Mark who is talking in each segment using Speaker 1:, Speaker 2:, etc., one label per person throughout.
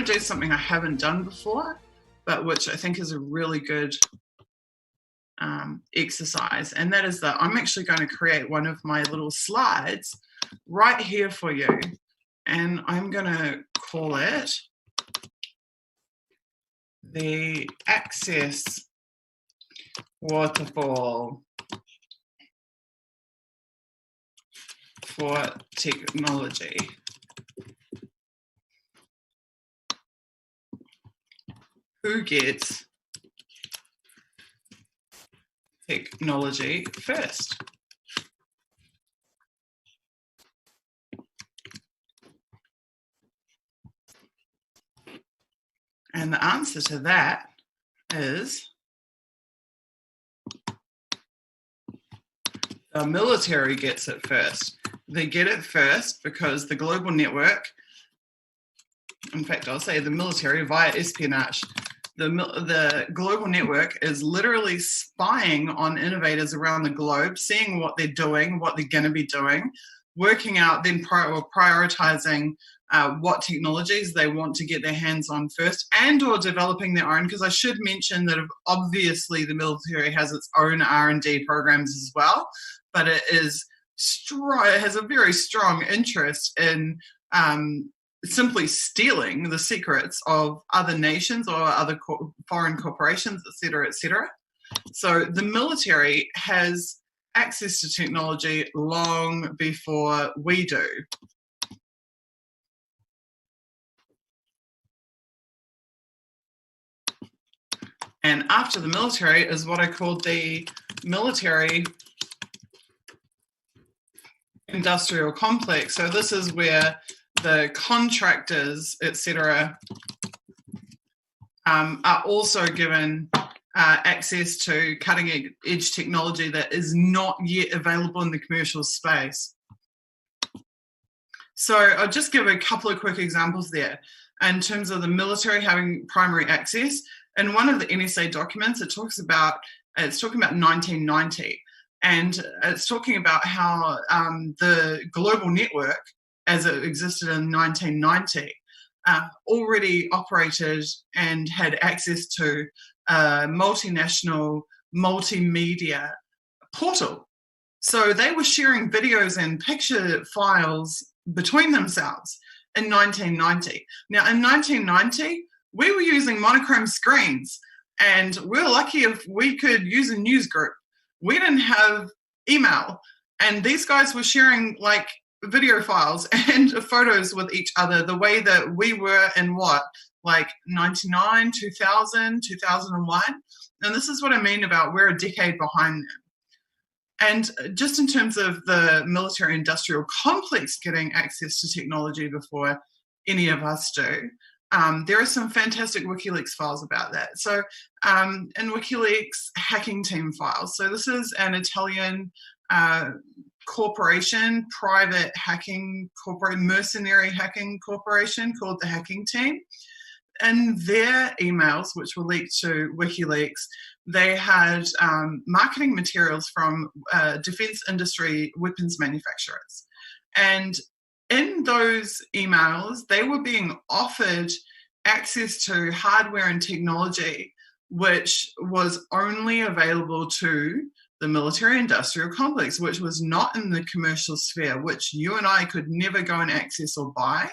Speaker 1: going to do something I haven't done before, but which I think is a really good exercise. And that is that I'm actually going to create one of my little slides right here for you. And I'm going to call it the Access Waterfall for Technology. Who gets technology first? And the answer to that is the military gets it first. They get it first because the global network, in fact, I'll say the military via espionage, the global network is literally spying on innovators around the globe, seeing what they're doing, what they're going to be doing, working out, then prioritizing what technologies they want to get their hands on first, and or developing their own, because I should mention that obviously the military has its own R&D programs as well, but it has a very strong interest in simply stealing the secrets of other nations or other foreign corporations, etc., etc. So the military has access to technology long before we do. And after the military is what I called the military industrial complex. So this is where the contractors, etc., are also given access to cutting edge technology that is not yet available in the commercial space. So I'll just give a couple of quick examples there in terms of the military having primary access. In one of the NSA documents, it's talking about 1990, and it's talking about how the global network, as it existed in 1990, already operated and had access to a multinational multimedia portal. So they were sharing videos and picture files between themselves in 1990. Now, in 1990, we were using monochrome screens, and we were lucky if we could use a news group. We didn't have email, and these guys were sharing like video files and photos with each other the way that we were in like 99, 2000, 2001. And this is what I mean about we're a decade behind them. And just in terms of the military industrial complex getting access to technology before any of us do, there are some fantastic WikiLeaks files about that. So in WikiLeaks hacking team files, so this is an Italian corporation, private hacking corporation, mercenary hacking corporation called the Hacking Team. In their emails, which were leaked to WikiLeaks, they had marketing materials from defense industry weapons manufacturers. And in those emails, they were being offered access to hardware and technology which was only available to the military industrial complex, which was not in the commercial sphere, which you and I could never go and access or buy,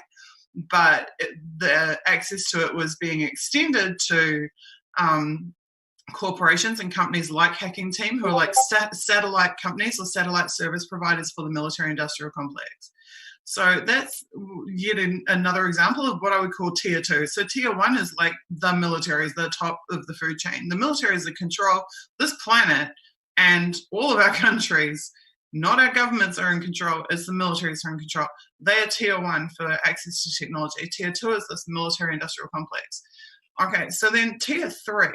Speaker 1: but the access to it was being extended to corporations and companies like Hacking Team, who are like satellite companies or satellite service providers for the military industrial complex. So that's yet another example of what I would call tier 2. So tier 1 is like the military is the top of the food chain. The military is the control this planet, and all of our countries, not our governments are in control, it's the militaries are in control. They are tier 1 for access to technology. Tier 2 is this military industrial complex. Okay, so then tier 3.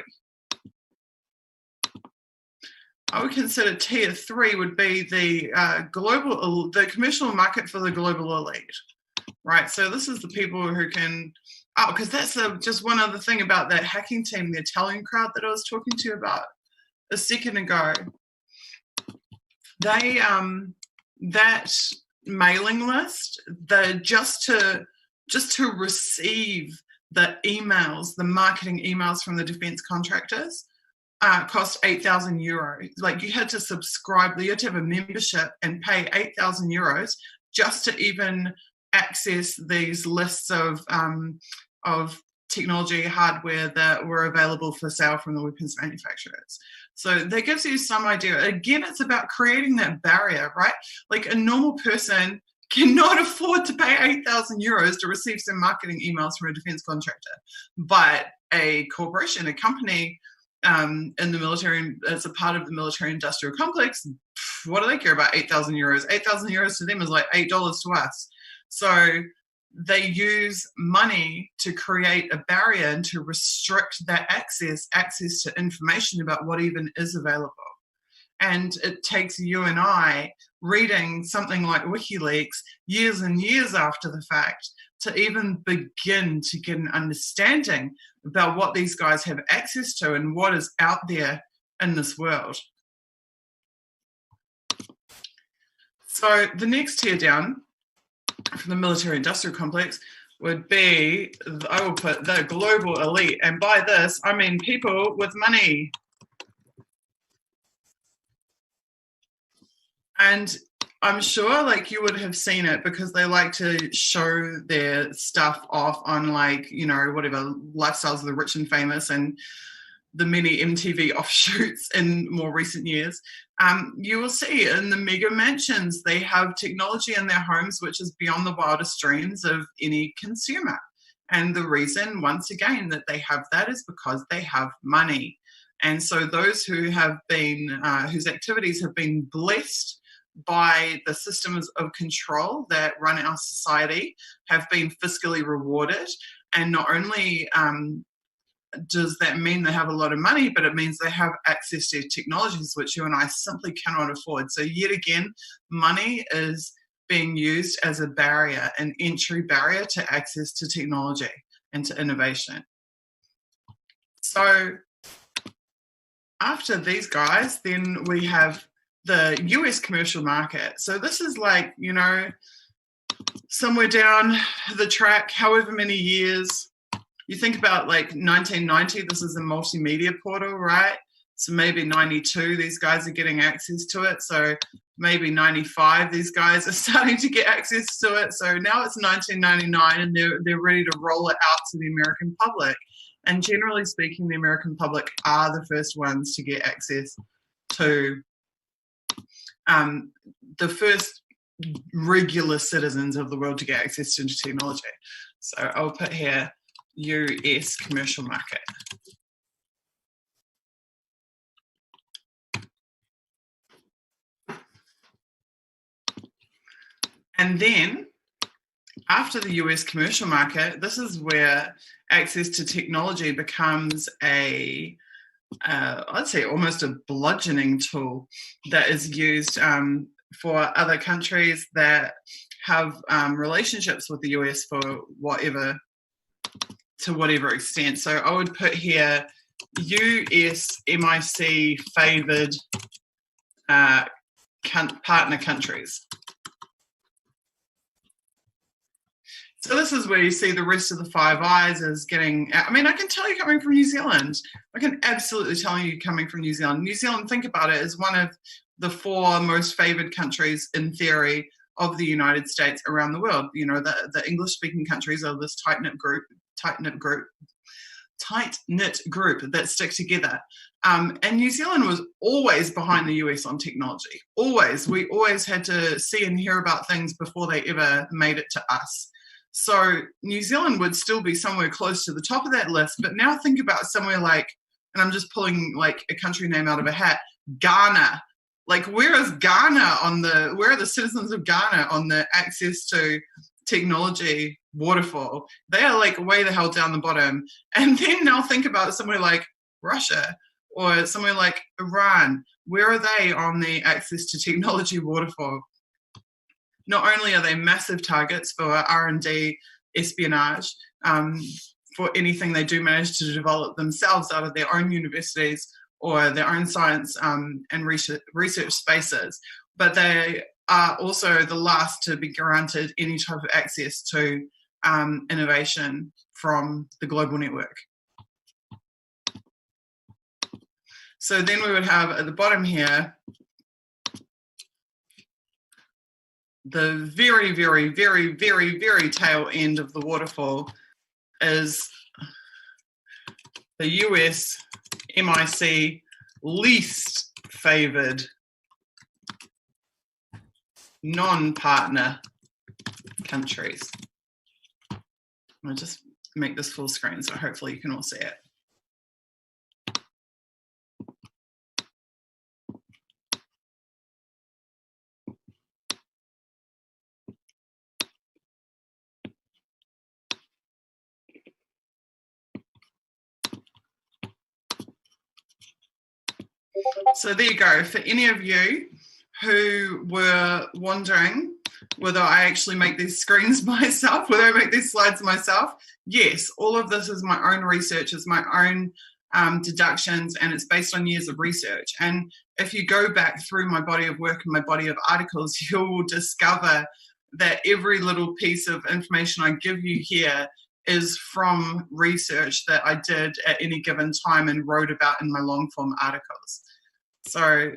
Speaker 1: I would consider tier 3 would be the the commercial market for the global elite, right? So this is the people who can, because that's just one other thing about that Hacking Team, the Italian crowd that I was talking to you about a second ago. They, that mailing list, just to receive the emails, the marketing emails from the defense contractors cost €8,000. Like, you had to subscribe, you had to have a membership and pay €8,000 just to even access these lists of technology hardware that were available for sale from the weapons manufacturers. So that gives you some idea. Again, it's about creating that barrier, right? Like, a normal person cannot afford to pay €8,000 to receive some marketing emails from a defense contractor. But a corporation, a company in the military, as a part of the military industrial complex, what do they care about €8,000? €8,000 to them is like $8 to us. So they use money to create a barrier and to restrict that access to information about what even is available. And it takes you and I reading something like WikiLeaks years and years after the fact to even begin to get an understanding about what these guys have access to and what is out there in this world. So the next tier down from the military industrial complex would be, I will put the global elite. And by this, I mean people with money. And I'm sure, like, you would have seen it because they like to show their stuff off on, like, you know, whatever, Lifestyles of the Rich and Famous and the many MTV offshoots in more recent years. You will see in the mega mansions, they have technology in their homes which is beyond the wildest dreams of any consumer. And the reason, once again, that they have that is because they have money. And so those who have been, whose activities have been blessed by the systems of control that run our society have been fiscally rewarded. And not only does that mean they have a lot of money, but it means they have access to technologies which you and I simply cannot afford. So yet again, money is being used as a barrier, an entry barrier to access to technology and to innovation. So after these guys, then we have the US commercial market. So this is like, you know, somewhere down the track, however many years. You think about like 1990, this is a multimedia portal, right? So maybe 92, these guys are getting access to it. So maybe 95, these guys are starting to get access to it. So now it's 1999 and they're ready to roll it out to the American public. And generally speaking, the American public are the first ones to get access to the first regular citizens of the world to get access to technology. So I'll put here US commercial market. And then after the US commercial market, this is where access to technology becomes a I'd say almost a bludgeoning tool that is used for other countries that have relationships with the US for whatever extent. So I would put here US MIC favoured partner countries. So this is where you see the rest of the Five Eyes is getting, I mean, I can tell you coming from New Zealand. I can absolutely tell you coming from New Zealand. New Zealand, think about it, is one of the 4 most favoured countries in theory of the United States around the world. You know, the English-speaking countries are this tight-knit group that stick together. And New Zealand was always behind the US on technology. Always. We always had to see and hear about things before they ever made it to us. So New Zealand would still be somewhere close to the top of that list. But now think about somewhere like, and I'm just pulling like a country name out of a hat, Ghana. Like, where is Ghana where are the citizens of Ghana on the access to technology waterfall? They are like way the hell down the bottom. And then now think about somewhere like Russia or somewhere like Iran. Where are they on the access to technology waterfall? Not only are they massive targets for R&D espionage, for anything they do manage to develop themselves out of their own universities or their own science and research spaces, but they are also the last to be granted any type of access to innovation from the global network. So then we would have at the bottom here, the very, very, very, very, very tail end of the waterfall is the US MIC least favored non-partner countries. I'll just make this full screen so hopefully you can all see it. So there you go. For any of you who were wondering whether I actually make these screens myself, whether I make these slides myself, yes, all of this is my own research, is my own deductions, and it's based on years of research. And if you go back through my body of work and my body of articles, you'll discover that every little piece of information I give you here is from research that I did at any given time and wrote about in my long form articles. So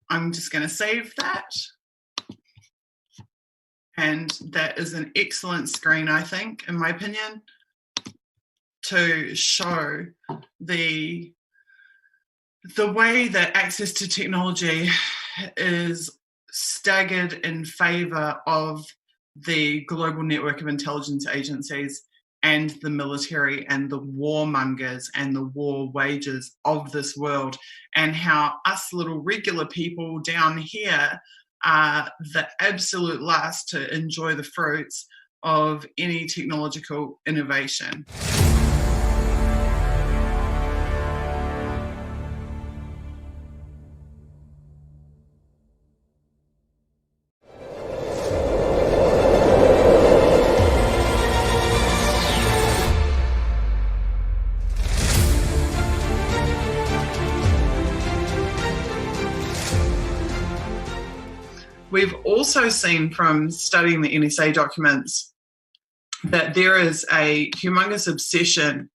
Speaker 1: I'm just going to save that. And that is an excellent screen, I think, in my opinion, to show the way that access to technology is staggered in favor of the global network of intelligence agencies and the military and the warmongers and the war wages of this world, and how us little regular people down here are the absolute last to enjoy the fruits of any technological innovation. We've also seen from studying the NSA documents that there is a humongous obsession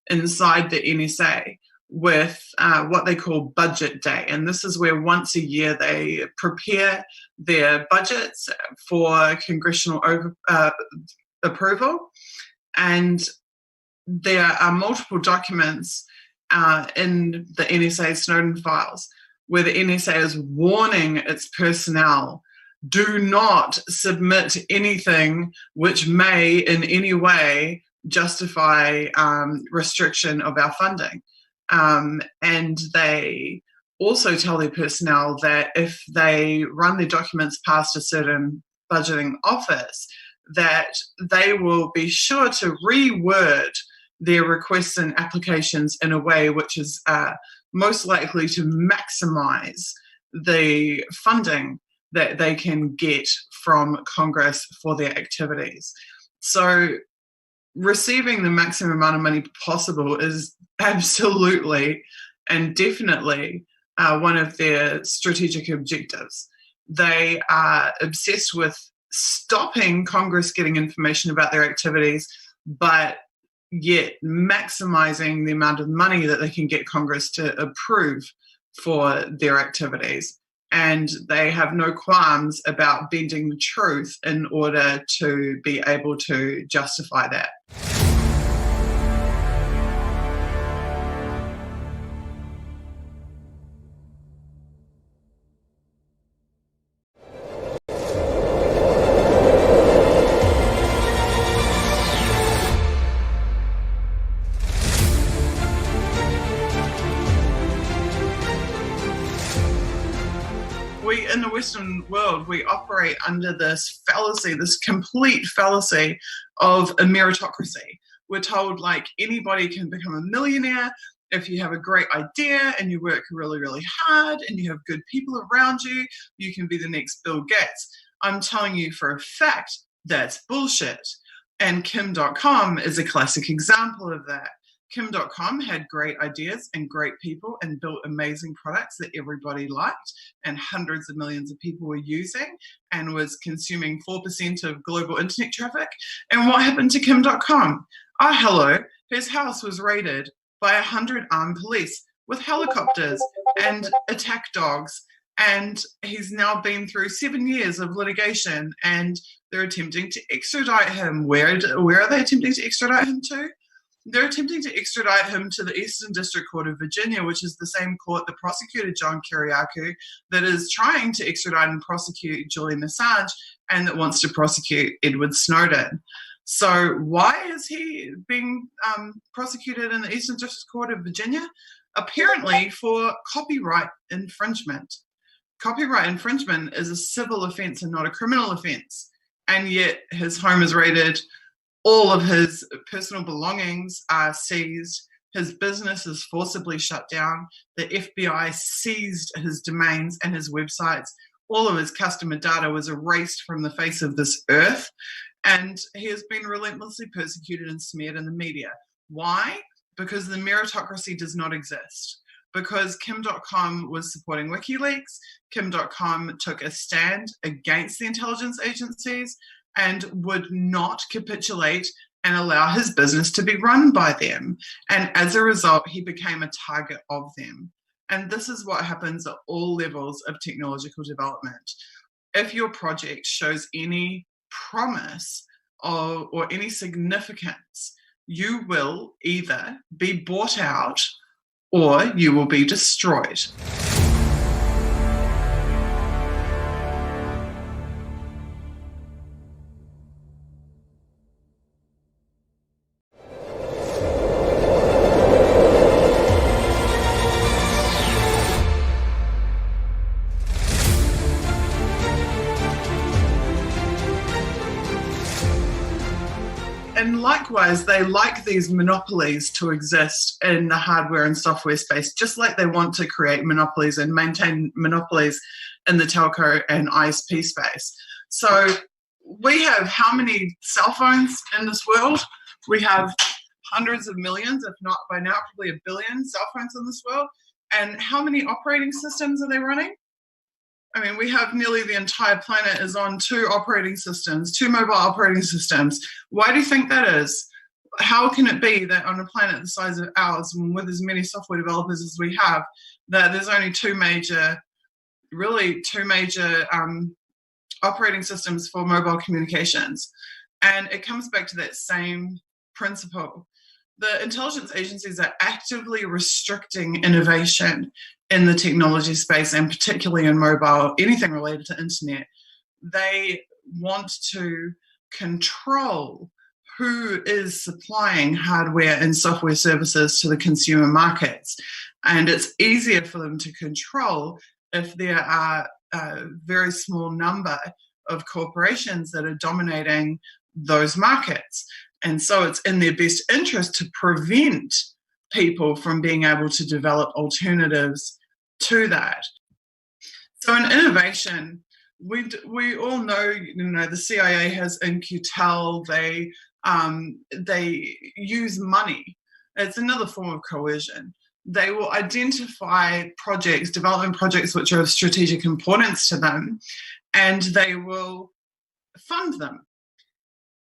Speaker 1: inside the NSA with what they call budget day. And this is where once a year they prepare their budgets for congressional approval. And there are multiple documents in the NSA Snowden files where the NSA is warning its personnel, do not submit anything which may in any way justify restriction of our funding. And they also tell their personnel that if they run their documents past a certain budgeting office, that they will be sure to reword their requests and applications in a way which is most likely to maximize the funding that they can get from Congress for their activities. So receiving the maximum amount of money possible is absolutely and definitely one of their strategic objectives. They are obsessed with stopping Congress getting information about their activities, but yet maximizing the amount of money that they can get Congress to approve for their activities. And they have no qualms about bending the truth in order to be able to justify that. We, in the Western world, we operate under this fallacy, this complete fallacy of a meritocracy. We're told like anybody can become a millionaire if you have a great idea and you work really, really hard and you have good people around you, you can be the next Bill Gates. I'm telling you for a fact that's bullshit. And Kim.com is a classic example of that. Kim.com had great ideas and great people and built amazing products that everybody liked and hundreds of millions of people were using and was consuming 4% of global internet traffic. And what happened to Kim.com? Oh, hello. His house was raided by 100 armed police with helicopters and attack dogs. And he's now been through 7 years of litigation and they're attempting to extradite him. Where are they attempting to extradite him to? They're attempting to extradite him to the Eastern District Court of Virginia, which is the same court that prosecuted John Kiriakou, that is trying to extradite and prosecute Julian Assange, and that wants to prosecute Edward Snowden. So why is he being prosecuted in the Eastern District Court of Virginia? Apparently for copyright infringement. Copyright infringement is a civil offence and not a criminal offence. And yet his home is raided, all of his personal belongings are seized, his business is forcibly shut down, the FBI seized his domains and his websites, all of his customer data was erased from the face of this earth, and he has been relentlessly persecuted and smeared in the media. Why? Because the meritocracy does not exist. Because Kim.com was supporting WikiLeaks, Kim.com took a stand against the intelligence agencies and would not capitulate and allow his business to be run by them. And as a result, he became a target of them. And this is what happens at all levels of technological development. If your project shows any promise or any significance, you will either be bought out or you will be destroyed. And likewise, they like these monopolies to exist in the hardware and software space, just like they want to create monopolies and maintain monopolies in the telco and ISP space. So we have how many cell phones in this world? We have hundreds of millions, if not by now, probably a billion cell phones in this world. And how many operating systems are they running? I mean, we have nearly the entire planet is on 2 operating systems, 2 mobile operating systems. Why do you think that is? How can it be that on a planet the size of ours, with as many software developers as we have, that there's only 2 major operating systems for mobile communications? And it comes back to that same principle. The intelligence agencies are actively restricting innovation in the technology space, and particularly in mobile, anything related to internet. They want to control who is supplying hardware and software services to the consumer markets. And it's easier for them to control if there are a very small number of corporations that are dominating those markets. And so it's in their best interest to prevent people from being able to develop alternatives to that. So in innovation, we all know, the CIA has In-Q-Tel, they use money. It's another form of coercion. They will identify projects, development projects which are of strategic importance to them, and they will fund them.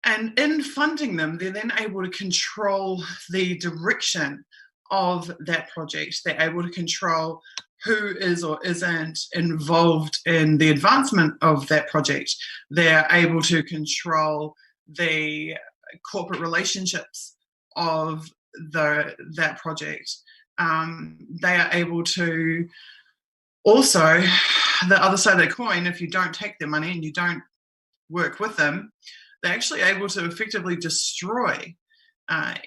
Speaker 1: And in funding them, they're then able to control the direction of that project. They're able to control who is or isn't involved in the advancement of that project. They're able to control the corporate relationships of that project. They are able to also, the other side of the coin, if you don't take their money and you don't work with them, they're actually able to effectively destroy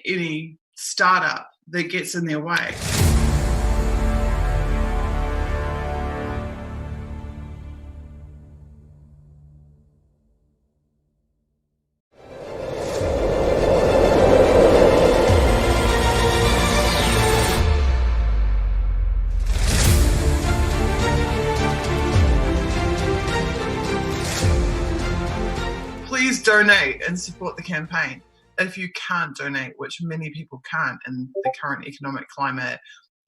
Speaker 1: any startup that gets in their way. Please donate and support the campaign. if you can't donate, which many people can't in the current economic climate,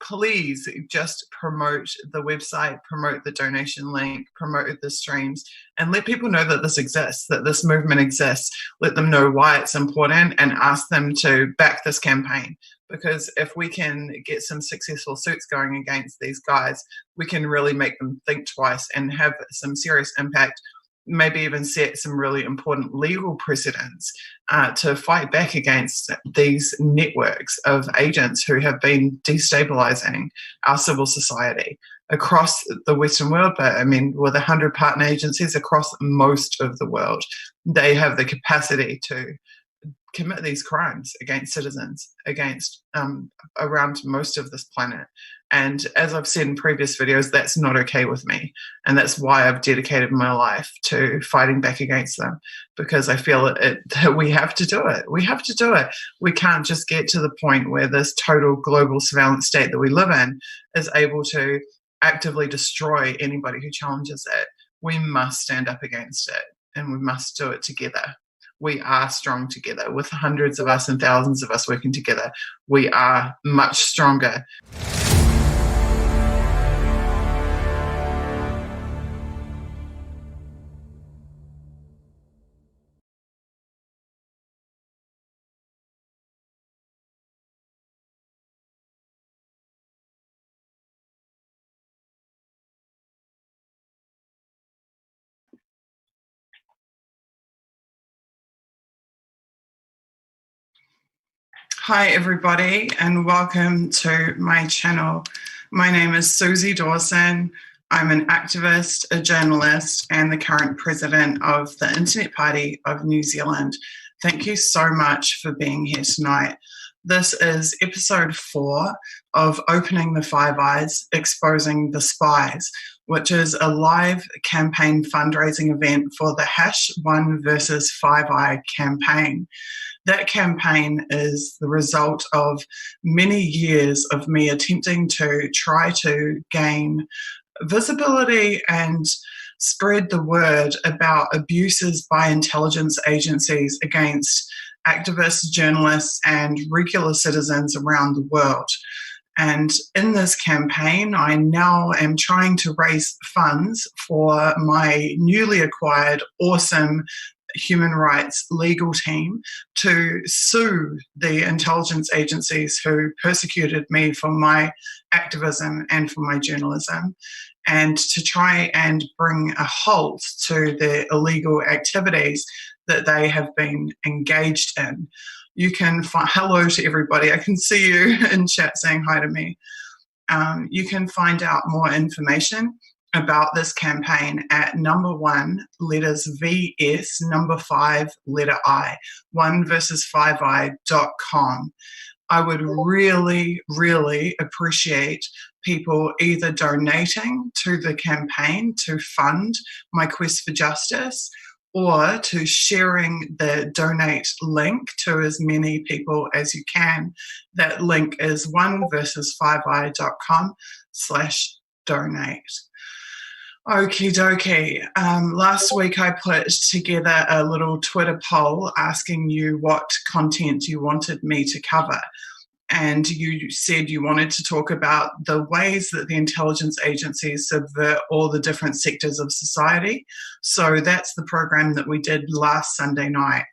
Speaker 1: please just promote the website, promote the donation link, promote the streams, and let people know that this exists, that this movement exists. Let them know why it's important and ask them to back this campaign. Because if we can get some successful suits going against these guys, we can really make them think twice and have some serious impact, maybe even set some really important legal precedents to fight back against these networks of agents who have been destabilizing our civil society across the Western world. But I mean, with 100 partner agencies across most of the world, they have the capacity to commit these crimes against citizens, against around most of this planet. And as I've said in previous videos, that's not okay with me. And that's why I've dedicated my life to fighting back against them, because I feel that we have to do it. We have to do it. We can't just get to the point where this total global surveillance state that we live in is able to actively destroy anybody who challenges it. We must stand up against it, and we must do it together. We are strong together. With hundreds of us and thousands of us working together, we are much stronger. Hi everybody, and welcome to my channel. My name is Susie Dawson. I'm an activist, a journalist, and the current president of the Internet Party of New Zealand. Thank you so much for being here tonight. This is episode 4 of Opening the Five Eyes, Exposing the Spies, which is a live campaign fundraising event for the #1 versus 5 Eye campaign. That campaign is the result of many years of me attempting to try to gain visibility and spread the word about abuses by intelligence agencies against activists, journalists, and regular citizens around the world. And in this campaign, I now am trying to raise funds for my newly acquired awesome human rights legal team to sue the intelligence agencies who persecuted me for my activism and for my journalism, and to try and bring a halt to the illegal activities that they have been engaged in. You can find, hello to everybody, I can see you in chat saying hi to me. You can find out more information about this campaign at #1 letters VS #5 letter I, 1versus5i.com. I would really, really appreciate people either donating to the campaign to fund my quest for justice, or to sharing the donate link to as many people as you can. That link is 1versus5i.com/donate. Okie dokie. Last week I put together a little Twitter poll asking you what content you wanted me to cover. And you said you wanted to talk about the ways that the intelligence agencies subvert all the different sectors of society. So that's the program that we did last Sunday night.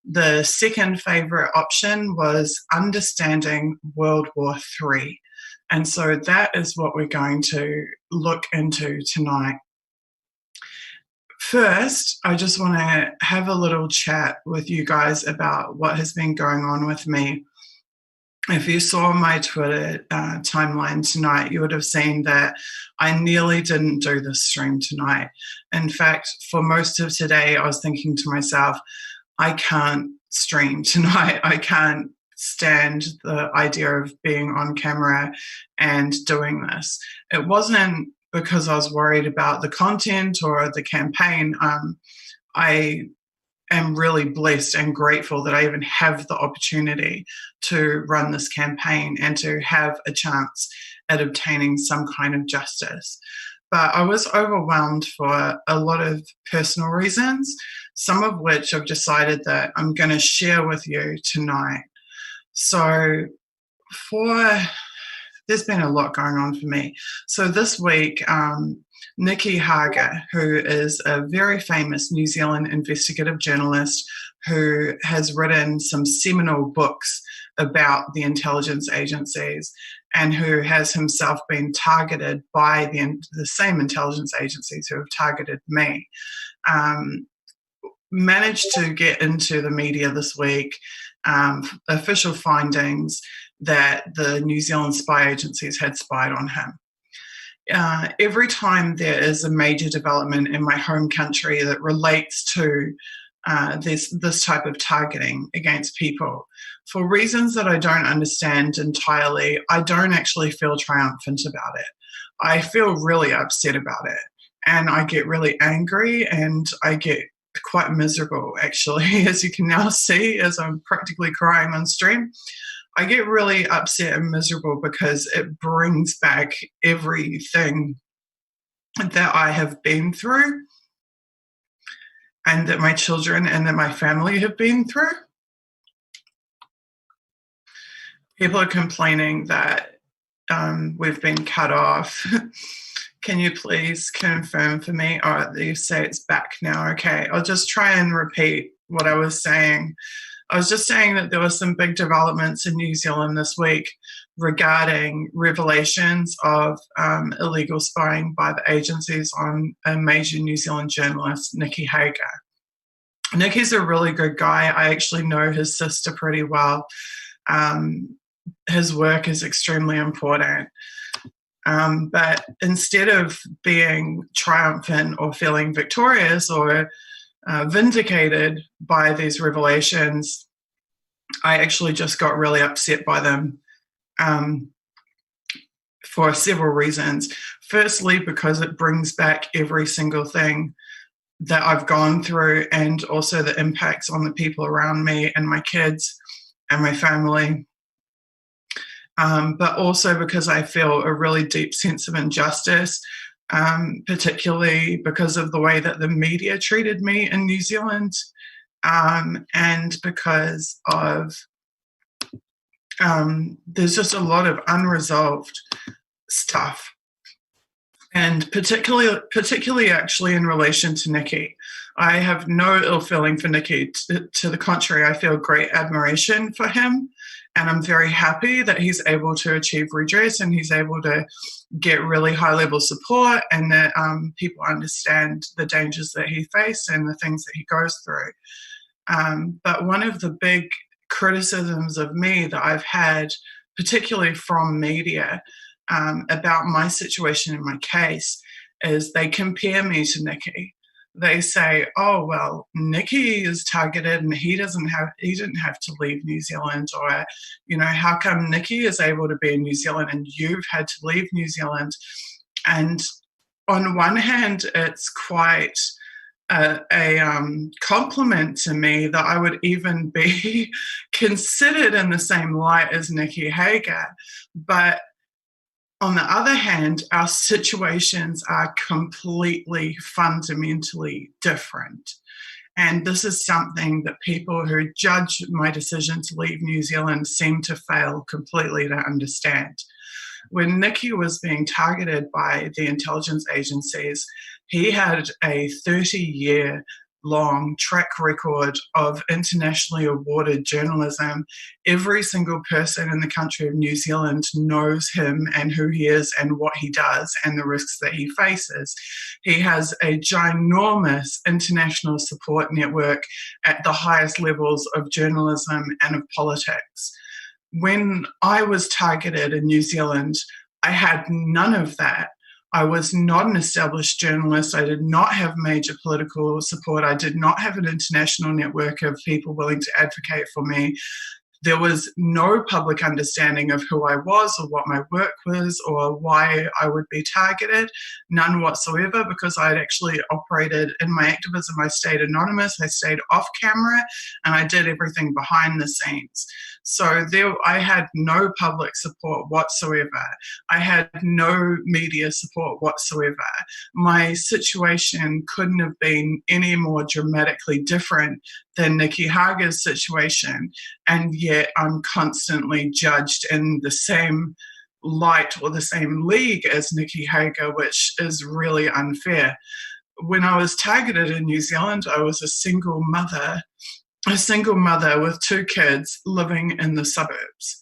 Speaker 1: The second favorite option was understanding World War III. And so that is what we're going to look into tonight. First, I just want to have a little chat with you guys about what has been going on with me. If you saw my Twitter timeline tonight, you would have seen that I nearly didn't do this stream tonight. In fact, for most of today, I was thinking to myself, I can't stream tonight. I can't stand the idea of being on camera and doing this. It wasn't because I was worried about the content or the campaign. I am really blessed and grateful that I even have the opportunity to run this campaign and to have a chance at obtaining some kind of justice. but I was overwhelmed for a lot of personal reasons, some of which I've decided that I'm going to share with you tonight. So, for there's been a lot going on for me. So this week, Nicky Hager, who is a very famous New Zealand investigative journalist who has written some seminal books about the intelligence agencies and who has himself been targeted by the same intelligence agencies who have targeted me, managed to get into the media this week official findings that the New Zealand spy agencies had spied on him. Every time there is a major development in my home country that relates to this type of targeting against people, for reasons that I don't understand entirely, I don't actually feel triumphant about it. I feel really upset about it, and I get really angry, and I get quite miserable, actually, as you can now see, as I'm practically crying on stream. I get really upset and miserable because it brings back everything that I have been through and that my children and that my family have been through. People are complaining that we've been cut off. Can you please confirm for me? Oh, you say it's back now. Okay, I'll just try and repeat what I was saying. I was just saying that there were some big developments in New Zealand this week regarding revelations of illegal spying by the agencies on a major New Zealand journalist, Nicky Hager. Nicky's a really good guy. I actually know his sister pretty well. His work is extremely important. But instead of being triumphant or feeling victorious or vindicated by these revelations, I actually just got really upset by them for several reasons. Firstly, because it brings back every single thing that I've gone through, and also the impacts on the people around me and my kids and my family. But also because I feel a really deep sense of injustice, particularly because of the way that the media treated me in New Zealand, and because of there's just a lot of unresolved stuff. And particularly actually in relation to Nicky. I have no ill feeling for Nicky. To the contrary, I feel great admiration for him. And I'm very happy that he's able to achieve redress and he's able to get really high-level support, and that people understand the dangers that he faced and the things that he goes through. But one of the big criticisms of me that I've had, particularly from media, about my situation in my case, is they compare me to Nicky. They say, oh, well, Nicky is targeted and he didn't have to leave New Zealand, or, how come Nicky is able to be in New Zealand and you've had to leave New Zealand? And on one hand, it's quite a compliment to me that I would even be considered in the same light as Nicky Hager. But on the other hand, our situations are completely fundamentally different. And this is something that people who judge my decision to leave New Zealand seem to fail completely to understand. When Nicky was being targeted by the intelligence agencies, he had a 30-year long track record of internationally awarded journalism. Every single person in the country of New Zealand knows him and who he is and what he does and the risks that he faces. He has a ginormous international support network at the highest levels of journalism and of politics. When I was targeted in New Zealand, I had none of that. I was not an established journalist. I did not have major political support. I did not have an international network of people willing to advocate for me. There was no public understanding of who I was or what my work was or why I would be targeted, none whatsoever, because I had actually operated in my activism. I stayed anonymous, I stayed off camera, and I did everything behind the scenes. So I had no public support whatsoever. I had no media support whatsoever. My situation couldn't have been any more dramatically different than Nicky Hager's situation, and yet I'm constantly judged in the same light or the same league as Nicky Hager, which is really unfair. When I was targeted in New Zealand, I was a single mother with 2 kids living in the suburbs.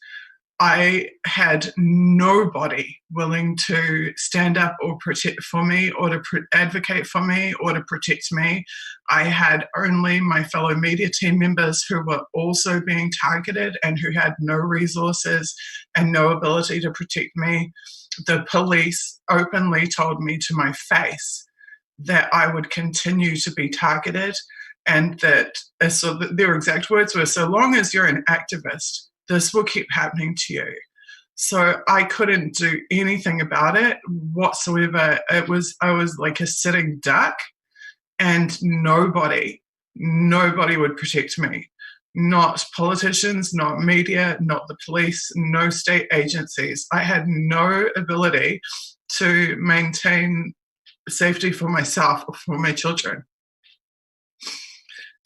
Speaker 1: I had nobody willing to stand up or protect for me or to advocate for me or to protect me. I had only my fellow media team members who were also being targeted and who had no resources and no ability to protect me. The police openly told me to my face that I would continue to be targeted, and that so their exact words were, "So long as you're an activist, this will keep happening to you." So I couldn't do anything about it whatsoever. I was like a sitting duck, and nobody would protect me. Not politicians, not media, not the police, no state agencies. I had no ability to maintain safety for myself or for my children.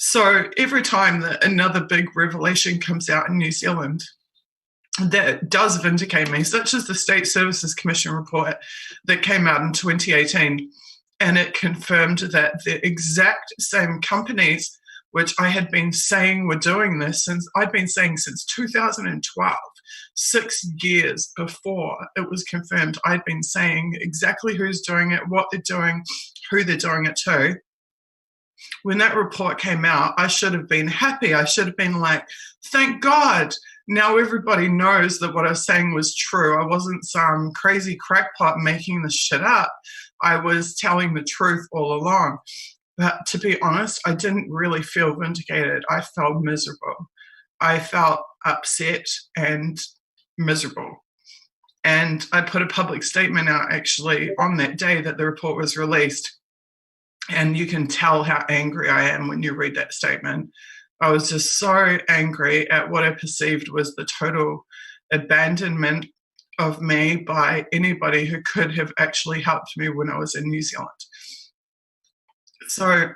Speaker 1: So every time that another big revelation comes out in New Zealand that does vindicate me, such as the State Services Commission report that came out in 2018, and it confirmed that the exact same companies which I had been saying were doing this I'd been saying since 2012, 6 years before it was confirmed, I'd been saying exactly who's doing it, what they're doing, who they're doing it to. When that report came out, I should have been happy. I should have been like, thank God, now everybody knows that what I was saying was true. I wasn't some crazy crackpot making this shit up. I was telling the truth all along. But to be honest, I didn't really feel vindicated. I felt miserable. I felt upset and miserable. And I put a public statement out actually on that day that the report was released. And you can tell how angry I am when you read that statement. I was just so angry at what I perceived was the total abandonment of me by anybody who could have actually helped me when I was in New Zealand. So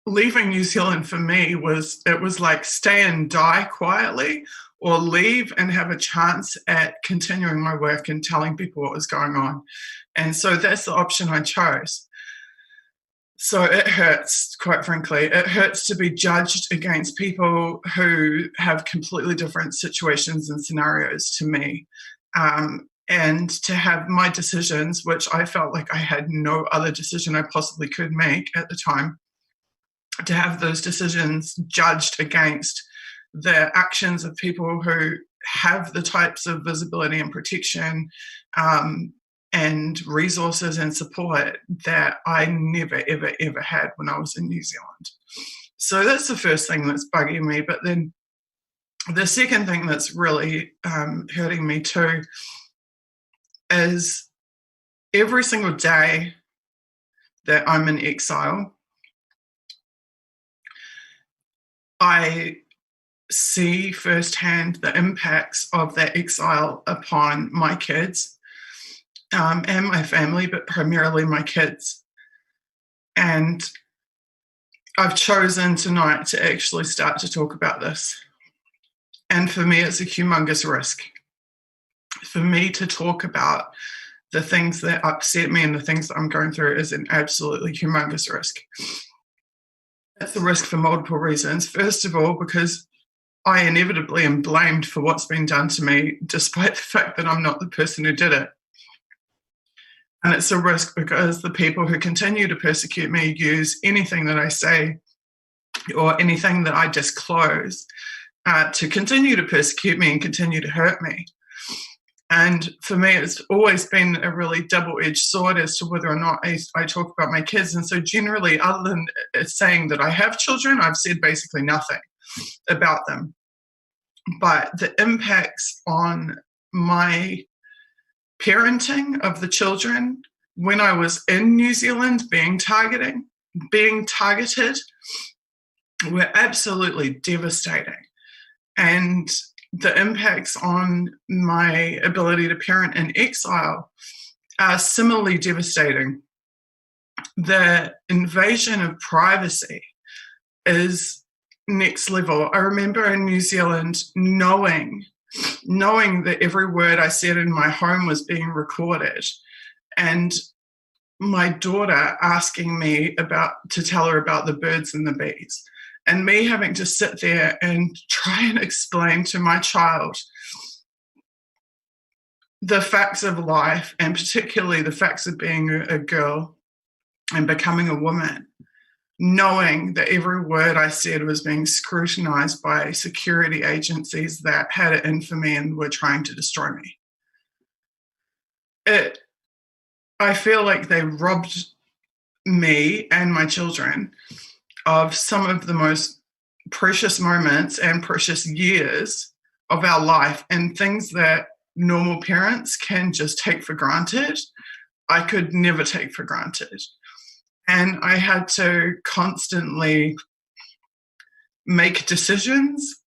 Speaker 1: leaving New Zealand for me was like stay and die quietly, or leave and have a chance at continuing my work and telling people what was going on. And so that's the option I chose. So it hurts, quite frankly. It hurts to be judged against people who have completely different situations and scenarios to me. And to have my decisions, which I felt like I had no other decision I possibly could make at the time, to have those decisions judged against the actions of people who have the types of visibility and protection and resources and support that I never, ever, ever had when I was in New Zealand. So that's the first thing that's bugging me. But then the second thing that's really hurting me too is every single day that I'm in exile, I see firsthand the impacts of that exile upon my kids and my family, but primarily my kids. And I've chosen tonight to actually start to talk about this. And for me, it's a humongous risk. For me to talk about the things that upset me and the things that I'm going through is an absolutely humongous risk. It's a risk for multiple reasons. First of all, because I inevitably am blamed for what's been done to me, despite the fact that I'm not the person who did it. And it's a risk because the people who continue to persecute me use anything that I say or anything that I disclose to continue to persecute me and continue to hurt me. And for me, it's always been a really double-edged sword as to whether or not I talk about my kids. And so generally, other than saying that I have children, I've said basically nothing about them. but the impacts on my parenting of the children when I was in New Zealand being targeted were absolutely devastating. And the impacts on my ability to parent in exile are similarly devastating. The invasion of privacy is next level. I remember in New Zealand knowing that every word I said in my home was being recorded, and my daughter asking me to tell her about the birds and the bees, and me having to sit there and try and explain to my child the facts of life, and particularly the facts of being a girl and becoming a woman, knowing that every word I said was being scrutinized by security agencies that had it in for me and were trying to destroy me. I feel like they robbed me and my children of some of the most precious moments and precious years of our life, and things that normal parents can just take for granted, I could never take for granted. And I had to constantly make decisions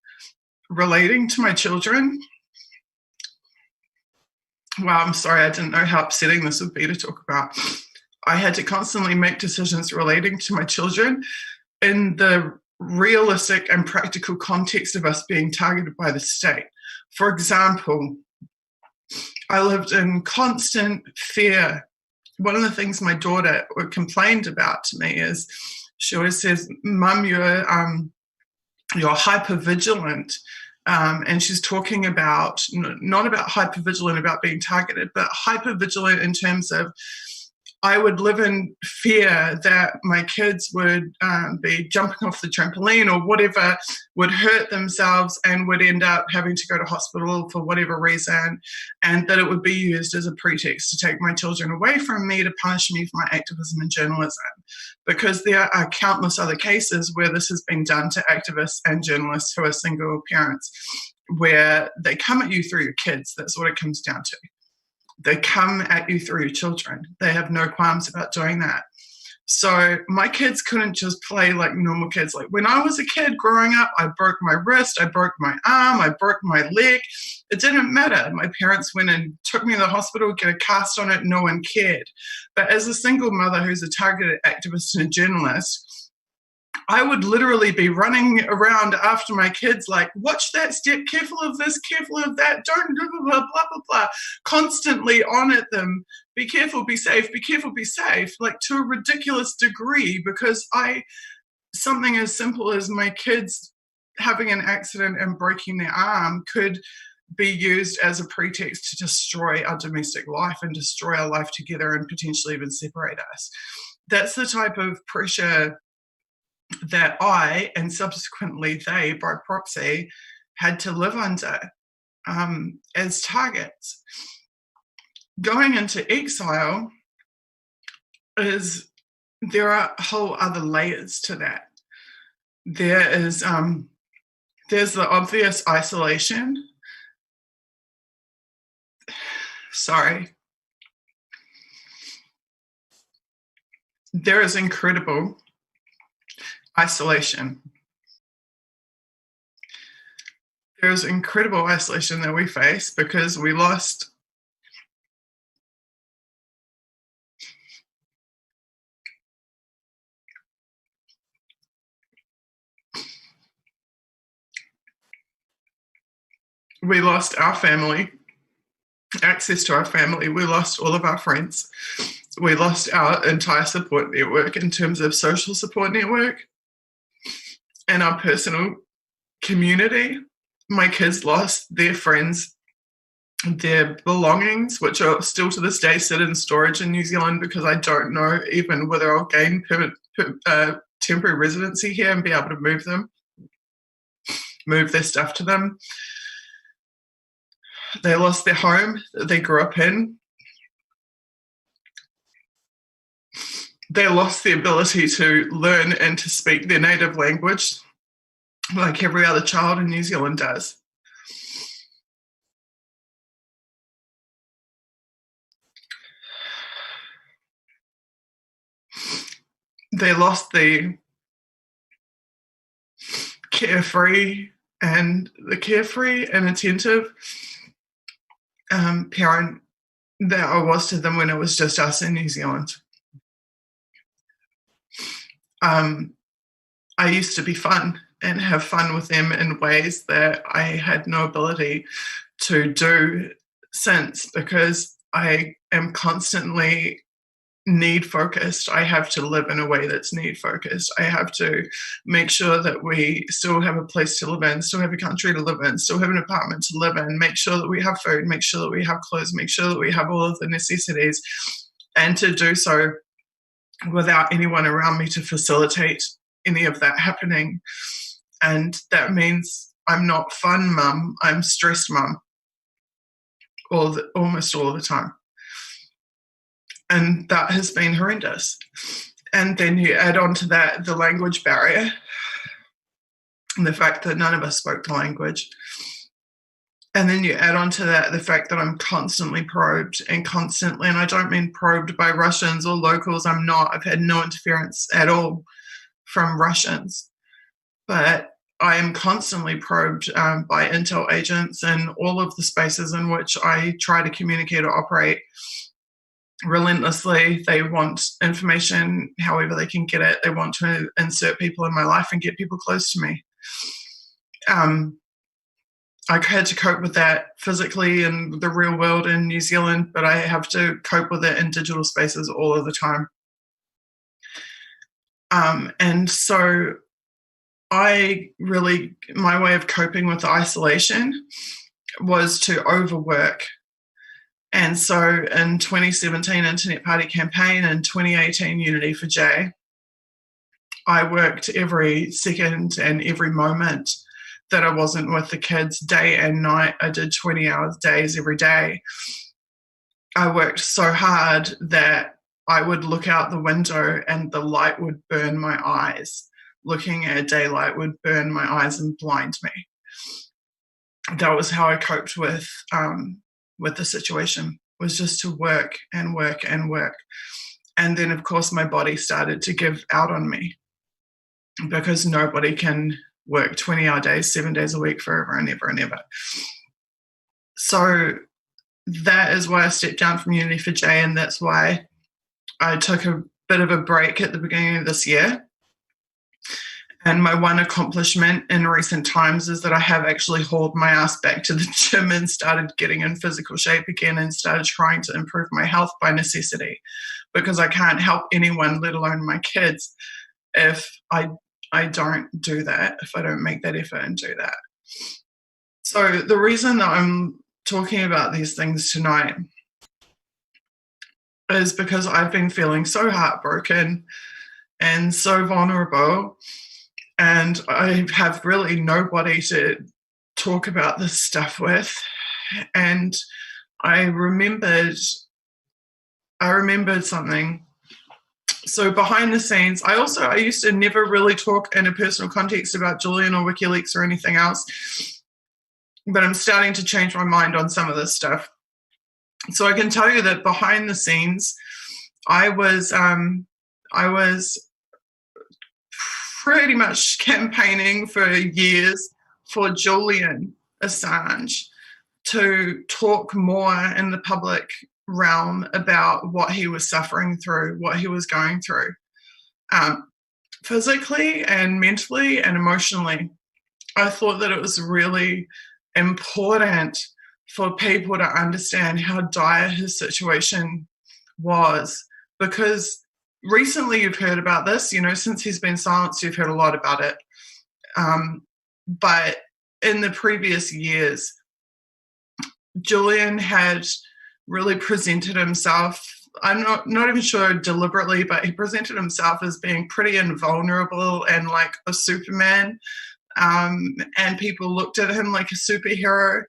Speaker 1: relating to my children. Wow, I'm sorry, I didn't know how upsetting this would be to talk about. I had to constantly make decisions relating to my children in the realistic and practical context of us being targeted by the state. For example, I lived in constant fear. One of the things my daughter complained about to me is she always says, "Mum, you're hypervigilant." And she's talking about, not about hypervigilant about being targeted, but hypervigilant in terms of, I would live in fear that my kids would be jumping off the trampoline or whatever, would hurt themselves and would end up having to go to hospital for whatever reason, and that it would be used as a pretext to take my children away from me, to punish me for my activism and journalism. Because there are countless other cases where this has been done to activists and journalists who are single parents, where they come at you through your kids. That's what it comes down to. They come at you through your children. They have no qualms about doing that. So my kids couldn't just play like normal kids. Like when I was a kid growing up, I broke my wrist, I broke my arm, I broke my leg. It didn't matter. My parents went and took me to the hospital, get a cast on it, no one cared. But as a single mother who's a targeted activist and a journalist, I would literally be running around after my kids like, watch that step, careful of this, careful of that, don't blah, blah, blah, blah, blah, constantly on at them, be careful, be safe, be careful, be safe, like to a ridiculous degree, because something as simple as my kids having an accident and breaking their arm could be used as a pretext to destroy our domestic life and destroy our life together and potentially even separate us. That's the type of pressure that I, and subsequently they, by proxy, had to live under as targets. Going into exile there are whole other layers to that. There's the obvious isolation. Sorry. There is incredible isolation. There's incredible isolation that we face because we lost our family, access to our family. We lost all of our friends. We lost our entire support network in terms of social support network and our personal community. My kids lost their friends, their belongings, which are still to this day sit in storage in New Zealand because I don't know even whether I'll gain temporary residency here and be able to move their stuff to them. They lost their home that they grew up in. They lost the ability to learn and to speak their native language like every other child in New Zealand does. they lost the carefree and attentive parent that I was to them when it was just us in New Zealand. I used to be fun and have fun with them in ways that I had no ability to do since, because I am constantly need focused. I have to live in a way that's need focused. I have to make sure that we still have a place to live in, still have a country to live in, still have an apartment to live in, make sure that we have food, make sure that we have clothes, make sure that we have all of the necessities, and to do so without anyone around me to facilitate any of that happening. And that means I'm not fun mum, I'm stressed mum almost all the time. And that has been horrendous. And then you add on to that the language barrier and the fact that none of us spoke the language. And then you add on to that the fact that I'm constantly probed and I don't mean probed by Russians or locals, I'm not. I've had no interference at all from Russians. But I am constantly probed by intel agents in all of the spaces in which I try to communicate or operate. Relentlessly, they want information however they can get it. They want to insert people in my life and get people close to me. I had to cope with that physically in the real world in New Zealand, but I have to cope with it in digital spaces all of the time. And so my way of coping with the isolation was to overwork. And so in 2017 Internet Party campaign and 2018 Unity for J, I worked every second and every moment that I wasn't with the kids, day and night. I did 20-hour days every day. I worked so hard that I would look out the window and the light would burn my eyes. Looking at daylight would burn my eyes and blind me. That was how I coped with the situation, was just to work and work and work. And then, of course, my body started to give out on me, because nobody can work 20-hour days, 7 days a week forever and ever and ever. So that is why I stepped down from Unity for J, and that's why I took a bit of a break at the beginning of this year. And my one accomplishment in recent times is that I have actually hauled my ass back to the gym and started getting in physical shape again and started trying to improve my health by necessity, because I can't help anyone, let alone my kids, if I don't do that, if I don't make that effort and do that. So the reason that I'm talking about these things tonight is because I've been feeling so heartbroken and so vulnerable, and I have really nobody to talk about this stuff with. And I remembered something. So behind the scenes, I used to never really talk in a personal context about Julian or WikiLeaks or anything else, but I'm starting to change my mind on some of this stuff. So I can tell you that behind the scenes, I was pretty much campaigning for years for Julian Assange to talk more in the public realm about what he was suffering through, what he was going through, physically and mentally and emotionally. I thought that it was really important for people to understand how dire his situation was, because recently you've heard about this, since he's been silenced, you've heard a lot about it. But in the previous years, Julian had really presented himself, I'm not even sure deliberately, but he presented himself as being pretty invulnerable and like a Superman. And people looked at him like a superhero.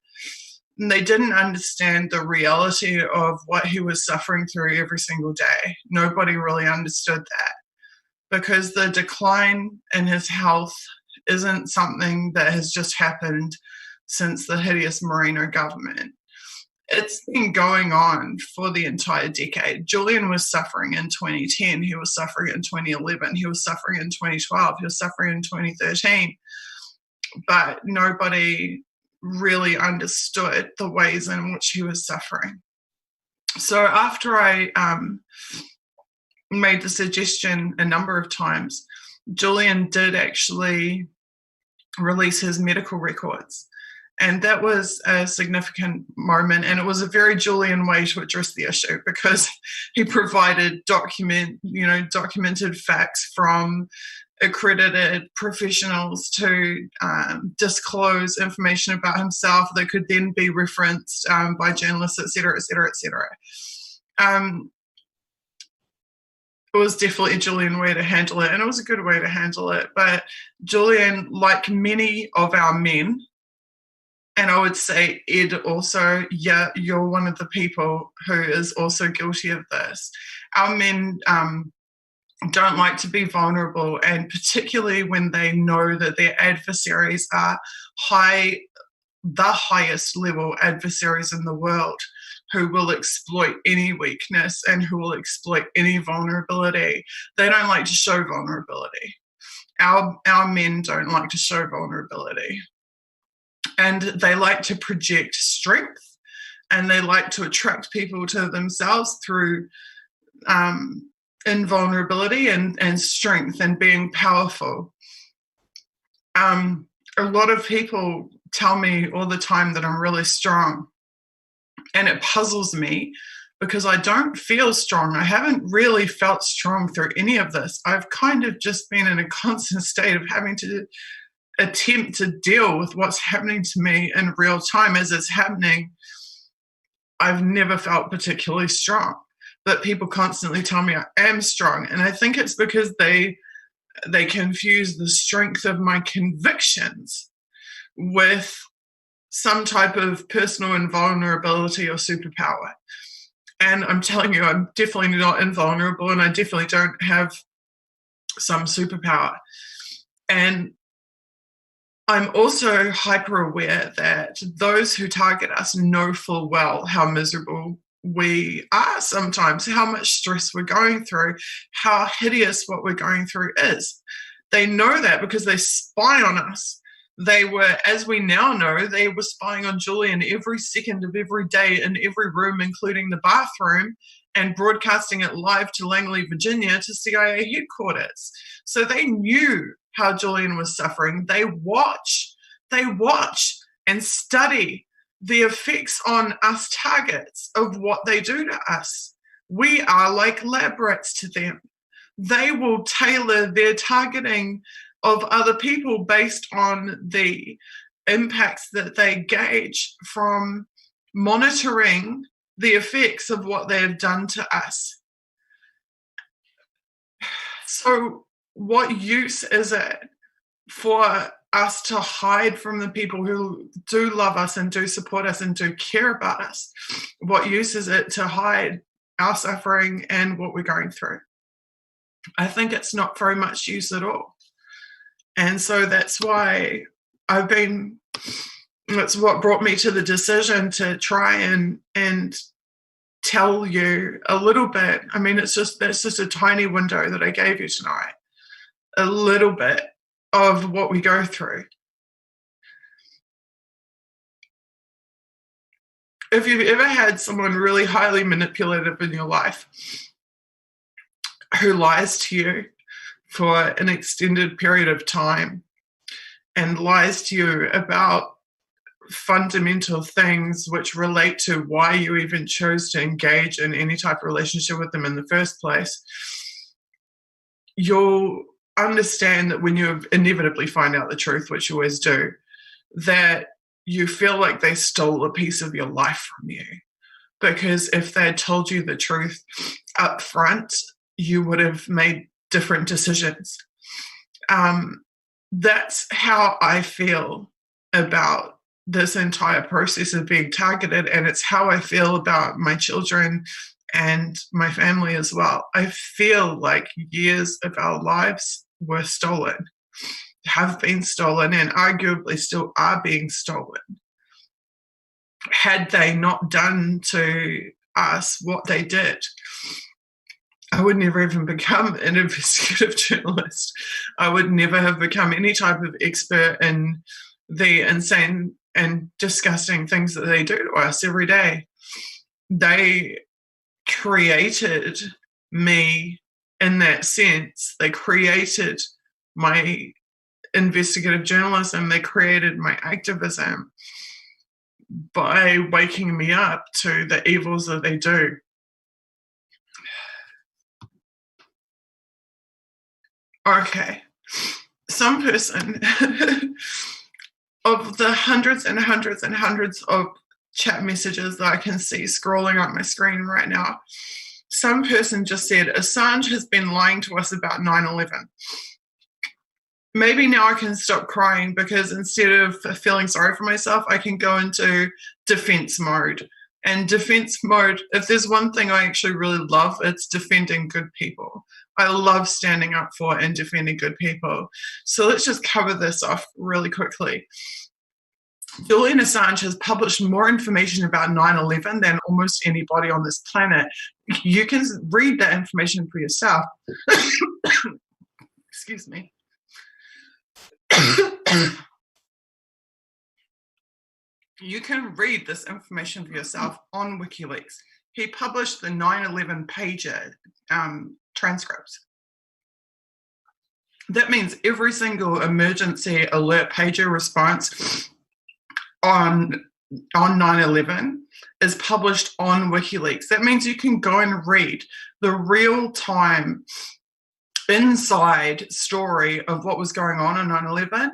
Speaker 1: And they didn't understand the reality of what he was suffering through every single day. Nobody really understood that, because the decline in his health isn't something that has just happened since the hideous Moreno government. It's been going on for the entire decade. Julian was suffering in 2010. He was suffering in 2011. He was suffering in 2012. He was suffering in 2013. But nobody really understood the ways in which he was suffering. So after I made the suggestion a number of times, Julian did actually release his medical records. And that was a significant moment, and it was a very Julian way to address the issue, because he provided documented facts from accredited professionals to disclose information about himself that could then be referenced by journalists, et cetera, et cetera, et cetera. It was definitely a Julian way to handle it, and it was a good way to handle it. But Julian, like many of our men, and I would say Ed also, yeah, you're one of the people who is also guilty of this. Our men don't like to be vulnerable, and particularly when they know that their adversaries are the highest level adversaries in the world, who will exploit any weakness and who will exploit any vulnerability. They don't like to show vulnerability. Our men don't like to show vulnerability. And they like to project strength, and they like to attract people to themselves through invulnerability and strength and being powerful. A lot of people tell me all the time that I'm really strong, and it puzzles me because I don't feel strong. I haven't really felt strong through any of this. I've kind of just been in a constant state of having to attempt to deal with what's happening to me in real time as it's happening. I've never felt particularly strong, but people constantly tell me I am strong, and I think it's because they confuse the strength of my convictions with some type of personal invulnerability or superpower. And I'm telling you, I'm definitely not invulnerable, and I definitely don't have some superpower. And I'm also hyper aware that those who target us know full well how miserable we are sometimes, how much stress we're going through, how hideous what we're going through is. They know that because they spy on us. They were, as we now know, they were spying on Julian every second of every day in every room, including the bathroom, and broadcasting it live to Langley, Virginia, to CIA headquarters. So they knew how Julian was suffering. They watch and study the effects on us targets of what they do to us. We are like lab rats to them. They will tailor their targeting of other people based on the impacts that they gauge from monitoring the effects of what they have done to us. So what use is it for us to hide from the people who do love us and do support us and do care about us? What use is it to hide our suffering and what we're going through? I think it's not very much use at all. And so that's why it's what brought me to the decision to try and tell you a little bit. I mean, that's just a tiny window that I gave you tonight, a little bit of what we go through. If you've ever had someone really highly manipulative in your life who lies to you for an extended period of time and lies to you about fundamental things which relate to why you even chose to engage in any type of relationship with them in the first place, you'll understand that when you inevitably find out the truth, which you always do, that you feel like they stole a piece of your life from you. Because if they had told you the truth up front, you would have made different decisions. That's how I feel about this entire process of being targeted, and it's how I feel about my children and my family as well. I feel like years of our lives were stolen, have been stolen, and arguably still are being stolen. had they not done to us what they did, I would never even become an investigative journalist. I would never have become any type of expert in the insane and disgusting things that they do to us every day. They created me in that sense. They created my investigative journalism. They created my activism by waking me up to the evils that they do. Okay, some person of the hundreds and hundreds and hundreds of chat messages that I can see scrolling up my screen right now, some person just said, Assange has been lying to us about 9/11. Maybe now I can stop crying, because instead of feeling sorry for myself, I can go into defense mode. And defense mode, if there's one thing I actually really love, it's defending good people. I love standing up for and defending good people. So let's just cover this off really quickly. Julian Assange has published more information about 9/11 than almost anybody on this planet. You can read that information for yourself. Excuse me. You can read this information for yourself on WikiLeaks. He published the 9/11 pager transcripts. That means every single emergency alert pager response on 9/11 is published on WikiLeaks. That means you can go and read the real-time inside story of what was going on 9/11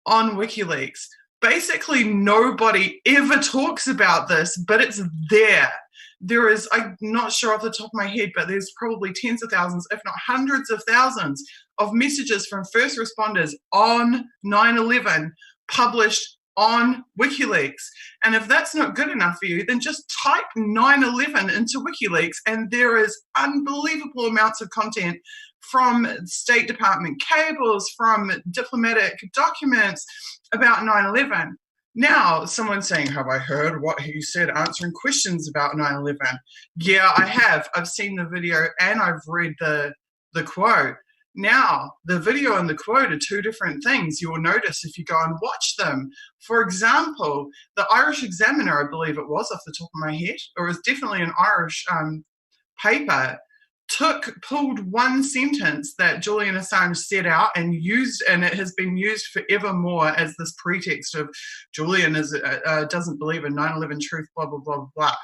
Speaker 1: on WikiLeaks. Basically, nobody ever talks about this, but it's there. There is, I'm not sure off the top of my head, but there's probably tens of thousands, if not hundreds of thousands, of messages from first responders on 9/11 published on WikiLeaks. And if that's not good enough for you, then just type 9/11 into WikiLeaks, and there is unbelievable amounts of content from State Department cables, from diplomatic documents about 9/11. Now, someone's saying, have I heard what he said answering questions about 9/11? Yeah, I have. I've seen the video and I've read the quote. Now, the video and the quote are two different things. You will notice if you go and watch them. For example, the Irish Examiner, I believe it was off the top of my head, or it was definitely an Irish paper, pulled one sentence that Julian Assange set out and used, and it has been used forevermore as this pretext of Julian doesn't believe in 9/11 truth, blah, blah, blah, blah.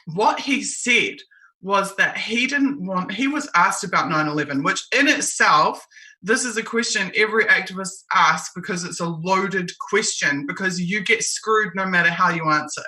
Speaker 1: What he said was that he was asked about 9/11, which in itself, this is a question every activist asks, because it's a loaded question, because you get screwed no matter how you answer.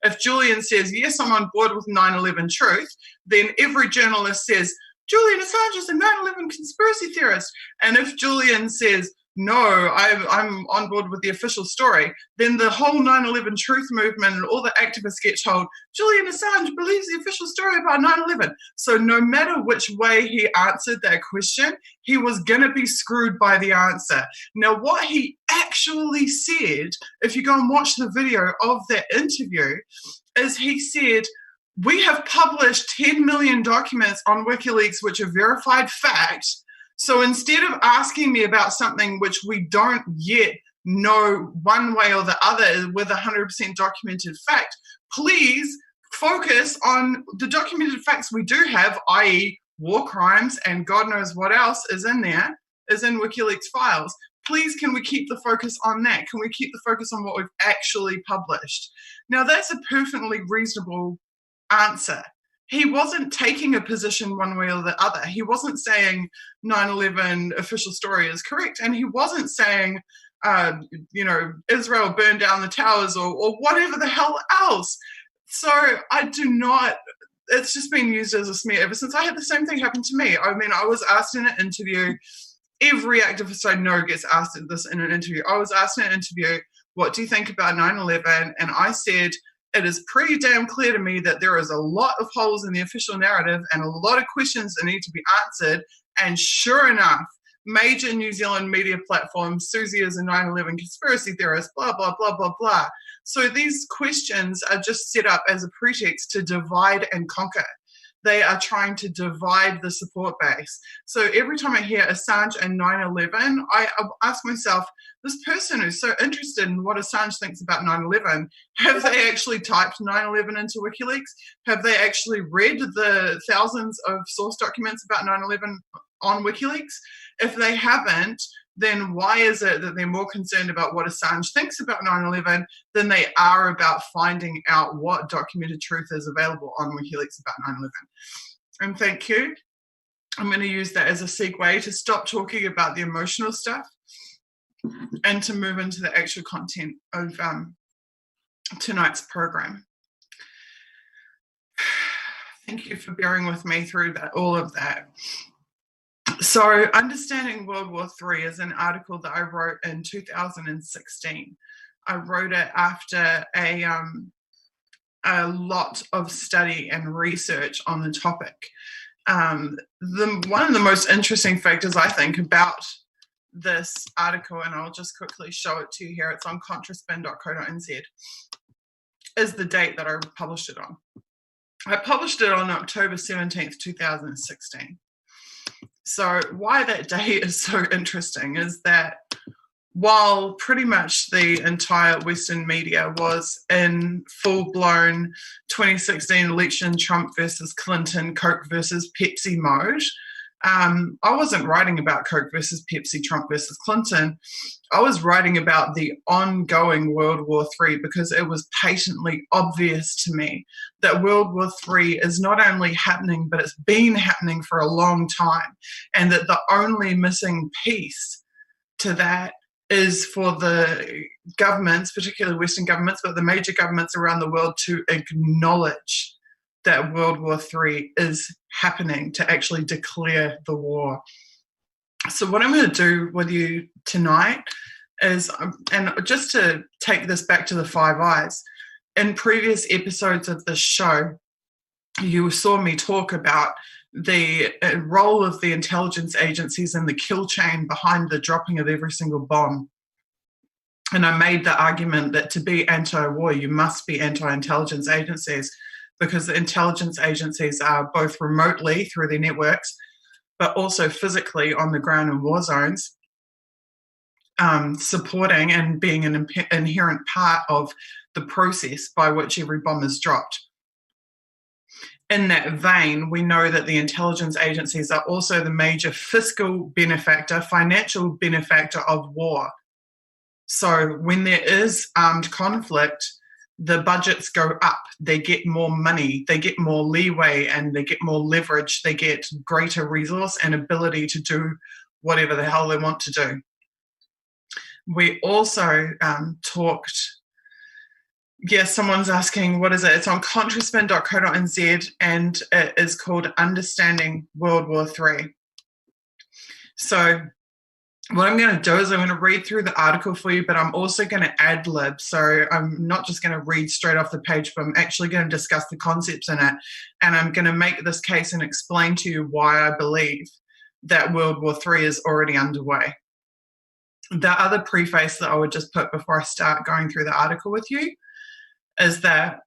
Speaker 1: If Julian says, yes, I'm on board with 9/11 truth, then every journalist says, Julian Assange is a 9/11 conspiracy theorist. And if Julian says, no, I'm on board with the official story, then the whole 9/11 truth movement and all the activists get told, Julian Assange believes the official story about 9/11. So no matter which way he answered that question, he was going to be screwed by the answer. Now, what he actually said, if you go and watch the video of that interview, is he said, we have published 10 million documents on WikiLeaks which are verified fact. So instead of asking me about something which we don't yet know one way or the other with 100% documented fact, please focus on the documented facts we do have, i.e. war crimes and God knows what else is in there, is in WikiLeaks files. Please, can we keep the focus on that? Can we keep the focus on what we've actually published? Now, that's a perfectly reasonable answer. He wasn't taking a position one way or the other. He wasn't saying 9/11 official story is correct, and he wasn't saying, Israel burned down the towers or whatever the hell else. So I do not, it's just been used as a smear ever since. I had the same thing happen to me. I mean, I was asked in an interview, every activist I know gets asked this in an interview. I was asked in an interview, what do you think about 9/11? And I said, it is pretty damn clear to me that there is a lot of holes in the official narrative and a lot of questions that need to be answered. And sure enough, major New Zealand media platforms, Susie is a 9/11 conspiracy theorist, blah, blah, blah, blah, blah. So these questions are just set up as a pretext to divide and conquer. They are trying to divide the support base. So every time I hear Assange and 9/11, I ask myself, this person who's so interested in what Assange thinks about 9/11, have they actually typed 9/11 into WikiLeaks? Have they actually read the thousands of source documents about 9/11 on WikiLeaks? If they haven't, then why is it that they're more concerned about what Assange thinks about 9/11 than they are about finding out what documented truth is available on WikiLeaks about 9/11? And thank you. I'm going to use that as a segue to stop talking about the emotional stuff and to move into the actual content of tonight's program. Thank you for bearing with me through all of that. So, Understanding World War III is an article that I wrote in 2016. I wrote it after a lot of study and research on the topic. One of the most interesting factors, I think, about this article, and I'll just quickly show it to you here, it's on contraspin.co.nz, is the date that I published it on. I published it on October 17th, 2016. So why that date is so interesting is that while pretty much the entire Western media was in full-blown 2016 election Trump versus Clinton, Coke versus Pepsi mode, I wasn't writing about Coke versus Pepsi, Trump versus Clinton. I was writing about the ongoing World War III because it was patently obvious to me that World War III is not only happening, but it's been happening for a long time, and that the only missing piece to that is for the governments, particularly Western governments, but the major governments around the world to acknowledge that World War III is happening, to actually declare the war. So what I'm going to do with you tonight is, and just to take this back to the Five Eyes, in previous episodes of this show, you saw me talk about the role of the intelligence agencies in the kill chain behind the dropping of every single bomb. And I made the argument that to be anti-war, you must be anti-intelligence agencies, because the intelligence agencies are both remotely through their networks, but also physically on the ground in war zones, supporting and being an inherent part of the process by which every bomb is dropped. In that vein, we know that the intelligence agencies are also the major fiscal benefactor, financial benefactor of war. So when there is armed conflict, the budgets go up, they get more money, they get more leeway, and they get more leverage, they get greater resource and ability to do whatever the hell they want to do. We also talked, yes, someone's asking, what is it? It's on contraspin.co.nz, and it is called Understanding World War III. So what I'm going to do is I'm going to read through the article for you, but I'm also going to ad-lib. So I'm not just going to read straight off the page, but I'm actually going to discuss the concepts in it. And I'm going to make this case and explain to you why I believe that World War III is already underway. The other preface that I would just put before I start going through the article with you is that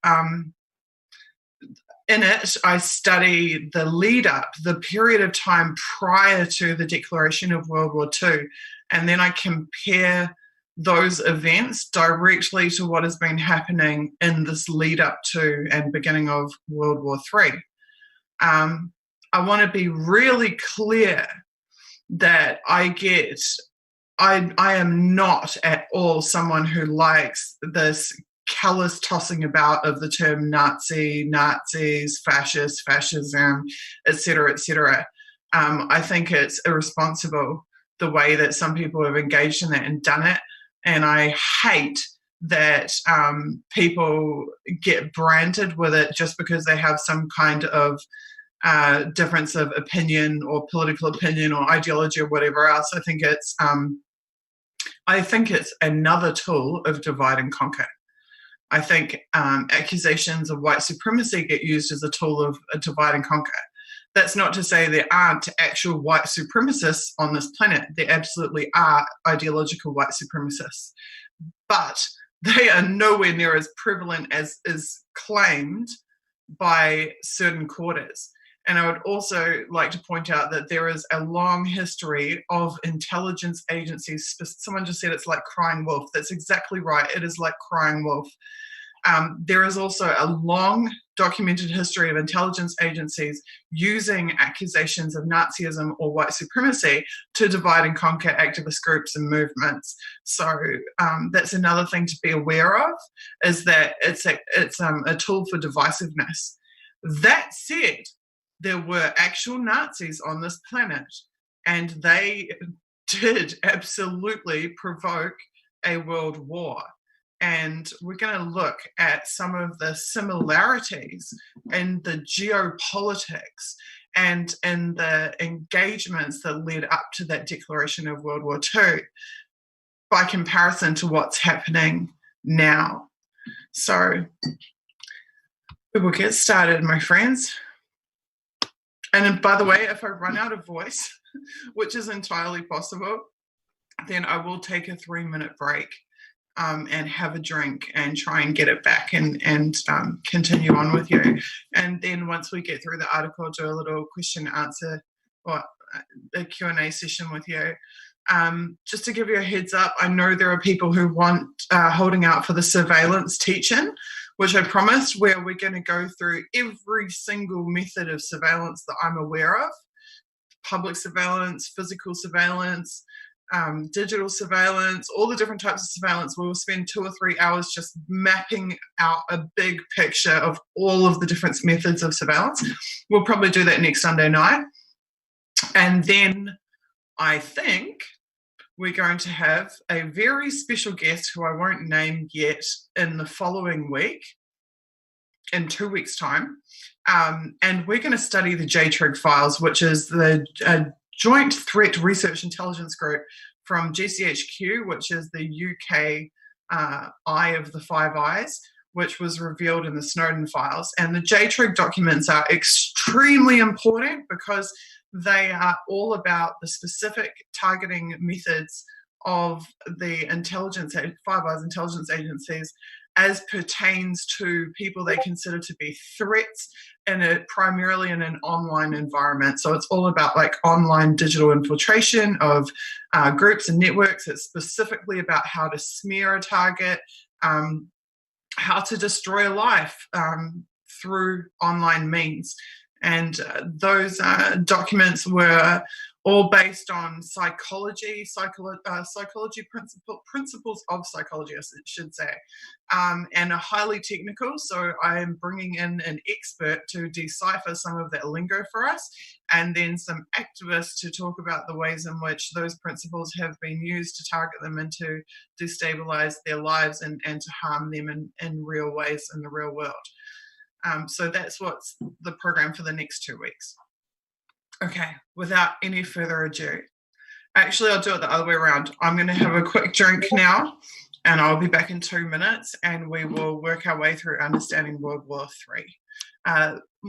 Speaker 1: in it, I study the lead up, the period of time prior to the declaration of World War II, and then I compare those events directly to what has been happening in this lead up to and beginning of World War III. I want to be really clear that I am not at all someone who likes this callous tossing about of the term Nazi, Nazis, fascist, fascism, etc., etc. I think it's irresponsible the way that some people have engaged in that and done it, and I hate that people get branded with it just because they have some kind of difference of opinion or political opinion or ideology or whatever else. I think it's another tool of divide and conquer. I think accusations of white supremacy get used as a tool of a divide and conquer. That's not to say there aren't actual white supremacists on this planet. There absolutely are ideological white supremacists. But they are nowhere near as prevalent as is claimed by certain quarters. And I would also like to point out that there is a long history of intelligence agencies. Someone just said it's like crying wolf. That's exactly right. It is like crying wolf. There is also a long documented history of intelligence agencies using accusations of Nazism or white supremacy to divide and conquer activist groups and movements. So that's another thing to be aware of, is that it's a tool for divisiveness. That said, there were actual Nazis on this planet, and they did absolutely provoke a world war. And we're going to look at some of the similarities in the geopolitics and in the engagements that led up to that declaration of World War II by comparison to what's happening now. So we will get started, my friends. And by the way, if I run out of voice, which is entirely possible, then I will take a 3-minute break and have a drink and try and get it back and continue on with you. And then once we get through the article, do a little question answer or a Q&A session with you. Just to give you a heads up, I know there are people who want holding out for the surveillance teach-in, which I promised, where we're going to go through every single method of surveillance that I'm aware of: public surveillance, physical surveillance, digital surveillance, all the different types of surveillance. We will spend 2 or 3 hours just mapping out a big picture of all of the different methods of surveillance. We'll probably do that next Sunday night. And then I think we're going to have a very special guest who I won't name yet in the following week, in 2 weeks' time. And we're going to study the JTRIG files, which is the Joint Threat Research Intelligence Group from GCHQ, which is the UK eye of the Five Eyes, which was revealed in the Snowden files. And the JTRIG documents are extremely important because they are all about the specific targeting methods of the Five Eyes intelligence agencies as pertains to people they consider to be threats, and primarily in an online environment. So it's all about like online digital infiltration of groups and networks. It's specifically about how to smear a target, how to destroy a life through online means. And those documents were all based on psychology principles of psychology, I should say, and are highly technical. So I am bringing in an expert to decipher some of that lingo for us, and then some activists to talk about the ways in which those principles have been used to target them and to destabilize their lives and to harm them in real ways in the real world. So that's what's the program for the next 2 weeks. Okay, without any further ado, actually I'll do it the other way around. I'm going to have a quick drink now, and I'll be back in 2 minutes, and we will work our way through understanding World War III.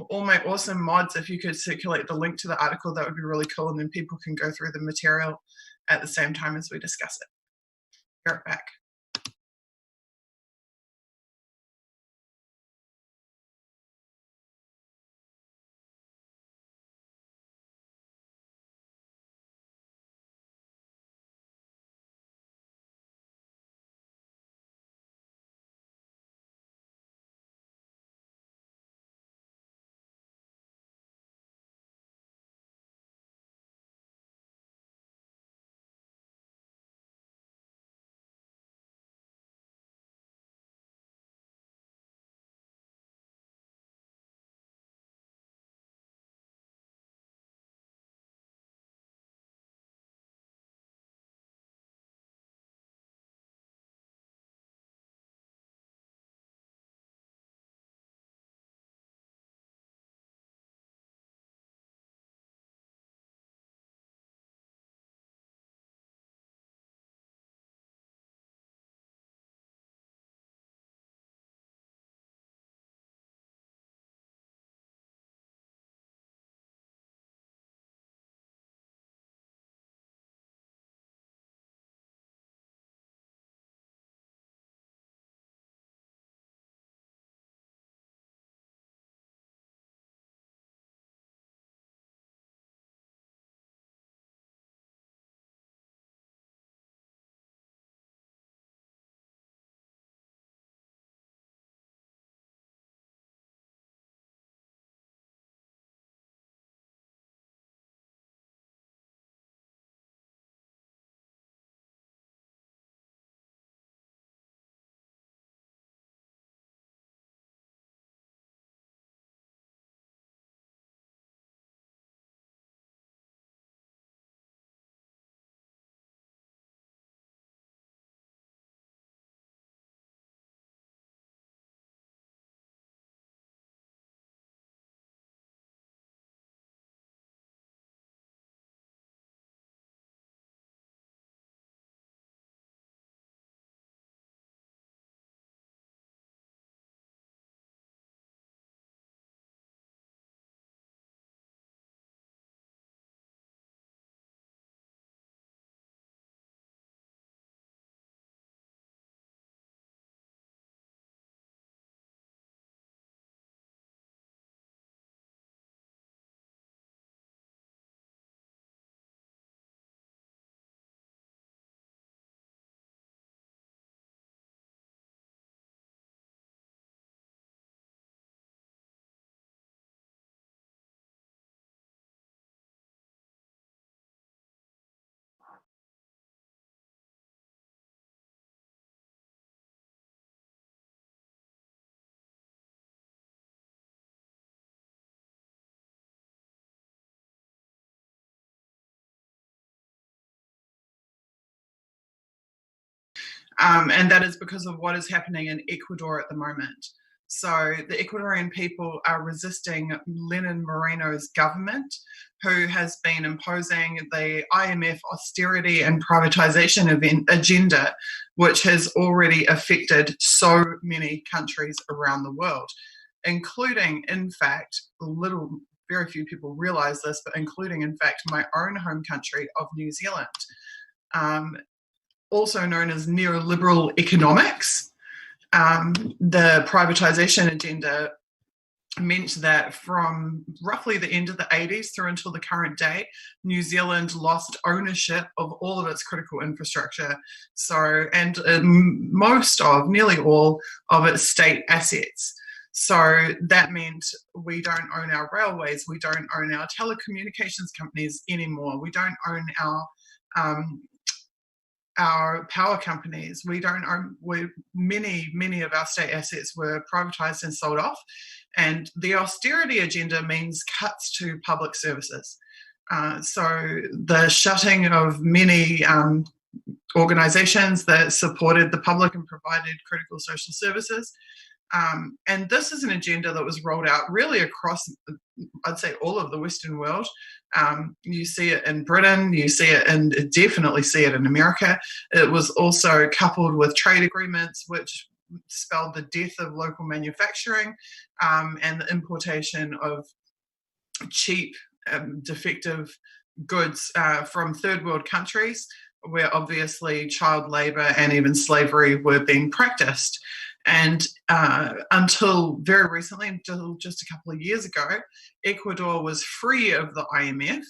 Speaker 1: All my awesome mods, if you could circulate the link to the article, that would be really cool, and then people can go through the material at the same time as we discuss it. Be right back. And that is because of what is happening in Ecuador at the moment. So the Ecuadorian people are resisting Lenin Moreno's government, who has been imposing the IMF austerity and privatization agenda, which has already affected so many countries around the world, including, in fact, very few people realize this, but including, in fact, my own home country of New Zealand. Also known as neoliberal economics. The privatization agenda meant that from roughly the end of the 80s through until the current day, New Zealand lost ownership of all of its critical infrastructure. And nearly all of its state assets. So that meant we don't own our railways, we don't own our telecommunications companies anymore, we don't own our power companies. We don't own, many of our state assets were privatized and sold off. And the austerity agenda means cuts to public services. So the shutting of many organizations that supported the public and provided critical social services. And this is an agenda that was rolled out really across, I'd say, all of the Western world. You see it in Britain, definitely see it in America. It was also coupled with trade agreements, which spelled the death of local manufacturing and the importation of cheap, defective goods from third world countries, where obviously child labor and even slavery were being practiced. And until very recently, until just a couple of years ago, Ecuador was free of the IMF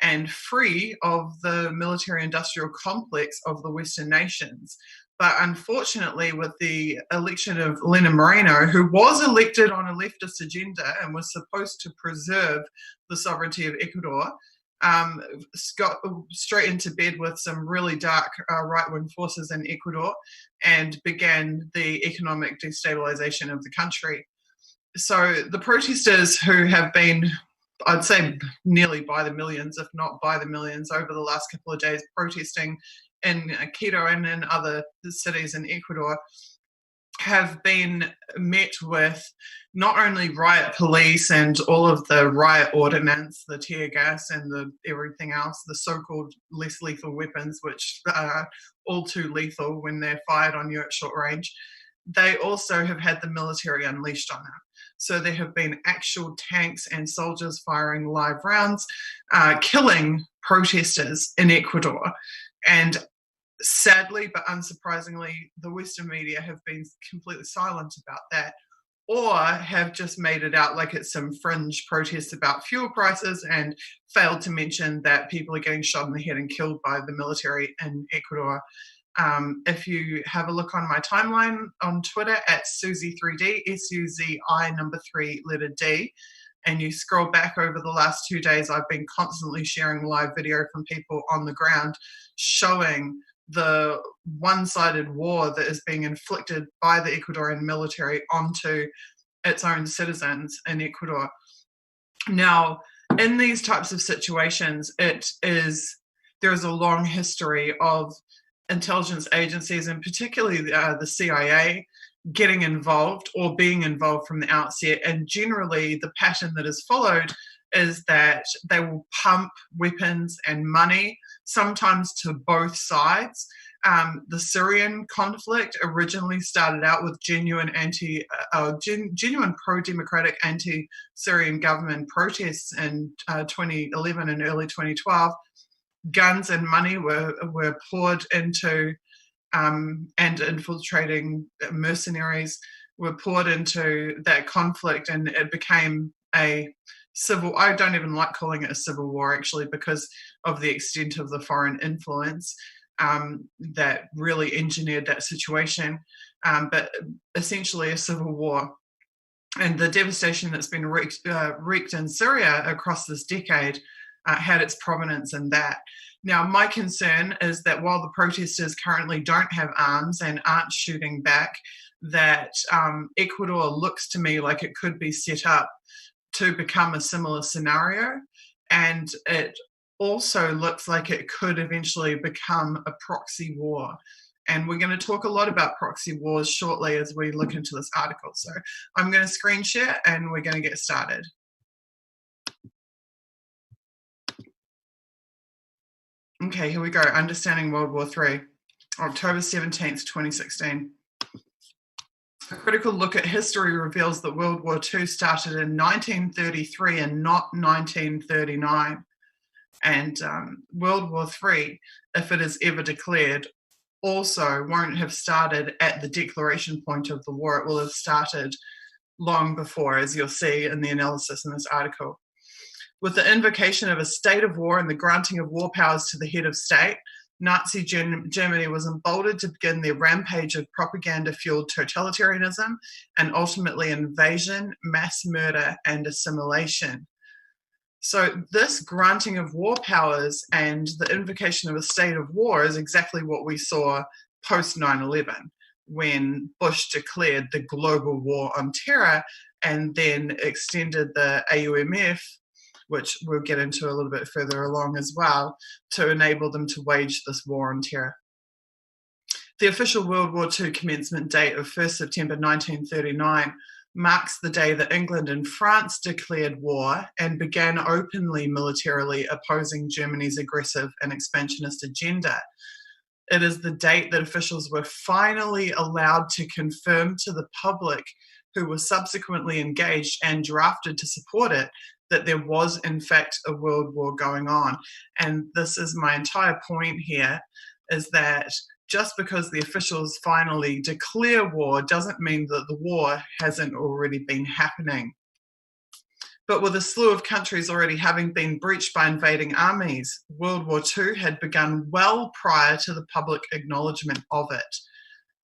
Speaker 1: and free of the military-industrial complex of the Western nations. But unfortunately, with the election of Lenin Moreno, who was elected on a leftist agenda and was supposed to preserve the sovereignty of Ecuador, got straight into bed with some really dark right-wing forces in Ecuador and began the economic destabilization of the country. So the protesters, who have been, I'd say, nearly by the millions, if not by the millions, over the last couple of days protesting in Quito and in other cities in Ecuador, have been met with not only riot police and all of the riot ordinance, the tear gas and the everything else, the so-called less lethal weapons, which are all too lethal when they're fired on you at short range. They also have had the military unleashed on them. So there have been actual tanks and soldiers firing live rounds, killing protesters in Ecuador. And sadly, but unsurprisingly, the Western media have been completely silent about that, or have just made it out like it's some fringe protest about fuel prices and failed to mention that people are getting shot in the head and killed by the military in Ecuador. If you have a look on my timeline on Twitter at Susie3D, SUZI number 3 letter D, and you scroll back over the last 2 days, I've been constantly sharing live video from people on the ground showing the one-sided war that is being inflicted by the Ecuadorian military onto its own citizens in Ecuador. Now, in these types of situations, there is a long history of intelligence agencies, and particularly the CIA, getting involved or being involved from the outset. And generally, the pattern that is followed is that they will pump weapons and money, sometimes to both sides. The Syrian conflict originally started out with genuine pro-democratic anti-Syrian government protests in 2011 and early 2012. Guns and money were poured into, and infiltrating mercenaries were poured into that conflict, and it became a civil. I don't even like calling it a civil war, actually, because of the extent of the foreign influence that really engineered that situation, but essentially a civil war. And the devastation that's been wreaked in Syria across this decade had its prominence in that. Now, my concern is that while the protesters currently don't have arms and aren't shooting back, that Ecuador looks to me like it could be set up to become a similar scenario. And it also looks like it could eventually become a proxy war. And we're going to talk a lot about proxy wars shortly as we look into this article. So I'm going to screen share and we're going to get started. Okay, here we go. Understanding World War III, October 17th, 2016. A critical look at history reveals that World War II started in 1933 and not 1939. And World War III, if it is ever declared, also won't have started at the declaration point of the war. It will have started long before, as you'll see in the analysis in this article. With the invocation of a state of war and the granting of war powers to the head of state, Nazi Germany was emboldened to begin their rampage of propaganda-fueled totalitarianism and ultimately invasion, mass murder, and assimilation. So this granting of war powers and the invocation of a state of war is exactly what we saw post 9/11, when Bush declared the global war on terror and then extended the AUMF, which we'll get into a little bit further along as well, to enable them to wage this war on terror. The official World War II commencement date of 1st September 1939 marks the day that England and France declared war and began openly militarily opposing Germany's aggressive and expansionist agenda. It is the date that officials were finally allowed to confirm to the public, who were subsequently engaged and drafted to support it, that there was in fact a world war going on. And this is my entire point here, is that just because the officials finally declare war doesn't mean that the war hasn't already been happening. But with a slew of countries already having been breached by invading armies, World War II had begun well prior to the public acknowledgement of it.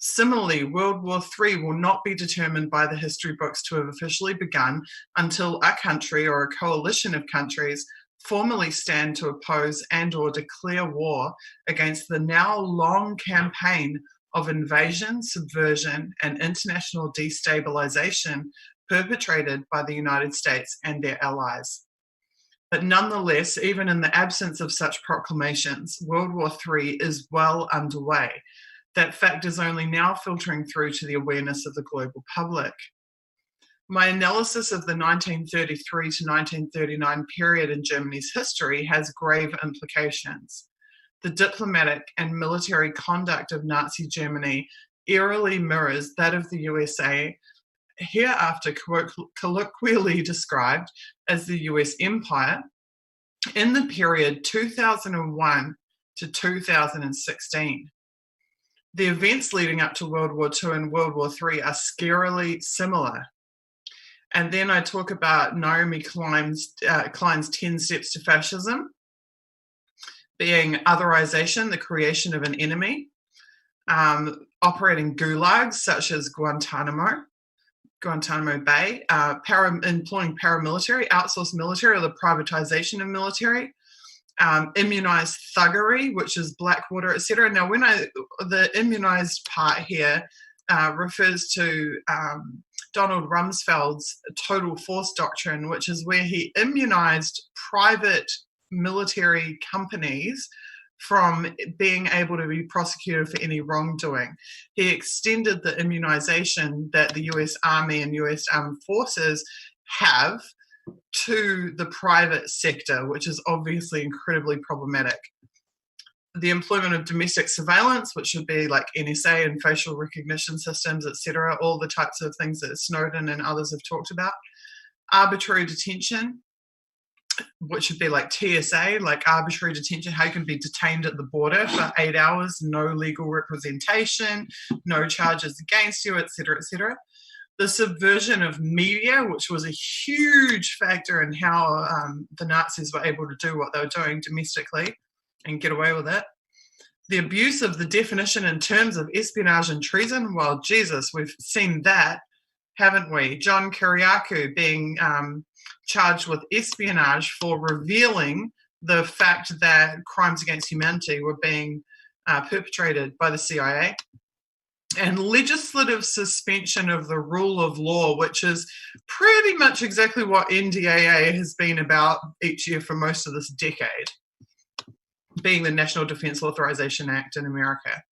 Speaker 1: Similarly, World War III will not be determined by the history books to have officially begun until a country or a coalition of countries formally stand to oppose and or declare war against the now long campaign of invasion, subversion, and international destabilization perpetrated by the United States and their allies. But nonetheless, even in the absence of such proclamations, World War III is well underway. That fact is only now filtering through to the awareness of the global public. My analysis of the 1933 to 1939 period in Germany's history has grave implications. The diplomatic and military conduct of Nazi Germany eerily mirrors that of the USA, hereafter colloquially described as the US Empire, in the period 2001 to 2016. The events leading up to World War II and World War III are scarily similar. And then I talk about Naomi Klein's 10 Steps to Fascism, being otherization, the creation of an enemy, operating gulags such as Guantanamo Bay, employing paramilitary, outsourced military, or the privatization of military, immunized thuggery, which is Blackwater, etc. Now, the immunized part here refers to Donald Rumsfeld's total force doctrine, which is where he immunized private military companies from being able to be prosecuted for any wrongdoing. He extended the immunization that the US Army and US Armed Forces have to the private sector, which is obviously incredibly problematic. The employment of domestic surveillance, which would be like NSA and facial recognition systems, etc., all the types of things that Snowden and others have talked about. Arbitrary detention, which would be like TSA, like arbitrary detention, how you can be detained at the border for 8 hours, no legal representation, no charges against you, etc., etc. The subversion of media, which was a huge factor in how the Nazis were able to do what they were doing domestically and get away with it. The abuse of the definition in terms of espionage and treason. Well, Jesus, we've seen that, haven't we? John Kiriakou being charged with espionage for revealing the fact that crimes against humanity were being perpetrated by the CIA. And legislative suspension of the rule of law, which is pretty much exactly what NDAA has been about each year for most of this decade, being the National Defense Authorization Act in America.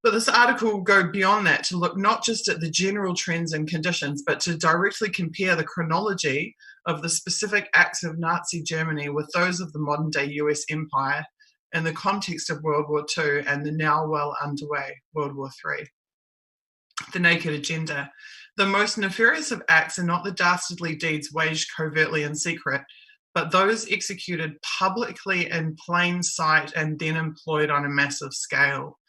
Speaker 1: But this article will go beyond that to look not just at the general trends and conditions, but to directly compare the chronology of the specific acts of Nazi Germany with those of the modern-day US empire in the context of World War II and the now well underway World War III. The naked agenda. The most nefarious of acts are not the dastardly deeds waged covertly in secret, but those executed publicly in plain sight and then employed on a massive scale.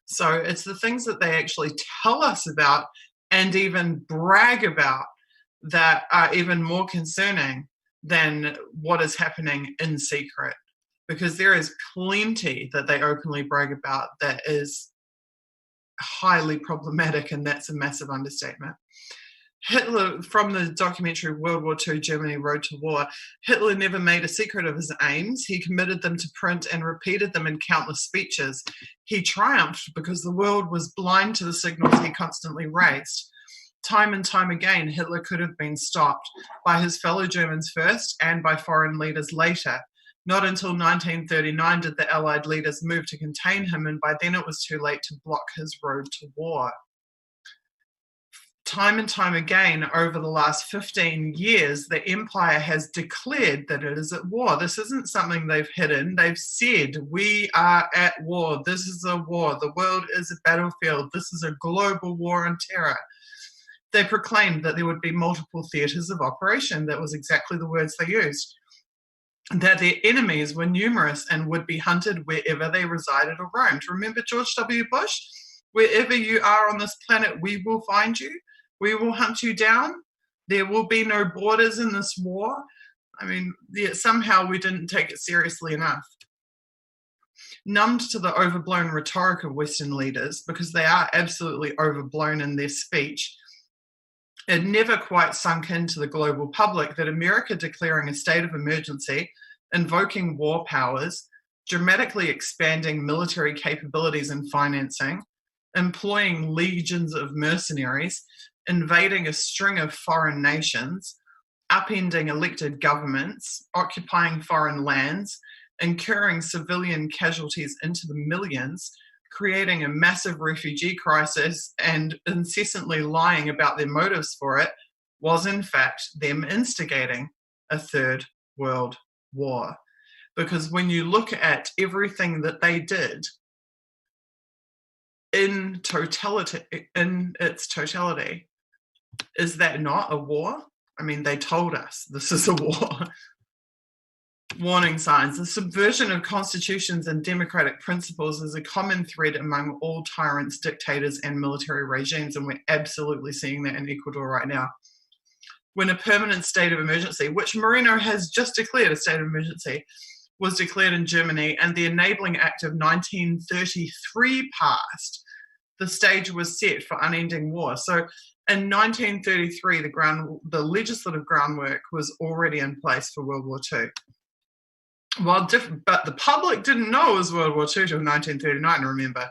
Speaker 1: So it's the things that they actually tell us about and even brag about that are even more concerning than what is happening in secret, because there is plenty that they openly brag about that is highly problematic, and that's a massive understatement. Hitler, from the documentary World War II, Germany Road to War, Hitler never made a secret of his aims. He committed them to print and repeated them in countless speeches. He triumphed because the world was blind to the signals he constantly raised. Time and time again, Hitler could have been stopped by his fellow Germans first and by foreign leaders later. Not until 1939 did the Allied leaders move to contain him, and by then it was too late to block his road to war. Time and time again, over the last 15 years, the empire has declared that it is at war. This isn't something they've hidden. They've said, we are at war. This is a war. The world is a battlefield. This is a global war on terror. They proclaimed that there would be multiple theatres of operation. That was exactly the words they used. That their enemies were numerous and would be hunted wherever they resided or roamed. Remember George W. Bush? Wherever you are on this planet, we will find you. We will hunt you down. There will be no borders in this war. I mean, somehow we didn't take it seriously enough. Numbed to the overblown rhetoric of Western leaders, because they are absolutely overblown in their speech, it never quite sunk into the global public that America declaring a state of emergency, invoking war powers, dramatically expanding military capabilities and financing, employing legions of mercenaries, invading a string of foreign nations, upending elected governments, occupying foreign lands, incurring civilian casualties into the millions, creating a massive refugee crisis, and incessantly lying about their motives for it, was in fact them instigating a third world war. Because when you look at everything that they did in its totality, is that not a war? I mean, they told us this is a war. Warning signs. The subversion of constitutions and democratic principles is a common thread among all tyrants, dictators, and military regimes, and we're absolutely seeing that in Ecuador right now. When a permanent state of emergency, which Moreno has just declared a state of emergency, was declared in Germany, and the Enabling Act of 1933 passed, the stage was set for unending war. So in 1933, the legislative groundwork was already in place for World War II. But the public didn't know it was World War II till 1939, remember.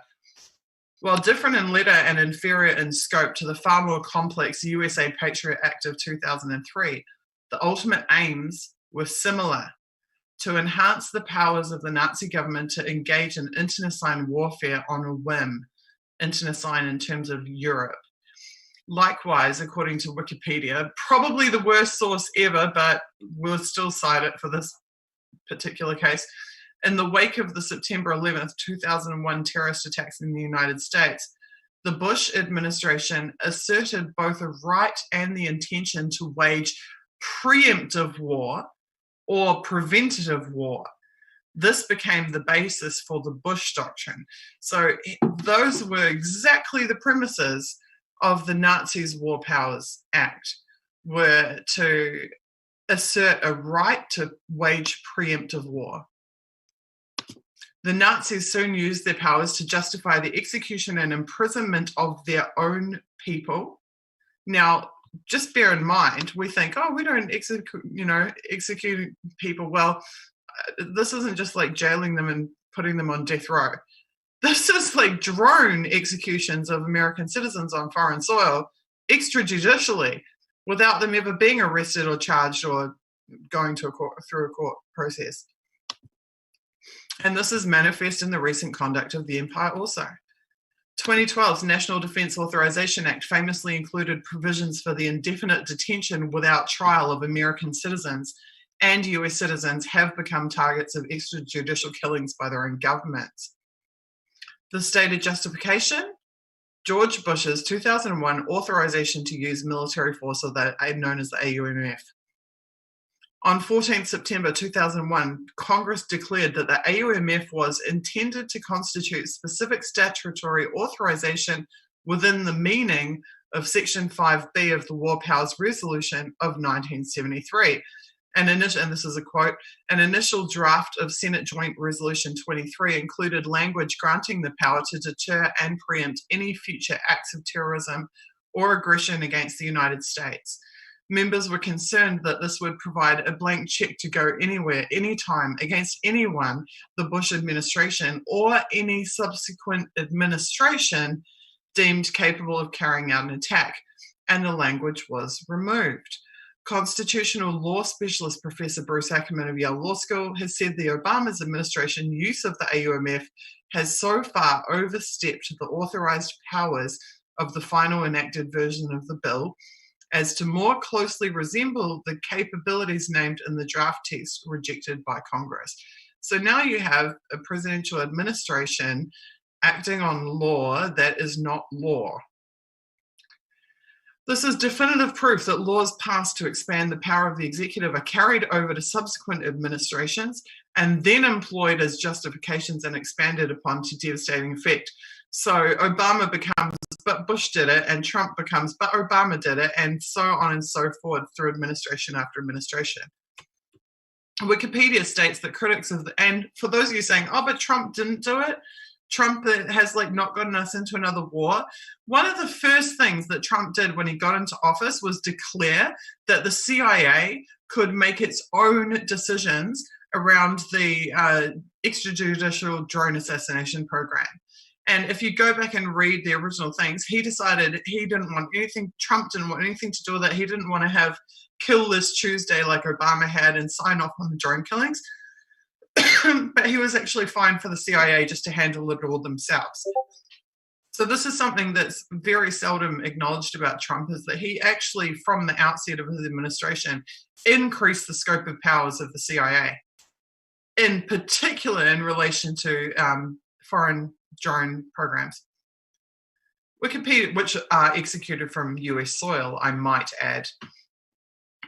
Speaker 1: While different in letter and inferior in scope to the far more complex USA Patriot Act of 2003, the ultimate aims were similar: to enhance the powers of the Nazi government to engage in internecine warfare on a whim, internecine in terms of Europe. Likewise, according to Wikipedia, probably the worst source ever, but we'll still cite it for this particular case, in the wake of the September 11th, 2001 terrorist attacks in the United States, the Bush administration asserted both a right and the intention to wage preemptive war or preventative war. This became the basis for the Bush Doctrine. So those were exactly the premises of the Nazis' War Powers Act, were to assert a right to wage preemptive war. The Nazis soon used their powers to justify the execution and imprisonment of their own people. Now, just bear in mind, we think, oh, we don't execute people. Well, this isn't just like jailing them and putting them on death row. This is like drone executions of American citizens on foreign soil, extrajudicially, without them ever being arrested or charged or going to through a court process. And this is manifest in the recent conduct of the empire also. 2012's National Defense Authorization Act famously included provisions for the indefinite detention without trial of American citizens, and US citizens have become targets of extrajudicial killings by their own governments. The stated justification? George Bush's 2001 authorization to use military force, known as the AUMF. On 14 September 2001, Congress declared that the AUMF was intended to constitute specific statutory authorization within the meaning of Section 5B of the War Powers Resolution of 1973. And this is a quote, an initial draft of Senate Joint Resolution 23 included language granting the power to deter and preempt any future acts of terrorism or aggression against the United States. Members were concerned that this would provide a blank check to go anywhere, anytime, against anyone, the Bush administration, or any subsequent administration deemed capable of carrying out an attack, and the language was removed. Constitutional law specialist Professor Bruce Ackerman of Yale Law School has said the Obama administration use of the AUMF has so far overstepped the authorized powers of the final enacted version of the bill as to more closely resemble the capabilities named in the draft text rejected by Congress. So now you have a presidential administration acting on law that is not law. This is definitive proof that laws passed to expand the power of the executive are carried over to subsequent administrations and then employed as justifications and expanded upon to devastating effect. So Obama becomes, but Bush did it, and Trump becomes, but Obama did it, and so on and so forth through administration after administration. Wikipedia states that critics of and for those of you saying, oh, but Trump didn't do it, Trump has not gotten us into another war. One of the first things that Trump did when he got into office was declare that the CIA could make its own decisions around the extrajudicial drone assassination program. And if you go back and read the original things, he decided he didn't want anything, Trump didn't want anything to do with it. He didn't want to have kill this Tuesday like Obama had and sign off on the drone killings. But he was actually fine for the CIA just to handle it all themselves. So this is something that's very seldom acknowledged about Trump, is that he actually, from the outset of his administration, increased the scope of powers of the CIA, in particular in relation to foreign drone programs. Wikipedia, which are executed from US soil, I might add.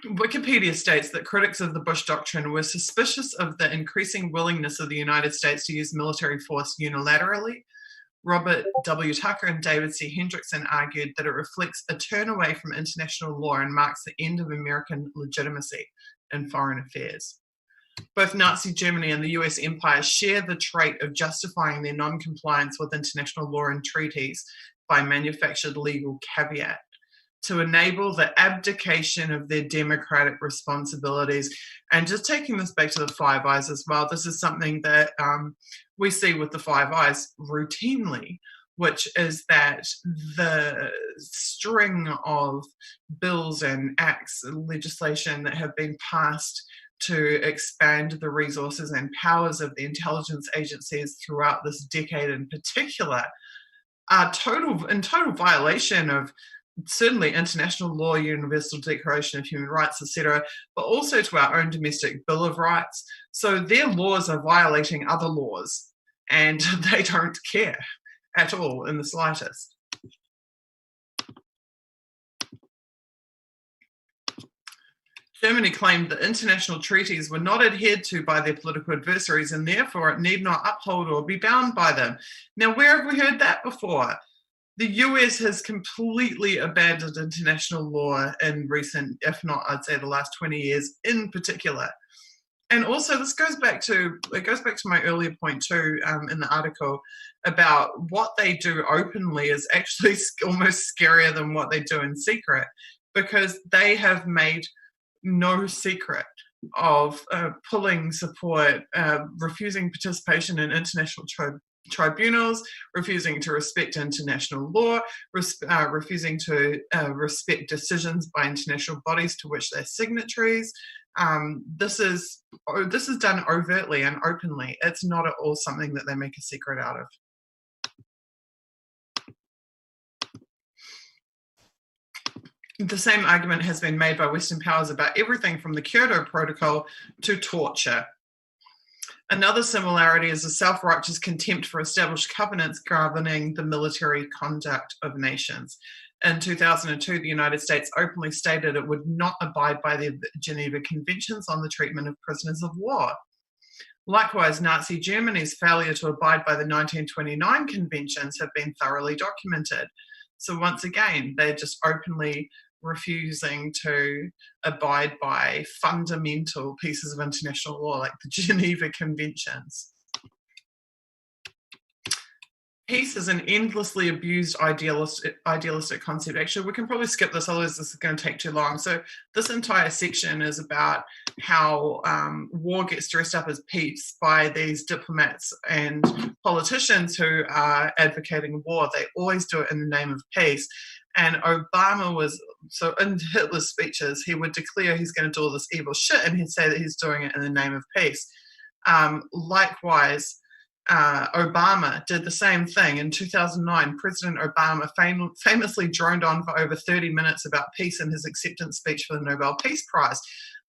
Speaker 1: Wikipedia states that critics of the Bush doctrine were suspicious of the increasing willingness of the United States to use military force unilaterally. Robert W. Tucker and David C. Hendrickson argued that it reflects a turn away from international law and marks the end of American legitimacy in foreign affairs. Both Nazi Germany and the US empire share the trait of justifying their non-compliance with international law and treaties by manufactured legal caveat to enable the abdication of their democratic responsibilities. And just taking this back to the Five Eyes as well, this is something that we see with the Five Eyes routinely, which is that the string of bills and acts, legislation that have been passed to expand the resources and powers of the intelligence agencies throughout this decade in particular are in total violation of certainly international law, Universal Declaration of Human Rights, etc., but also to our own domestic Bill of Rights. So their laws are violating other laws, and they don't care at all in the slightest. Germany claimed that international treaties were not adhered to by their political adversaries, and therefore it need not uphold or be bound by them. Now, where have we heard that before? The US has completely abandoned international law in recent, if not, I'd say the last 20 years in particular. And also this goes back to my earlier point too in the article about what they do openly is actually almost scarier than what they do in secret, because they have made no secret of pulling support, refusing participation in international tribunals, refusing to respect international law, refusing to respect decisions by international bodies to which they're signatories. This is done overtly and openly. It's not at all something that they make a secret out of. The same argument has been made by Western powers about everything from the Kyoto Protocol to torture. Another similarity is a self-righteous contempt for established covenants governing the military conduct of nations. In 2002, the United States openly stated it would not abide by the Geneva Conventions on the treatment of prisoners of war. Likewise, Nazi Germany's failure to abide by the 1929 conventions have been thoroughly documented. So once again, they're just openly refusing to abide by fundamental pieces of international law like the Geneva Conventions. Peace is an endlessly abused idealistic concept. Actually, we can probably skip this, otherwise this is going to take too long. So this entire section is about how war gets dressed up as peace by these diplomats and politicians who are advocating war. They always do it in the name of peace. And Obama was, so in Hitler's speeches, he would declare he's going to do all this evil shit, and he'd say that he's doing it in the name of peace. Likewise, Obama did the same thing. In 2009, President Obama famously droned on for over 30 minutes about peace in his acceptance speech for the Nobel Peace Prize.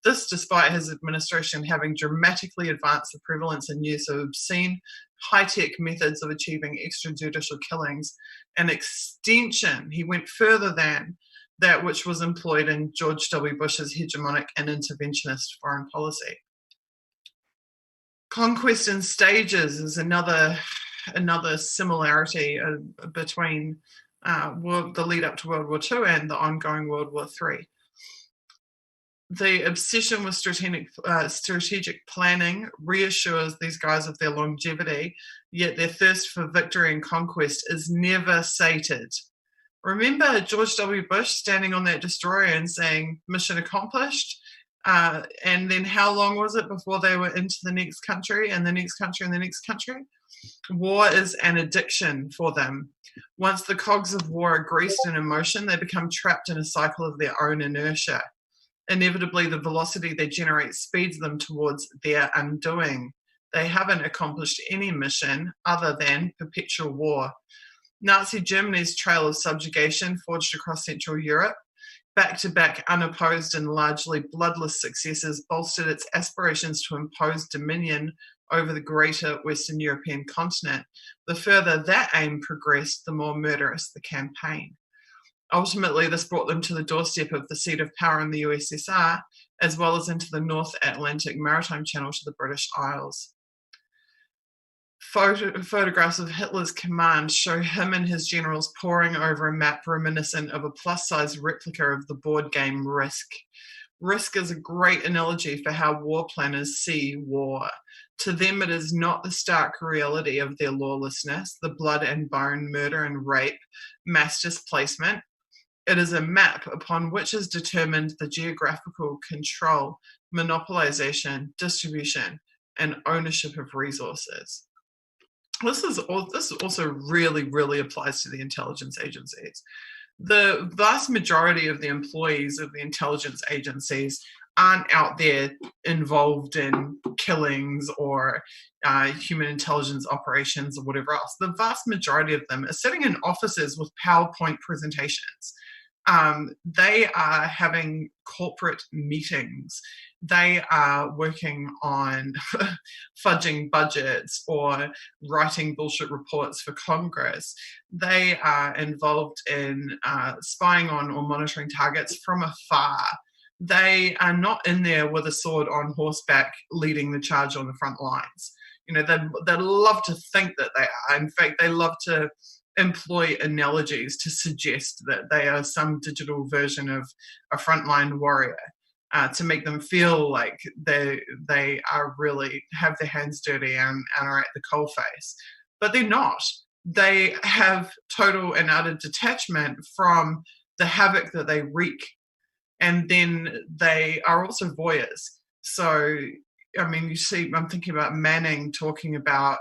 Speaker 1: This despite his administration having dramatically advanced the prevalence and use of obscene, high-tech methods of achieving extrajudicial killings. An extension, he went further than that which was employed in George W. Bush's hegemonic and interventionist foreign policy. Conquest in stages is another similarity between the lead up to World War II and the ongoing World War III. The obsession with strategic planning reassures these guys of their longevity, yet their thirst for victory and conquest is never sated. Remember George W. Bush standing on that destroyer and saying, "Mission accomplished"? And then how long was it before they were into the next country and the next country and the next country? War is an addiction for them. Once the cogs of war are greased in emotion, they become trapped in a cycle of their own inertia. Inevitably, the velocity they generate speeds them towards their undoing. They haven't accomplished any mission other than perpetual war. Nazi Germany's trail of subjugation forged across Central Europe, back-to-back unopposed and largely bloodless successes, bolstered its aspirations to impose dominion over the greater Western European continent. The further that aim progressed, the more murderous the campaign. Ultimately, this brought them to the doorstep of the seat of power in the USSR, as well as into the North Atlantic Maritime Channel to the British Isles. Photographs of Hitler's command show him and his generals poring over a map reminiscent of a plus-size replica of the board game Risk. Risk is a great analogy for how war planners see war. To them, it is not the stark reality of their lawlessness, the blood and bone, murder and rape, mass displacement. It is a map upon which is determined the geographical control, monopolization, distribution, and ownership of resources. This also really applies to the intelligence agencies. The vast majority of the employees of the intelligence agencies aren't out there involved in killings or human intelligence operations or whatever else. The vast majority of them are sitting in offices with PowerPoint presentations. They are having corporate meetings. They are working on fudging budgets or writing bullshit reports for Congress. They are involved in spying on or monitoring targets from afar. They are not in there with a sword on horseback leading the charge on the front lines. You know, they love to think that they are. In fact, they love to employ analogies to suggest that they are some digital version of a frontline warrior, to make them feel like they are really have their hands dirty and are at the coalface. But they're not. They have total and utter detachment from the havoc that they wreak. And then they are also voyeurs. So, I mean, you see, I'm thinking about Manning talking about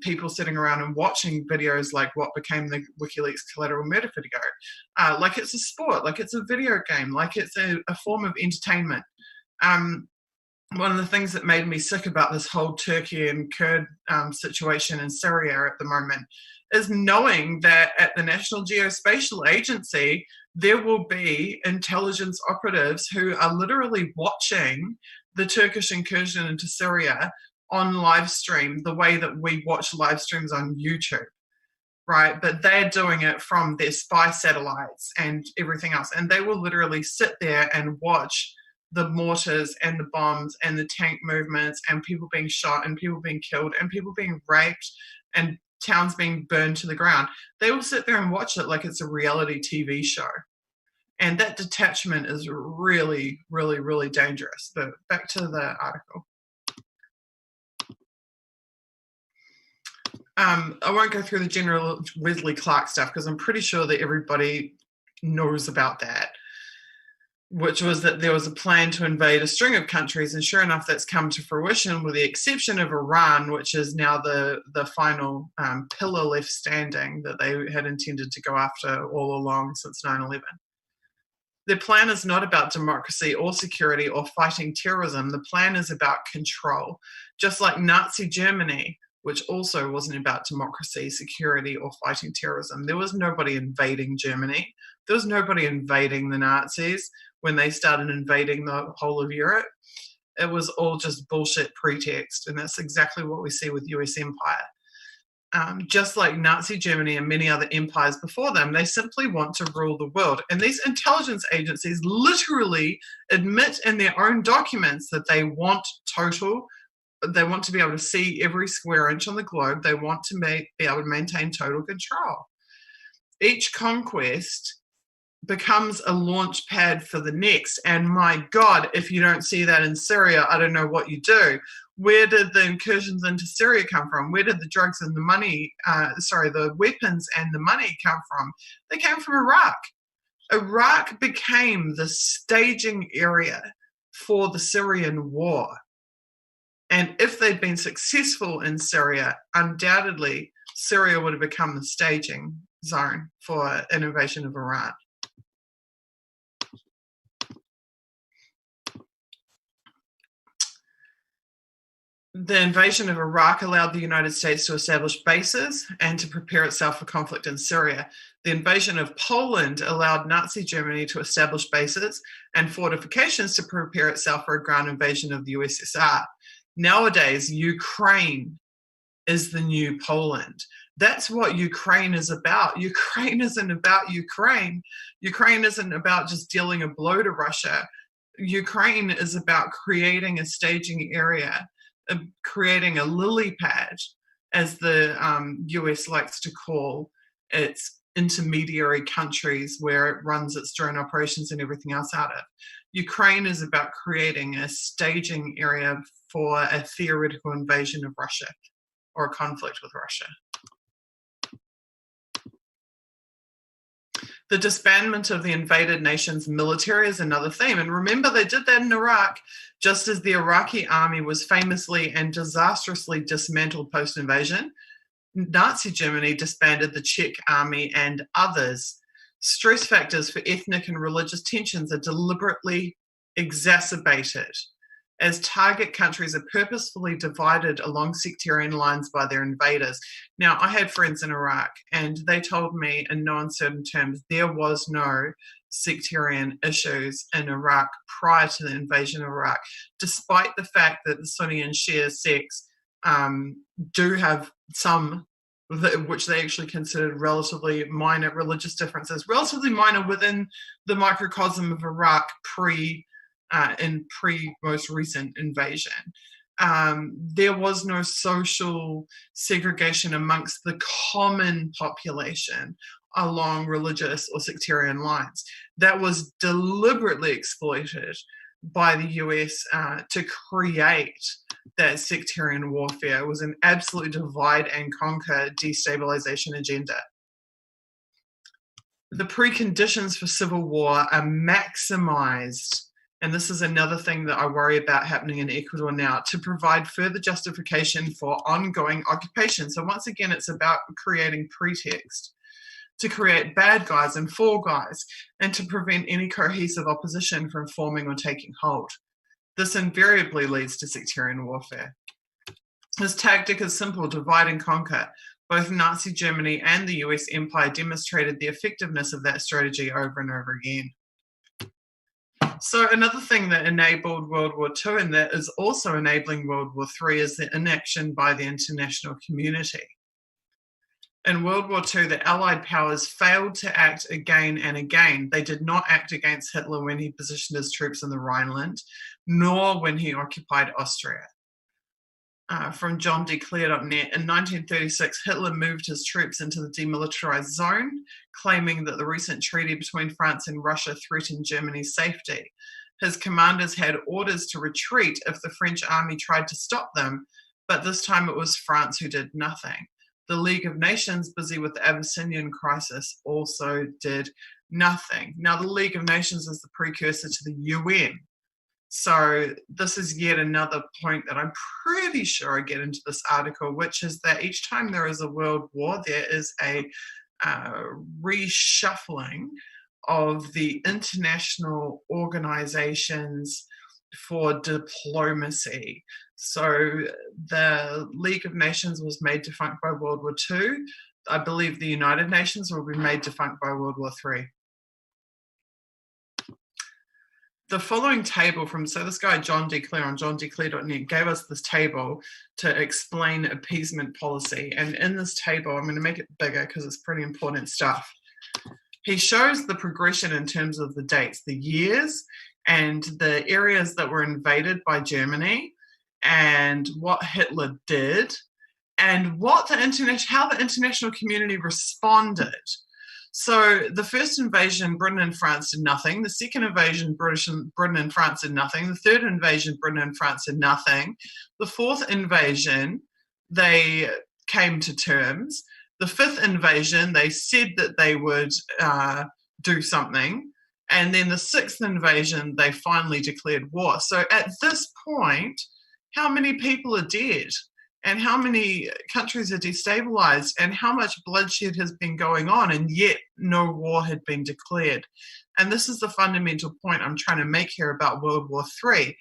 Speaker 1: people sitting around and watching videos like what became the WikiLeaks collateral murder video, like it's a sport, like it's a video game, like it's a form of entertainment. One of the things that made me sick about this whole Turkey and Kurd situation in Syria at the moment is knowing that at the National Geospatial Agency, there will be intelligence operatives who are literally watching the Turkish incursion into Syria on live stream the way that we watch live streams on YouTube, right? But they're doing it from their spy satellites and everything else. And they will literally sit there and watch the mortars and the bombs and the tank movements and people being shot and people being killed and people being raped and towns being burned to the ground. They will sit there and watch it like it's a reality TV show. And that detachment is really, really, really dangerous. But back to the article. I won't go through the General Wesley Clark stuff because I'm pretty sure that everybody knows about that, which was that there was a plan to invade a string of countries, and sure enough, that's come to fruition with the exception of Iran, which is now the final pillar left standing that they had intended to go after all along since 9/11. The plan is not about democracy or security or fighting terrorism. The plan is about control, just like Nazi Germany, which also wasn't about democracy, security, or fighting terrorism. There was nobody invading Germany. There was nobody invading the Nazis when they started invading the whole of Europe. It was all just bullshit pretext, and that's exactly what we see with US empire. Just like Nazi Germany and many other empires before them, they simply want to rule the world. And these intelligence agencies literally admit in their own documents that they want to be able to see every square inch on the globe. They want to be able to maintain total control. Each conquest becomes a launch pad for the next. And my God, if you don't see that in Syria, I don't know what you do. Where did the incursions into Syria come from? Where did the drugs and the money, the weapons and the money come from? They came from Iraq. Iraq became the staging area for the Syrian war. And if they'd been successful in Syria, undoubtedly Syria would have become the staging zone for an invasion of Iran. The invasion of Iraq allowed the United States to establish bases and to prepare itself for conflict in Syria. The invasion of Poland allowed Nazi Germany to establish bases and fortifications to prepare itself for a ground invasion of the USSR. Nowadays, Ukraine is the new Poland. That's what Ukraine is about. Ukraine isn't about Ukraine. Ukraine isn't about just dealing a blow to Russia. Ukraine is about creating a staging area, creating a lily pad, as the US likes to call its intermediary countries where it runs its drone operations and everything else out of. Ukraine is about creating a staging area for a theoretical invasion of Russia or a conflict with Russia. The disbandment of the invaded nation's military is another theme. And remember, they did that in Iraq, just as the Iraqi army was famously and disastrously dismantled post-invasion. Nazi Germany disbanded the Czech army and others. Stress factors for ethnic and religious tensions are deliberately exacerbated as target countries are purposefully divided along sectarian lines by their invaders. Now, I had friends in Iraq, and they told me in no uncertain terms there was no sectarian issues in Iraq prior to the invasion of Iraq, despite the fact that the Sunni and Shia sects do have some, which they actually considered relatively minor religious differences, relatively minor within the microcosm of Iraq most recent invasion. There was no social segregation amongst the common population along religious or sectarian lines. That was deliberately exploited by the US to create that sectarian warfare. It was an absolute divide and conquer destabilization agenda. The preconditions for civil war are maximized, and this is another thing that I worry about happening in Ecuador now, to provide further justification for ongoing occupation. So once again, it's about creating pretext, to create bad guys and fall guys, and to prevent any cohesive opposition from forming or taking hold. This invariably leads to sectarian warfare. This tactic is simple: divide and conquer. Both Nazi Germany and the US empire demonstrated the effectiveness of that strategy over and over again. So another thing that enabled World War II and that is also enabling World War III is the inaction by the international community. In World War II, the Allied powers failed to act again and again. They did not act against Hitler when he positioned his troops in the Rhineland, nor when he occupied Austria. From johndeclare.net, in 1936, Hitler moved his troops into the demilitarized zone, claiming that the recent treaty between France and Russia threatened Germany's safety. His commanders had orders to retreat if the French army tried to stop them, but this time it was France who did nothing. The League of Nations, busy with the Abyssinian crisis, also did nothing. Now, the League of Nations is the precursor to the UN. So this is yet another point that I'm pretty sure I get into this article, which is that each time there is a world war, there is a reshuffling of the international organizations for diplomacy. So the League of Nations was made defunct by World War II. I believe the United Nations will be made defunct by World War III. The following table so this guy John Declare on johndeclare.net gave us this table to explain appeasement policy. And in this table, I'm going to make it bigger because it's pretty important stuff. He shows the progression in terms of the dates, the years, and the areas that were invaded by Germany, and what Hitler did, and what how the international community responded. So the first invasion, Britain and France did nothing. The second invasion, Britain and France did nothing. The third invasion, Britain and France did nothing. The fourth invasion, they came to terms. The fifth invasion, they said that they would do something. And then the sixth invasion, they finally declared war. So at this point, how many people are dead? And how many countries are destabilized, and how much bloodshed has been going on, and yet no war had been declared. And this is the fundamental point I'm trying to make here about World War III,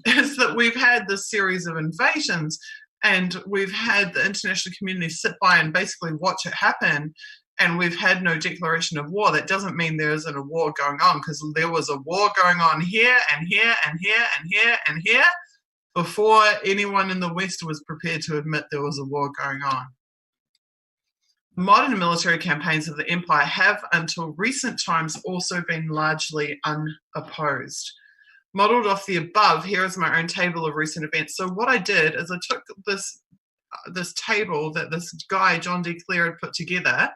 Speaker 1: is that we've had this series of invasions, and we've had the international community sit by and basically watch it happen, and we've had no declaration of war. That doesn't mean there isn't a war going on, because there was a war going on here and here and here and here and here, before anyone in the West was prepared to admit there was a war going on. Modern military campaigns of the empire have, until recent times, also been largely unopposed. Modelled off the above, here is my own table of recent events. So what I did is I took this table that this guy, John Declare, had put together,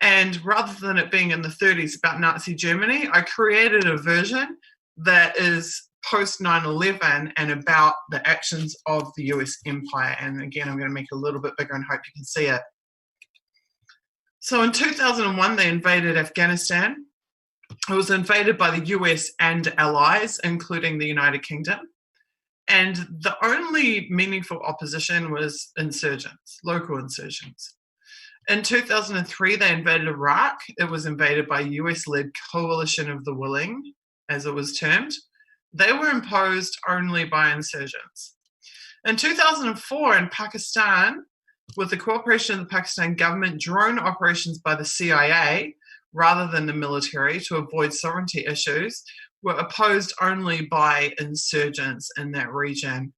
Speaker 1: and rather than it being in the 30s about Nazi Germany, I created a version that is post 9/11 and about the actions of the US empire. And again, I'm going to make it a little bit bigger and hope you can see it. So in 2001, they invaded Afghanistan. It was invaded by the US and allies, including the United Kingdom. And the only meaningful opposition was insurgents, local insurgents. In 2003, they invaded Iraq. It was invaded by a US-led coalition of the willing, as it was termed. They were imposed only by insurgents. In 2004, in Pakistan, with the cooperation of the Pakistan government, drone operations by the CIA, rather than the military, to avoid sovereignty issues, were opposed only by insurgents in that region.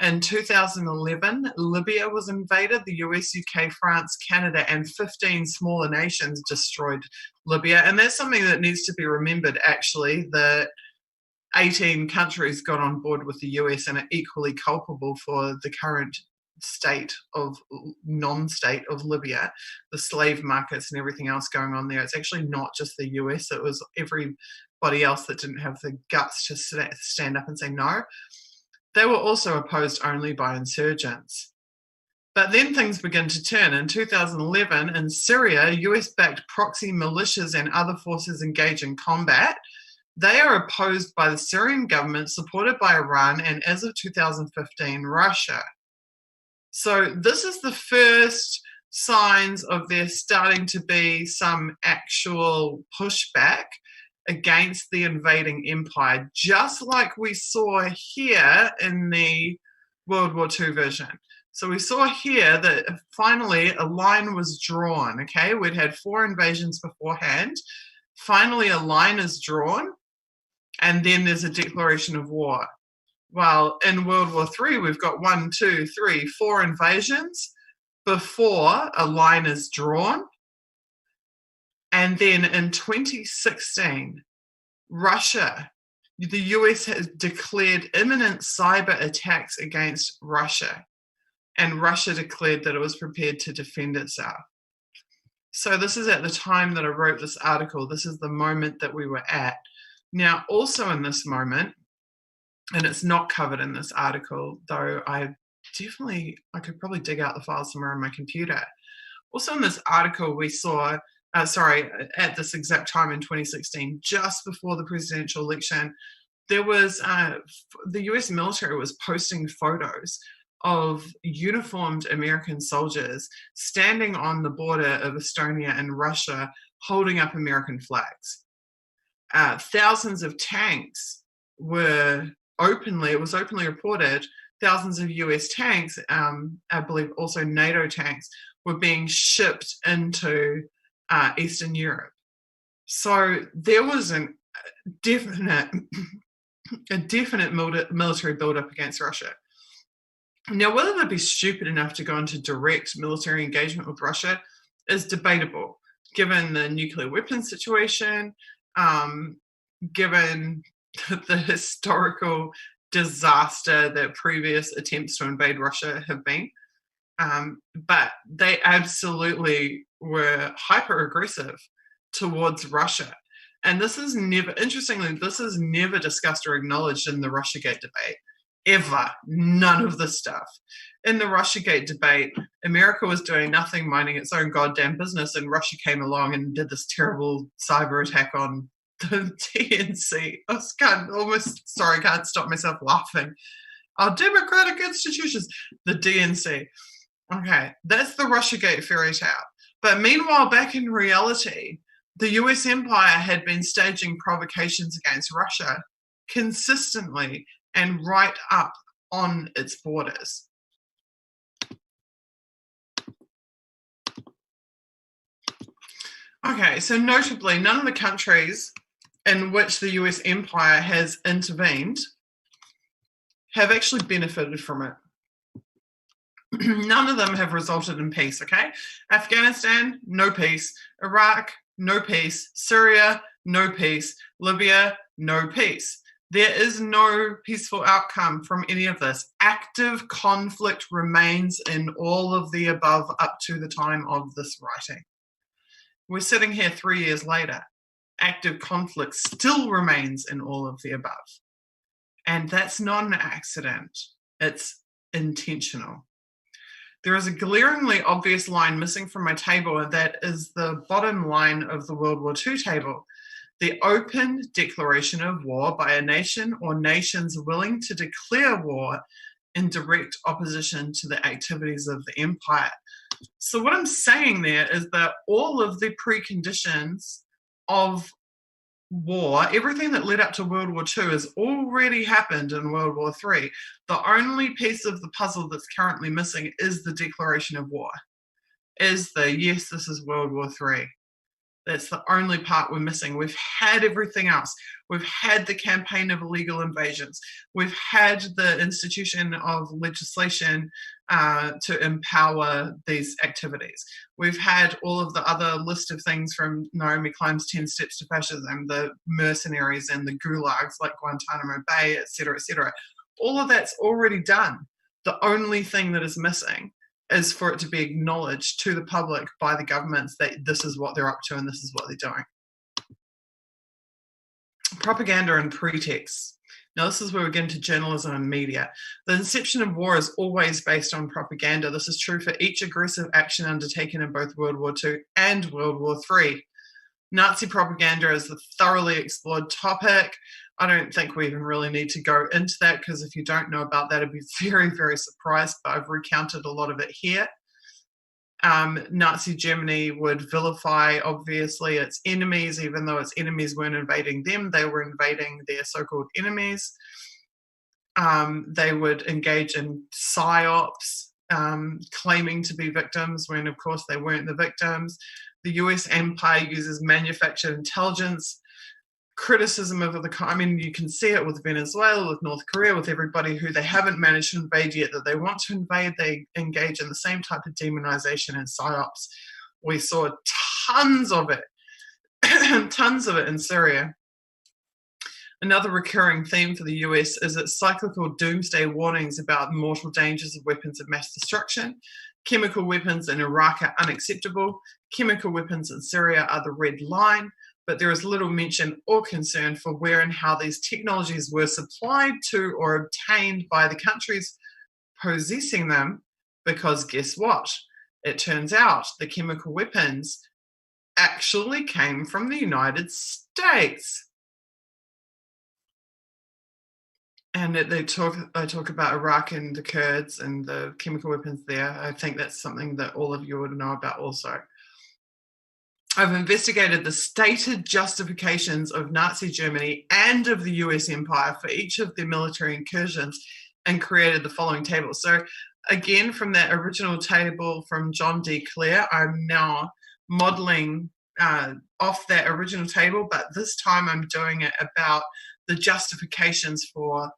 Speaker 1: In 2011, Libya was invaded. The US, UK, France, Canada, and 15 smaller nations destroyed Libya. And that's something that needs to be remembered, actually, that 18 countries got on board with the US and are equally culpable for the current state of non-state of Libya, the slave markets and everything else going on there. It's actually not just the US, it was everybody else that didn't have the guts to stand up and say no. They were also opposed only by insurgents. But then things begin to turn. In 2011, in Syria, US-backed proxy militias and other forces engage in combat. They are opposed by the Syrian government, supported by Iran, and as of 2015, Russia. So this is the first signs of there starting to be some actual pushback against the invading empire, just like we saw here in the World War II version. So we saw here that finally a line was drawn, okay? We'd had 4 invasions beforehand. Finally, a line is drawn, and then there's a declaration of war. Well, in World War III, we've got 1, 2, 3, 4 invasions before a line is drawn. And then in 2016, Russia, the US has declared imminent cyber attacks against Russia. And Russia declared that it was prepared to defend itself. So this is at the time that I wrote this article. This is the moment that we were at. Now, also in this moment, and it's not covered in this article, though I could probably dig out the file somewhere on my computer. Also in this article, we saw, at this exact time in 2016, just before the presidential election, there was, the US military was posting photos of uniformed American soldiers standing on the border of Estonia and Russia holding up American flags. Thousands of tanks it was openly reported, thousands of US tanks, I believe also NATO tanks, were being shipped into Eastern Europe. So there was a definite military buildup against Russia. Now, whether they'd be stupid enough to go into direct military engagement with Russia is debatable, given the nuclear weapons situation, given the historical disaster that previous attempts to invade Russia have been. But they absolutely were hyper-aggressive towards Russia. And this is never discussed or acknowledged in the Russiagate debate. Ever. None of this stuff. In the Russiagate debate, America was doing nothing, minding its own goddamn business, and Russia came along and did this terrible cyber attack on the DNC. I can't stop myself laughing. Our democratic institutions, the DNC. Okay, that's the Russiagate fairy tale. But meanwhile, back in reality, the US empire had been staging provocations against Russia consistently and right up on its borders. Okay, so notably, none of the countries in which the US empire has intervened have actually benefited from it. None of them have resulted in peace, okay? Afghanistan, no peace. Iraq, no peace. Syria, no peace. Libya, no peace. There is no peaceful outcome from any of this. Active conflict remains in all of the above up to the time of this writing. We're sitting here 3 years later. Active conflict still remains in all of the above. And that's not an accident. It's intentional. There is a glaringly obvious line missing from my table, and that is the bottom line of the World War II table. The open declaration of war by a nation or nations willing to declare war in direct opposition to the activities of the empire. So what I'm saying there is that all of the preconditions of war, everything that led up to World War II has already happened in World War III. The only piece of the puzzle that's currently missing is the declaration of war. Yes, this is World War III. That's the only part we're missing. We've had everything else. We've had the campaign of illegal invasions. We've had the institution of legislation to empower these activities. We've had all of the other list of things from Naomi Klein's 10 Steps to Fascism, the mercenaries and the gulags like Guantanamo Bay, etc., etc. All of that's already done. The only thing that is missing is for it to be acknowledged to the public by the governments that this is what they're up to and this is what they're doing. Propaganda and pretext. Now, this is where we get into journalism and media. The inception of war is always based on propaganda. This is true for each aggressive action undertaken in both World War II and World War III. Nazi propaganda is a thoroughly explored topic. I don't think we even really need to go into that, because if you don't know about that, I'd be very, very surprised, but I've recounted a lot of it here. Nazi Germany would vilify, obviously, its enemies, even though its enemies weren't invading them, they were invading their so-called enemies. They would engage in psyops claiming to be victims when, of course, they weren't the victims. The US empire uses manufactured intelligence. Criticism of I mean, you can see it with Venezuela, with North Korea, with everybody who they haven't managed to invade yet, that they want to invade. They engage in the same type of demonization and psyops. We saw tons of it, tons of it in Syria. Another recurring theme for the US is its cyclical doomsday warnings about mortal dangers of weapons of mass destruction. Chemical weapons in Iraq are unacceptable. Chemical weapons in Syria are the red line, but there is little mention or concern for where and how these technologies were supplied to or obtained by the countries possessing them, because guess what? It turns out the chemical weapons actually came from the United States. And they talk about Iraq and the Kurds and the chemical weapons there. I think that's something that all of you would know about also. I've investigated the stated justifications of Nazi Germany and of the US empire for each of their military incursions and created the following table. So again, from that original table from John D. Clare, I'm now modeling off that original table, but this time I'm doing it about the justifications for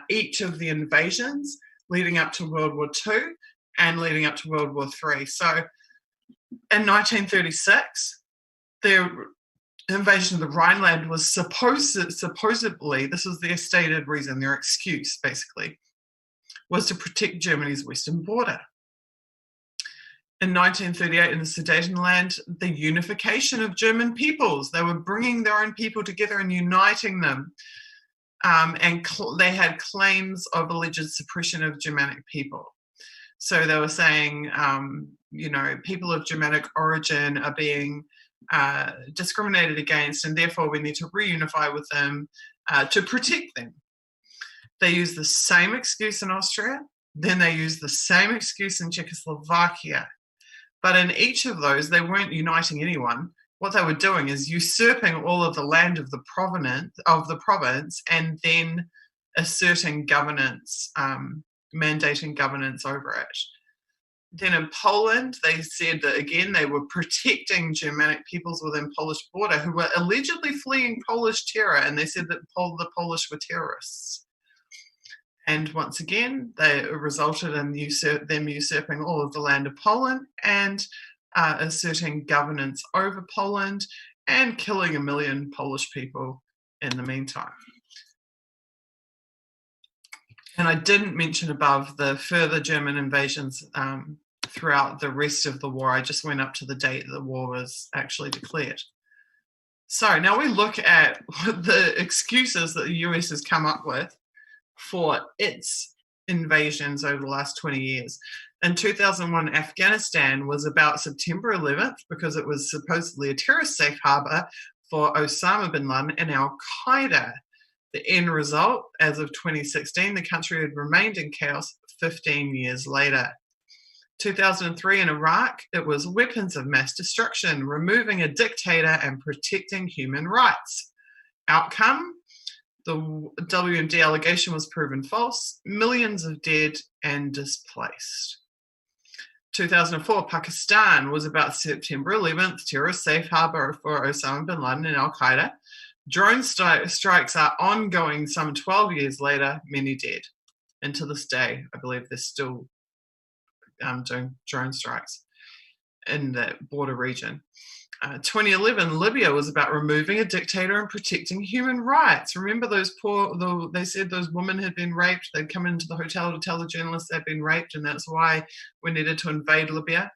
Speaker 1: each of the invasions leading up to World War II and leading up to World War III. So in 1936, the invasion of the Rhineland was supposedly, this was their stated reason, their excuse basically, was to protect Germany's western border. In 1938, in the Sudetenland, the unification of German peoples. They were bringing their own people together and uniting them. And they had claims of alleged suppression of Germanic people. So they were saying, people of Germanic origin are being discriminated against, and therefore we need to reunify with them to protect them. They used the same excuse in Austria, then they used the same excuse in Czechoslovakia. But in each of those, they weren't uniting anyone. What they were doing is usurping all of the land of the province, and then asserting governance, mandating governance over it. Then in Poland, they said that again they were protecting Germanic peoples within Polish border who were allegedly fleeing Polish terror, and they said that the Polish were terrorists. And once again, they resulted in them usurping all of the land of Poland and asserting governance over Poland and killing 1 million Polish people in the meantime. And I didn't mention above the further German invasions throughout the rest of the war. I just went up to the date the war was actually declared. So now we look at the excuses that the US has come up with for its invasions over the last 20 years. In 2001, Afghanistan was about September 11th because it was supposedly a terrorist safe harbor for Osama bin Laden and Al-Qaeda. The end result, as of 2016, the country had remained in chaos 15 years later. 2003 in Iraq, it was weapons of mass destruction, removing a dictator and protecting human rights. Outcome, the WMD allegation was proven false, millions of dead and displaced. 2004, Pakistan was about September 11th, terrorist safe harbor for Osama bin Laden and Al-Qaeda. Drone strikes are ongoing some 12 years later, many dead. And to this day, I believe they're still doing drone strikes in that border region. 2011, Libya was about removing a dictator and protecting human rights. Remember they said those women had been raped. They'd come into the hotel to tell the journalists they'd been raped, and that's why we needed to invade Libya.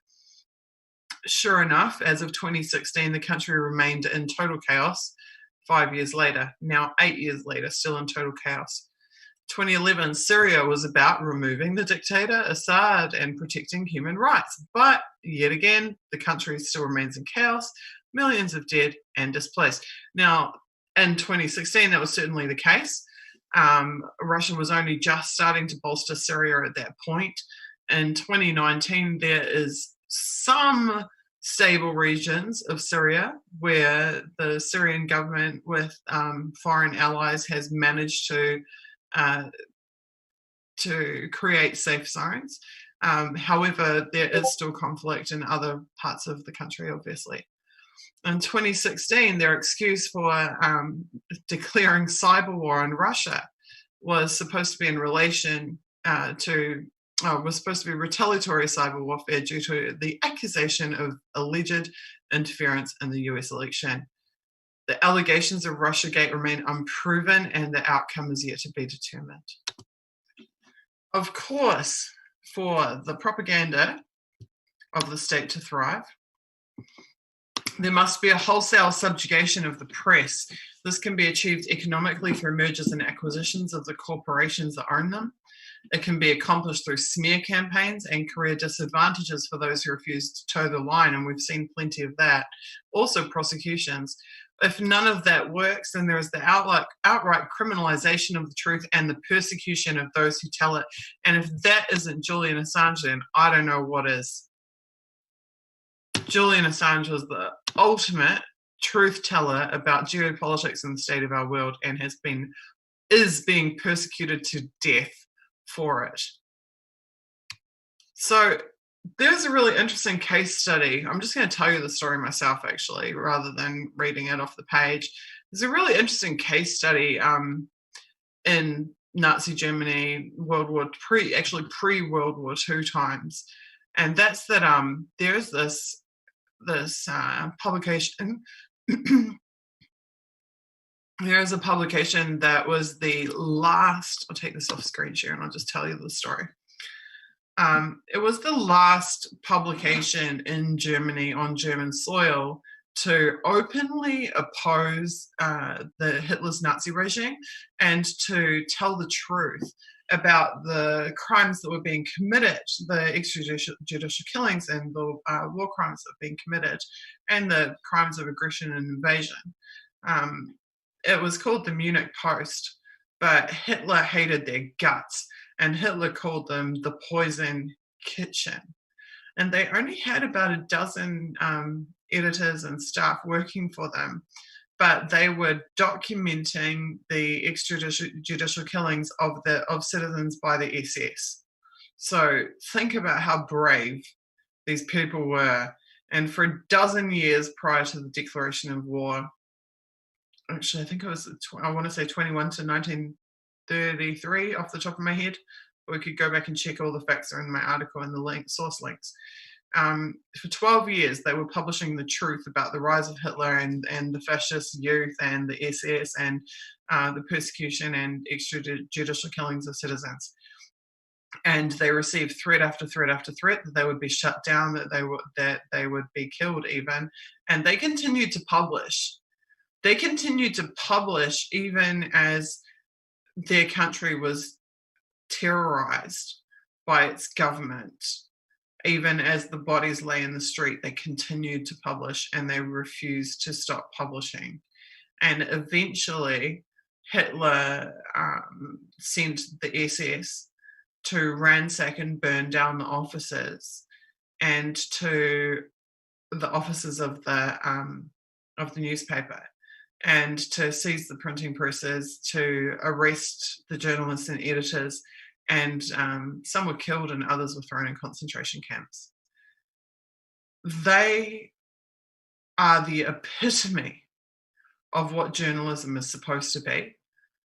Speaker 1: Sure enough, as of 2016, the country remained in total chaos. 5 years later, now 8 years later, still in total chaos. 2011, Syria was about removing the dictator, Assad, and protecting human rights. But yet again, the country still remains in chaos, millions of dead and displaced. Now, in 2016, that was certainly the case. Russia was only just starting to bolster Syria at that point. In 2019, there is some stable regions of Syria where the Syrian government with foreign allies has managed to create safe zones. However, there is still conflict in other parts of the country, obviously. In 2016, their excuse for declaring cyber war on Russia was supposed to be in relation was supposed to be retaliatory cyber warfare due to the accusation of alleged interference in the US election. The allegations of Russiagate remain unproven and the outcome is yet to be determined. Of course, for the propaganda of the state to thrive, there must be a wholesale subjugation of the press. This can be achieved economically through mergers and acquisitions of the corporations that own them. It can be accomplished through smear campaigns and career disadvantages for those who refuse to toe the line, and we've seen plenty of that. Also prosecutions. If none of that works, then there is the outright criminalization of the truth and the persecution of those who tell it. And if that isn't Julian Assange, then I don't know what is. Julian Assange was the ultimate truth teller about geopolitics and the state of our world, and is being persecuted to death for it. So there's a really interesting case study. I'm just going to tell you the story myself, actually, rather than reading it off the page. There's a really interesting case study in Nazi Germany, pre-World War II times, and that's that there's this publication. There is a publication that was the last. I'll take this off screen share and I'll just tell you the story. It was the last publication in Germany on German soil to openly oppose Hitler's Nazi regime and to tell the truth about the crimes that were being committed, the extrajudicial killings and the war crimes that were being committed, and the crimes of aggression and invasion. It was called the Munich Post, but Hitler hated their guts, and Hitler called them the Poison Kitchen. And they only had about a dozen editors and staff working for them, but they were documenting the extrajudicial killings of citizens by the SS. So think about how brave these people were. And for a dozen years prior to the declaration of war, actually, I think it was, I want to say 21 to 1933 off the top of my head. We could go back and check all the facts are in my article and the source links. For 12 years, they were publishing the truth about the rise of Hitler and the fascist youth and the SS and the persecution and extrajudicial killings of citizens. And they received threat after threat after threat that they would be shut down, that they would be killed even. And they continued to publish. They continued to publish even as their country was terrorized by its government. Even as the bodies lay in the street, they continued to publish and they refused to stop publishing. And eventually, Hitler sent the SS to ransack and burn down the offices and to the offices of the newspaper, and to seize the printing presses, to arrest the journalists and editors, and some were killed and others were thrown in concentration camps. They are the epitome of what journalism is supposed to be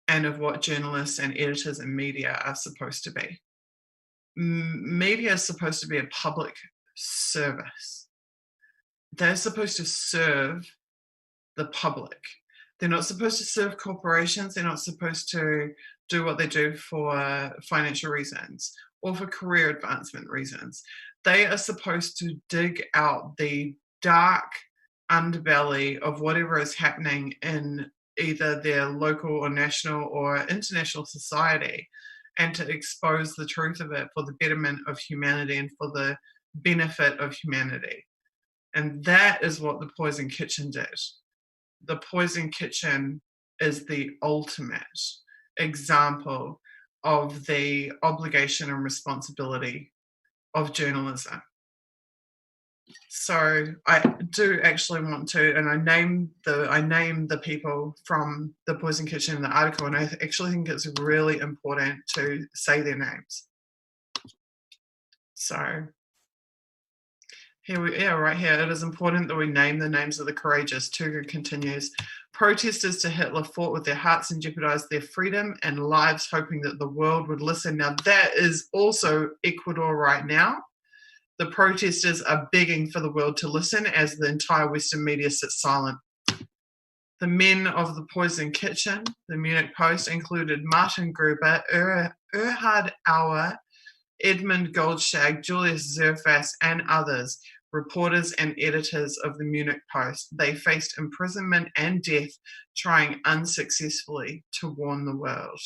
Speaker 1: and of what journalists and editors and media are supposed to be. Media is supposed to be a public service. They're supposed to serve the public. They're not supposed to serve corporations. They're not supposed to do what they do for financial reasons or for career advancement reasons. They are supposed to dig out the dark underbelly of whatever is happening in either their local or national or international society, and to expose the truth of it for the betterment of humanity and for the benefit of humanity. And that is what the Poison Kitchen did. The Poison Kitchen is the ultimate example of the obligation and responsibility of journalism. So I do actually want to, and I name the people from the Poison Kitchen in the article, and I actually think it's really important to say their names. So right here. It is important that we name the names of the courageous. Turger continues. Protesters to Hitler fought with their hearts and jeopardized their freedom and lives, hoping that the world would listen. Now, that is also Ecuador right now. The protesters are begging for the world to listen as the entire Western media sits silent. The men of the Poison Kitchen, the Munich Post, included Martin Gruber, Erhard Auer, Edmund Goldschag, Julius Zerfass, and others, reporters and editors of the Munich Post. They faced imprisonment and death, trying unsuccessfully to warn the world.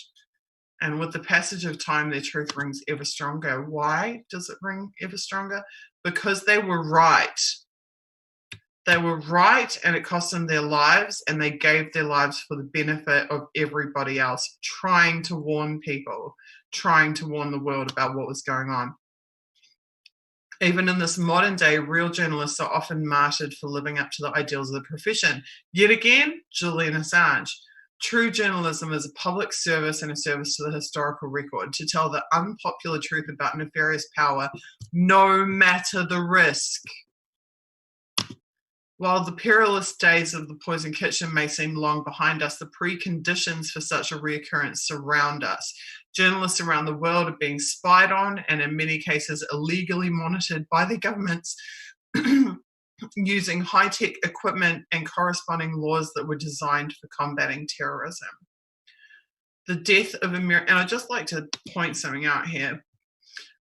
Speaker 1: And with the passage of time, their truth rings ever stronger. Why does it ring ever stronger? Because they were right. They were right, and it cost them their lives, and they gave their lives for the benefit of everybody else, trying to warn people, trying to warn the world about what was going on. Even in this modern day, real journalists are often martyred for living up to the ideals of the profession. Yet again, Julian Assange. True journalism is a public service and a service to the historical record, to tell the unpopular truth about nefarious power, no matter the risk. While the perilous days of the Poison Kitchen may seem long behind us, the preconditions for such a reoccurrence surround us. Journalists around the world are being spied on and in many cases illegally monitored by their governments using high-tech equipment and corresponding laws that were designed for combating terrorism. The death of America, and I'd just like to point something out here.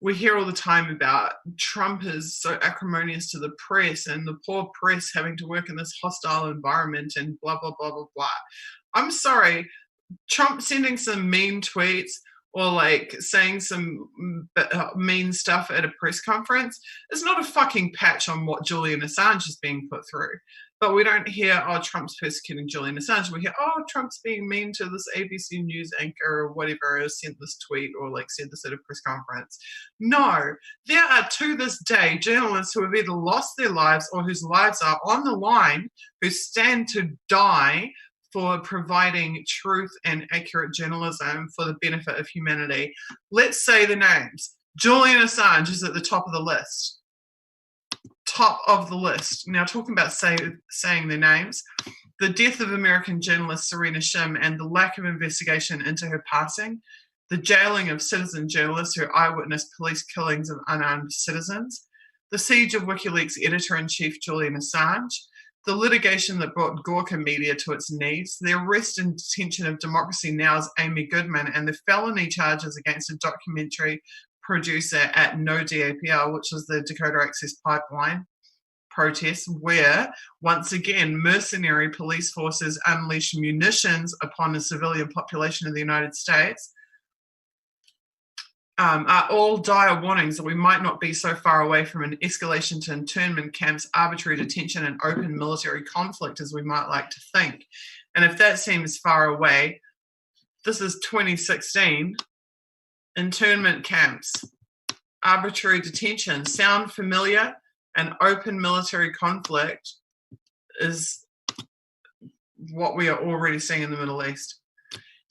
Speaker 1: We hear all the time about Trump is so acrimonious to the press and the poor press having to work in this hostile environment and blah, blah, blah, blah, blah. I'm sorry, Trump sending some mean tweets or like saying some mean stuff at a press conference is not a fucking patch on what Julian Assange is being put through. But we don't hear, oh, Trump's persecuting Julian Assange. We hear, oh, Trump's being mean to this ABC News anchor or whatever has sent this tweet or like said this at a press conference. No, there are to this day journalists who have either lost their lives or whose lives are on the line, who stand to die for providing truth and accurate journalism for the benefit of humanity. Let's say the names. Julian Assange is at the top of the list. Top of the list. Now, talking about saying their names, the death of American journalist Serena Shim and the lack of investigation into her passing, the jailing of citizen journalists who eyewitnessed police killings of unarmed citizens, the siege of WikiLeaks editor-in-chief Julian Assange, the litigation that brought Gawker Media to its knees, the arrest and detention of Democracy Now!'s Amy Goodman, and the felony charges against a documentary producer at No DAPL, which was the Dakota Access Pipeline protests, where, once again, mercenary police forces unleashed munitions upon the civilian population of the United States, are all dire warnings that we might not be so far away from an escalation to internment camps, arbitrary detention, and open military conflict as we might like to think. And if that seems far away, this is 2016. Internment camps, arbitrary detention, sound familiar? An open military conflict is what we are already seeing in the Middle East.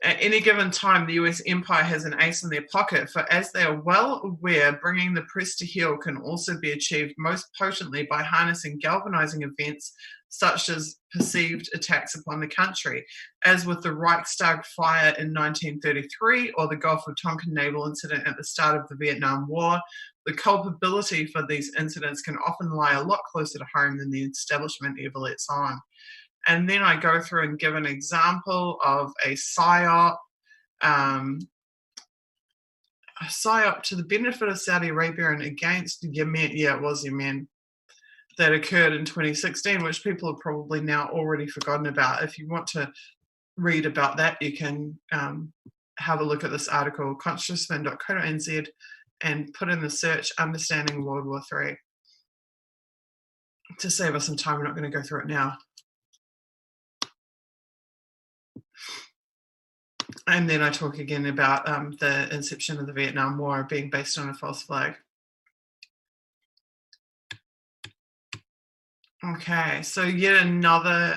Speaker 1: At any given time, the US empire has an ace in their pocket, for as they are well aware, bringing the press to heel can also be achieved most potently by harnessing galvanizing events such as perceived attacks upon the country, as with the Reichstag fire in 1933 or the Gulf of Tonkin naval incident at the start of the Vietnam War. The culpability for these incidents can often lie a lot closer to home than the establishment ever lets on. And then I go through and give an example of a PSYOP to the benefit of Saudi Arabia and against Yemen. Yeah, it was Yemen, that occurred in 2016, which people have probably now already forgotten about. If you want to read about that, you can have a look at this article, consciousfin.co.nz, and put in the search Understanding World War III. To save us some time, we're not going to go through it now. And then I talk again about the inception of the Vietnam War being based on a false flag. Okay, so yet another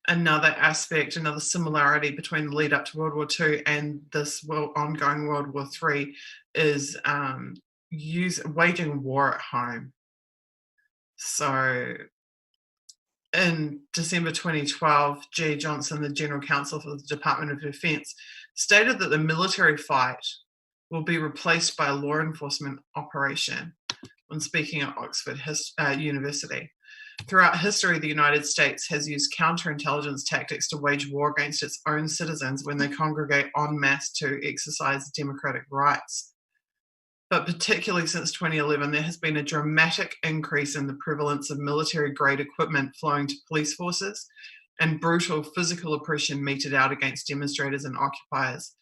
Speaker 1: aspect, another similarity between the lead up to World War II and this ongoing World War III is waging war at home. So in December 2012, G. Johnson, the General Counsel for the Department of Defense, stated that the military fight will be replaced by a law enforcement operation when speaking at Oxford University. Throughout history, the United States has used counterintelligence tactics to wage war against its own citizens when they congregate en masse to exercise democratic rights. But particularly since 2011, there has been a dramatic increase in the prevalence of military-grade equipment flowing to police forces and brutal physical oppression meted out against demonstrators and occupiers.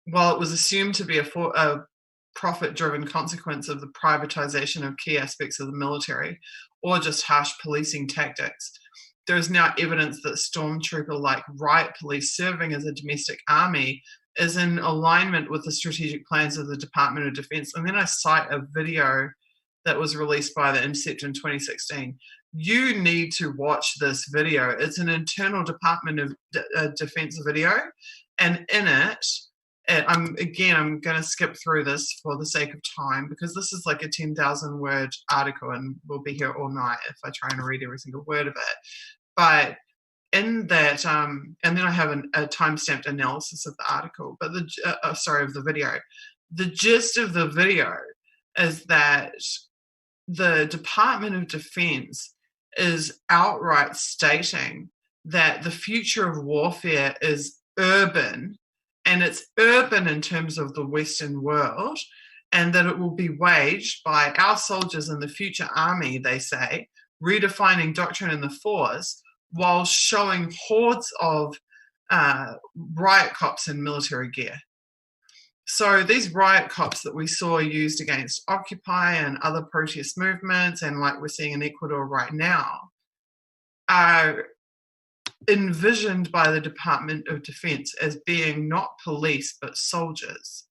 Speaker 1: While it was assumed to be a profit-driven consequence of the privatization of key aspects of the military or just harsh policing tactics, there is now evidence that stormtrooper-like riot police serving as a domestic army is in alignment with the strategic plans of the Department of Defense. And then I cite a video that was released by The Intercept in 2016. You need to watch this video. It's an internal Department of Defense video, and in it, I'm going to skip through this for the sake of time because this is like a 10,000 word article and we'll be here all night if I try and read every single word of it. But in that, and then I have a time-stamped analysis of the article, but of the video. The gist of the video is that the Department of Defense is outright stating that the future of warfare is urban, and it's urban in terms of the Western world, and that it will be waged by our soldiers in the future army, they say, redefining doctrine in the force, while showing hordes of riot cops in military gear. So these riot cops that we saw used against Occupy and other protest movements, and like we're seeing in Ecuador right now, are envisioned by the Department of Defense as being not police but soldiers,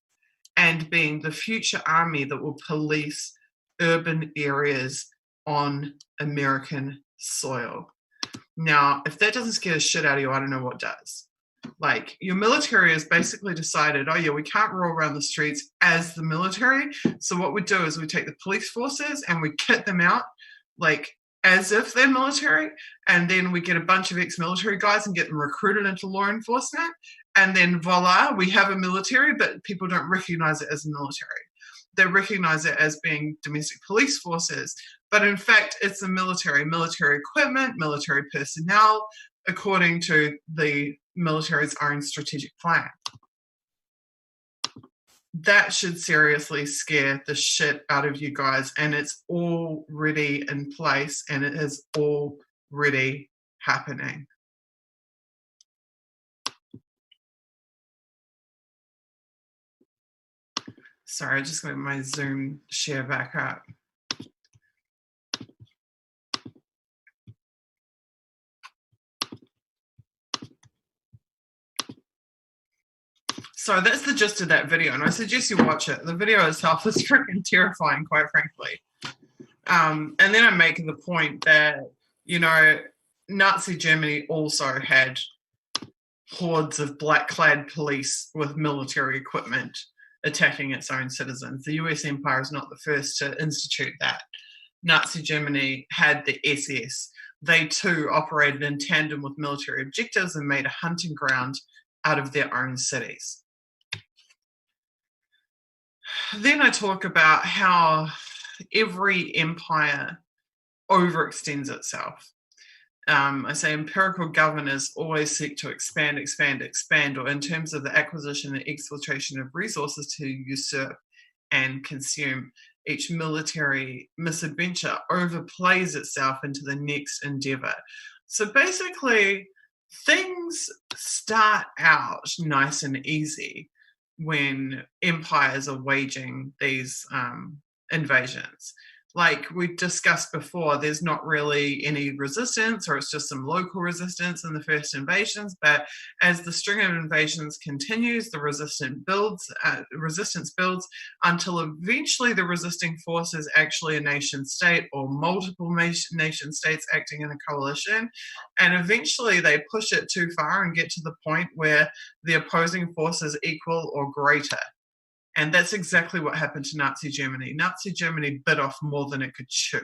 Speaker 1: and being the future army that will police urban areas on American soil. Now, if that doesn't scare the shit out of you, I don't know what does. Like, your military has basically decided, oh yeah, we can't roll around the streets as the military. So what we do is we take the police forces and we kit them out like as if they're military. And then we get a bunch of ex-military guys and get them recruited into law enforcement. And then voila, we have a military, but people don't recognize it as a military. They recognize it as being domestic police forces. But in fact, it's a military equipment, military personnel, according to the military's own strategic plan. That should seriously scare the shit out of you guys, and it's already in place, and it is already happening. Sorry, I just got my Zoom share back up. So that's the gist of that video, and I suggest you watch it. The video itself is freaking terrifying, quite frankly. And then I make the point that, you know, Nazi Germany also had hordes of black-clad police with military equipment attacking its own citizens. The US Empire is not the first to institute that. Nazi Germany had the SS. They too operated in tandem with military objectives and made a hunting ground out of their own cities. Then I talk about how every empire overextends itself. I say empirical governors always seek to expand, or in terms of the acquisition and exfiltration of resources to usurp and consume. Each military misadventure overplays itself into the next endeavor. So basically, things start out nice and easy when empires are waging these invasions. Like we discussed before, there's not really any resistance, or it's just some local resistance in the first invasions. But as the string of invasions continues, the resistance builds until eventually the resisting force is actually a nation state or multiple nation states acting in a coalition. And eventually they push it too far and get to the point where the opposing force is equal or greater. And that's exactly what happened to Nazi Germany. Nazi Germany bit off more than it could chew.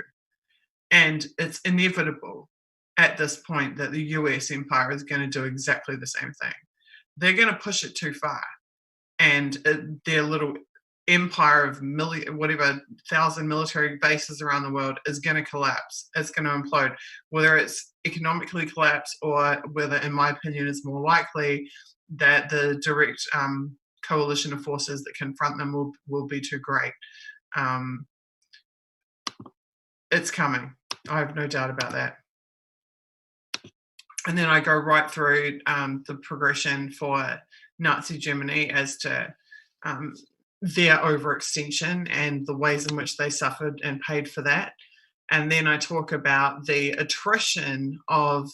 Speaker 1: And it's inevitable at this point that the US empire is going to do exactly the same thing. They're going to push it too far. And their little empire of whatever thousand military bases around the world is going to collapse. It's going to implode, whether it's economically collapse or whether, in my opinion, is more likely that the direct coalition of forces that confront them will be too great. It's coming. I have no doubt about that. And then I go right through the progression for Nazi Germany as to their overextension and the ways in which they suffered and paid for that. And then I talk about the attrition of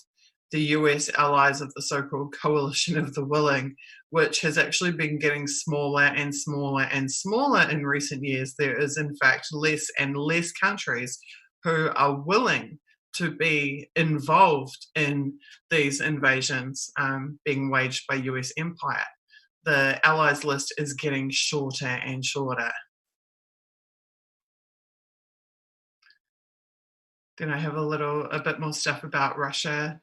Speaker 1: the US allies of the so-called coalition of the willing, which has actually been getting smaller and smaller and smaller in recent years. There is, in fact, less and less countries who are willing to be involved in these invasions being waged by US empire. The allies list is getting shorter and shorter. Then I have a bit more stuff about Russia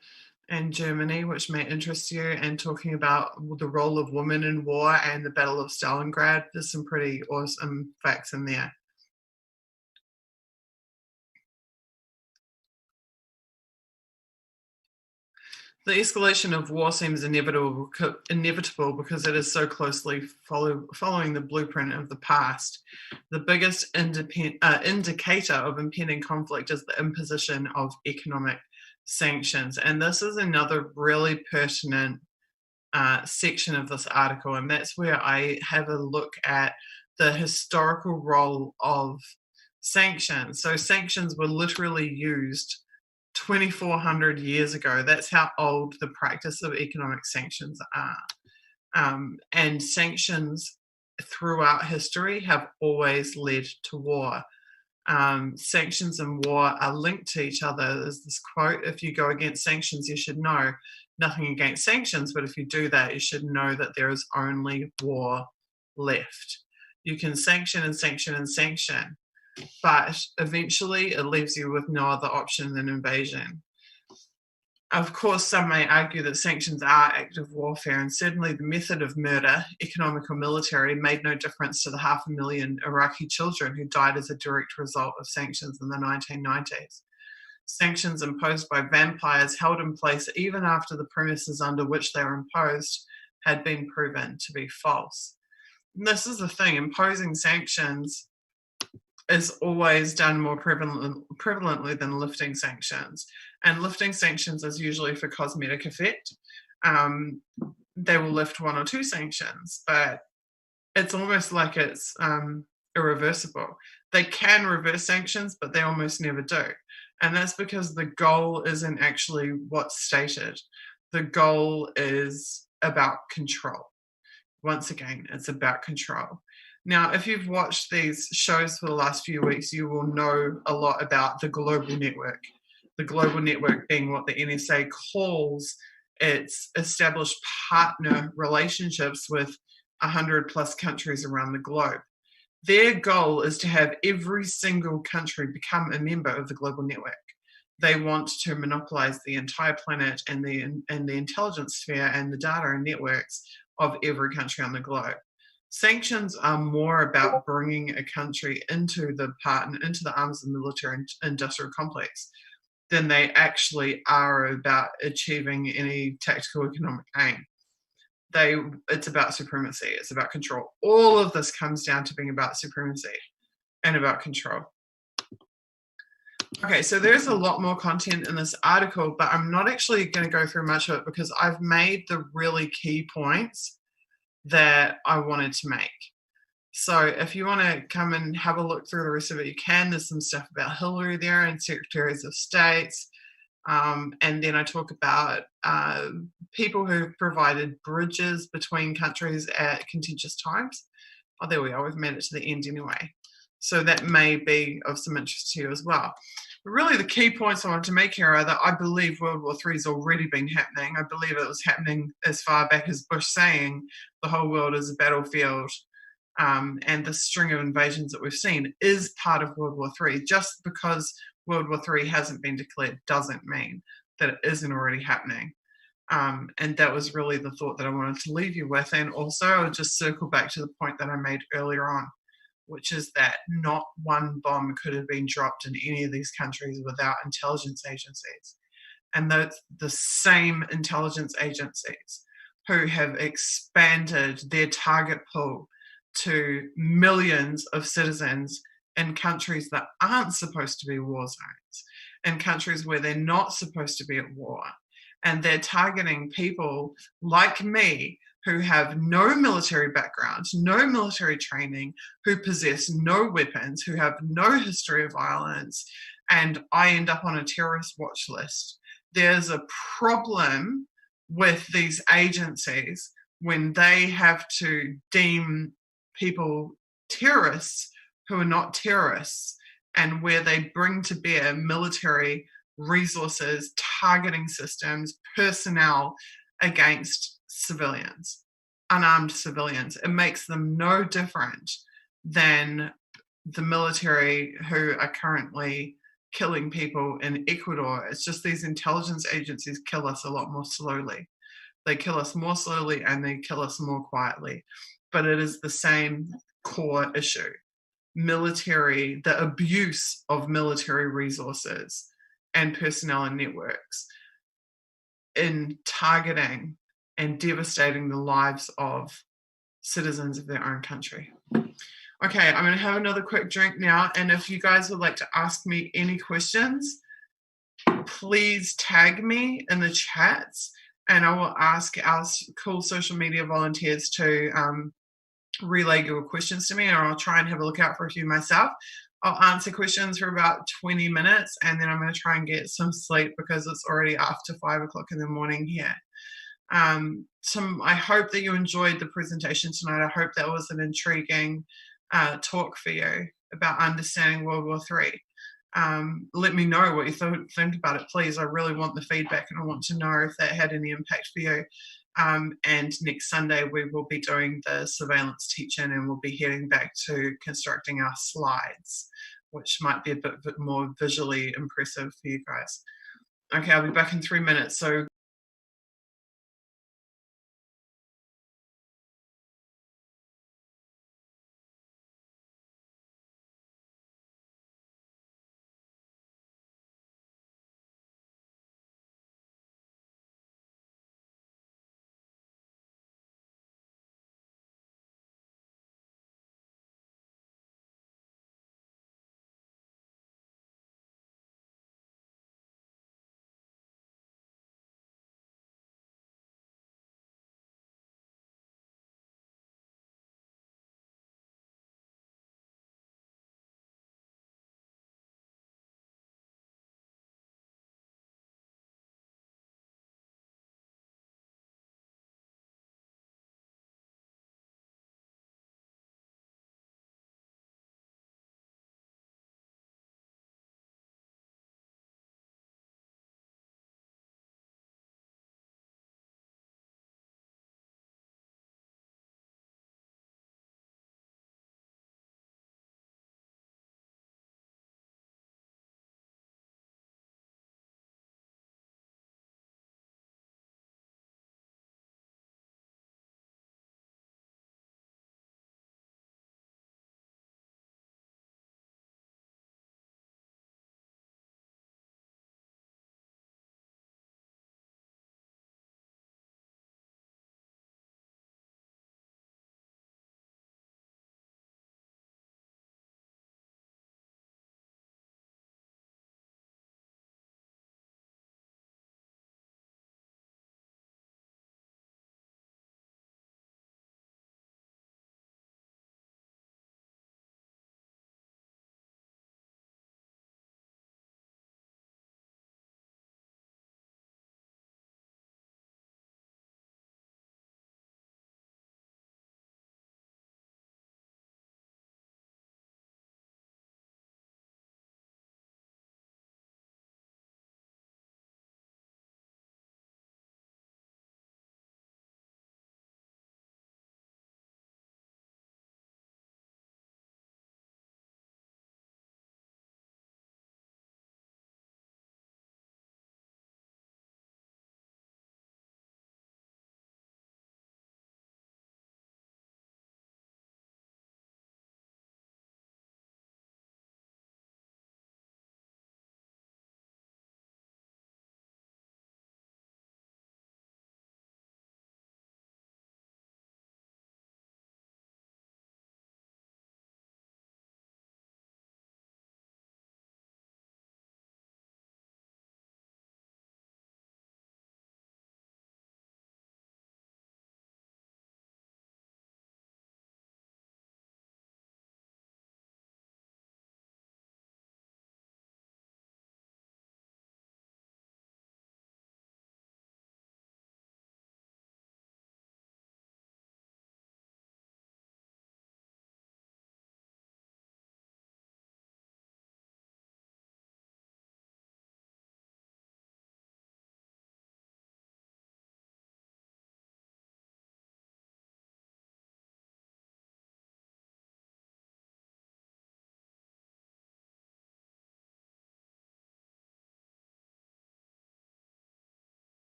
Speaker 1: and Germany, which may interest you, and talking about the role of women in war and the Battle of Stalingrad. There's some pretty awesome facts in there. The escalation of war seems inevitable because it is so closely following the blueprint of the past. The biggest indicator of impending conflict is the imposition of economic sanctions. And this is another really pertinent section of this article. And that's where I have a look at the historical role of sanctions. So sanctions were literally used 2,400 years ago. That's how old the practice of economic sanctions are. And sanctions throughout history have always led to war. Sanctions and war are linked to each other. There's this quote: if you go against sanctions, you should know nothing against sanctions, but if you do that, you should know that there is only war left. You can sanction and sanction and sanction, but eventually it leaves you with no other option than invasion. Of course, some may argue that sanctions are active warfare, and certainly the method of murder, economic or military, made no difference to the 500,000 Iraqi children who died as a direct result of sanctions in the 1990s. Sanctions imposed by vampires held in place even after the premises under which they were imposed had been proven to be false. And this is the thing: imposing sanctions is always done more prevalently than lifting sanctions. And lifting sanctions is usually for cosmetic effect. They will lift one or two sanctions, but it's almost like it's irreversible. They can reverse sanctions, but they almost never do. And that's because the goal isn't actually what's stated. The goal is about control. Once again, it's about control. Now, if you've watched these shows for the last few weeks, you will know a lot about the global network. The global network being what the NSA calls its established partner relationships with 100 plus countries around the globe. Their goal is to have every single country become a member of the global network. They want to monopolize the entire planet and the intelligence sphere and the data and networks of every country on the globe. Sanctions are more about bringing a country into the arms of the military and industrial complex than they actually are about achieving any tactical economic aim. It's about supremacy. It's about control. All of this comes down to being about supremacy and about control. Okay, so there's a lot more content in this article, but I'm not actually going to go through much of it because I've made the really key points that I wanted to make. So if you want to come and have a look through the rest of it, you can. There's some stuff about Hillary there and secretaries of states. And then I talk about people who've provided bridges between countries at contentious times. Oh, there we are. We've made it to the end anyway. So that may be of some interest to you as well. But really, the key points I wanted to make here are that I believe World War III has already been happening. I believe it was happening as far back as Bush saying the whole world is a battlefield and the string of invasions that we've seen is part of World War III. Just because World War III hasn't been declared doesn't mean that it isn't already happening. And that was really the thought that I wanted to leave you with. And also, I'll just circle back to the point that I made earlier on, which is that not one bomb could have been dropped in any of these countries without intelligence agencies. And the same intelligence agencies who have expanded their target pool to millions of citizens in countries that aren't supposed to be war zones, in countries where they're not supposed to be at war. And they're targeting people like me who have no military background, no military training, who possess no weapons, who have no history of violence, and I end up on a terrorist watch list. There's a problem with these agencies when they have to deem people terrorists who are not terrorists, and where they bring to bear military resources, targeting systems, personnel against civilians, unarmed civilians. It makes them no different than the military who are currently killing people in Ecuador. It's just these intelligence agencies kill us a lot more slowly. They kill us more slowly and they kill us more quietly. But it is the same core issue. Military, the abuse of military resources and personnel and networks in targeting and devastating the lives of citizens of their own country. Okay, I'm going to have another quick drink now. And if you guys would like to ask me any questions, please tag me in the chats and I will ask our cool social media volunteers to relay your questions to me, or I'll try and have a look out for a few myself. I'll answer questions for about 20 minutes and then I'm going to try and get some sleep because it's already after 5 o'clock in the morning here. I hope that you enjoyed the presentation tonight. I hope that was an intriguing talk for you about understanding World War III. Let me know what you think about it, please. I really want the feedback and I want to know if that had any impact for you. And next Sunday, we will be doing the surveillance teach-in and we'll be heading back to constructing our slides, which might be a bit more visually impressive for you guys. Okay, I'll be back in 3 minutes. So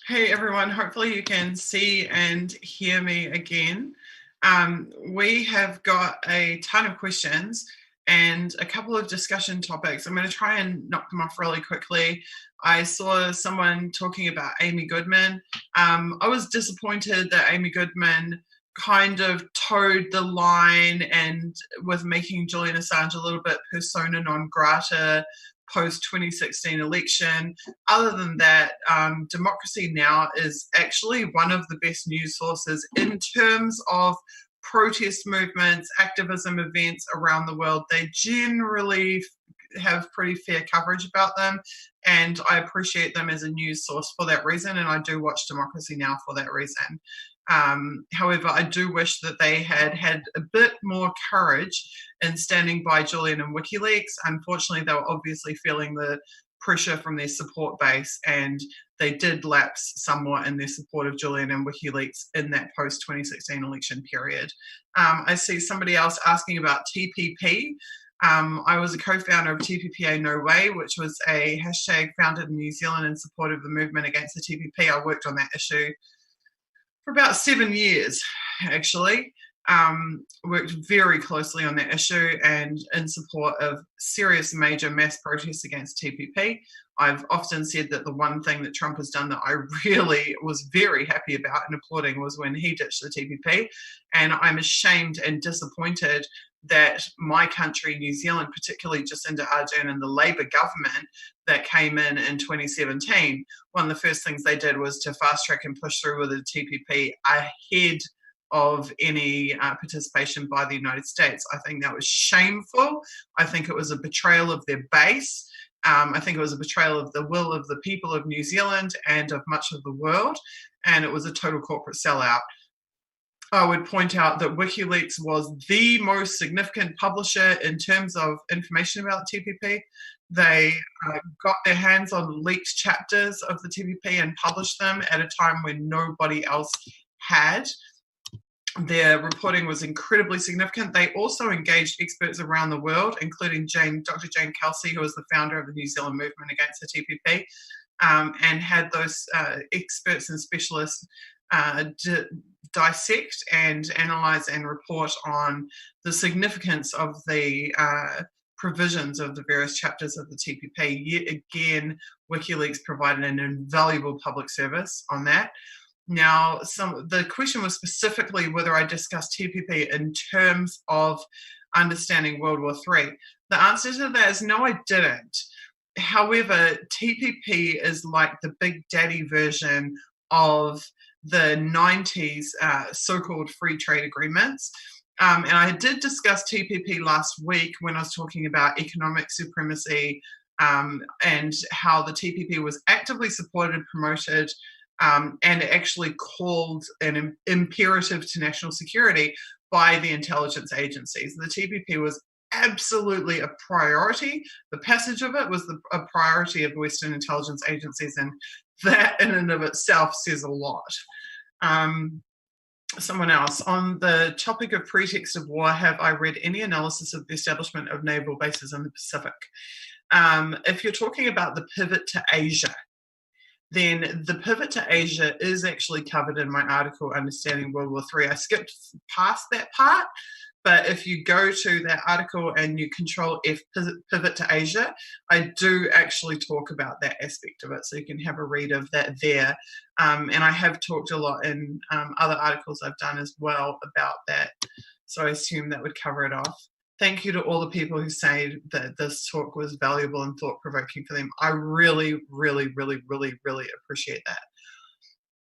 Speaker 1: Hey everyone, hopefully you can see and hear me again. We have got a ton of questions and a couple of discussion topics. I'm going to try and knock them off really quickly. I saw someone talking about Amy Goodman. I was disappointed that Amy Goodman kind of towed the line and with making Julian Assange a little bit persona non grata post 2016 election. Other than that, Democracy Now! Is actually one of the best news sources in terms of protest movements, activism events around the world. They generally have pretty fair coverage about them, and I appreciate them as a news source for that reason, and I do watch Democracy Now! For that reason. However, I do wish that they had had a bit more courage in standing by Julian and WikiLeaks. Unfortunately, they were obviously feeling the pressure from their support base, and they did lapse somewhat in their support of Julian and WikiLeaks in that post 2016 election period. I see somebody else asking about TPP. I was a co-founder of TPPA No Way, which was a hashtag founded in New Zealand in support of the movement against the TPP. I worked on that issue for about 7 years, actually. Worked very closely on that issue and in support of serious major mass protests against TPP. I've often said that the one thing that Trump has done that I really was very happy about and applauding was when he ditched the TPP. And I'm ashamed and disappointed that my country, New Zealand, particularly Jacinda Ardern and the Labour government that came in 2017, one of the first things they did was to fast track and push through with the TPP ahead of any participation by the United States. I think that was shameful. I think it was a betrayal of their base. I think it was a betrayal of the will of the people of New Zealand and of much of the world, and it was a total corporate sellout. I would point out that WikiLeaks was the most significant publisher in terms of information about the TPP. They got their hands on leaked chapters of the TPP and published them at a time when nobody else had. Their reporting was incredibly significant. They also engaged experts around the world, including Dr. Jane Kelsey, who was the founder of the New Zealand movement against the TPP, and had those experts and specialists dissect and analyze and report on the significance of the provisions of the various chapters of the TPP. Yet again, WikiLeaks provided an invaluable public service on that. Now, the question was specifically whether I discussed TPP in terms of understanding World War III. The answer to that is no, I didn't. However, TPP is like the big daddy version of the 90s so-called free trade agreements. And I did discuss TPP last week when I was talking about economic supremacy and how the TPP was actively supported and promoted and actually called an imperative to national security by the intelligence agencies. The TPP was absolutely a priority. The passage of it was a priority of Western intelligence agencies, and that in and of itself says a lot. Someone else, on the topic of pretext of war, have I read any analysis of the establishment of naval bases in the Pacific? If you're talking about the pivot to Asia, then the pivot to Asia is actually covered in my article, Understanding World War III. I skipped past that part, but if you go to that article and you Control F, pivot to Asia, I do actually talk about that aspect of it, so you can have a read of that there. And I have talked a lot in other articles I've done as well about that, so I assume that would cover it off. Thank you to all the people who say that this talk was valuable and thought-provoking for them. I really, really, really, really, really appreciate that.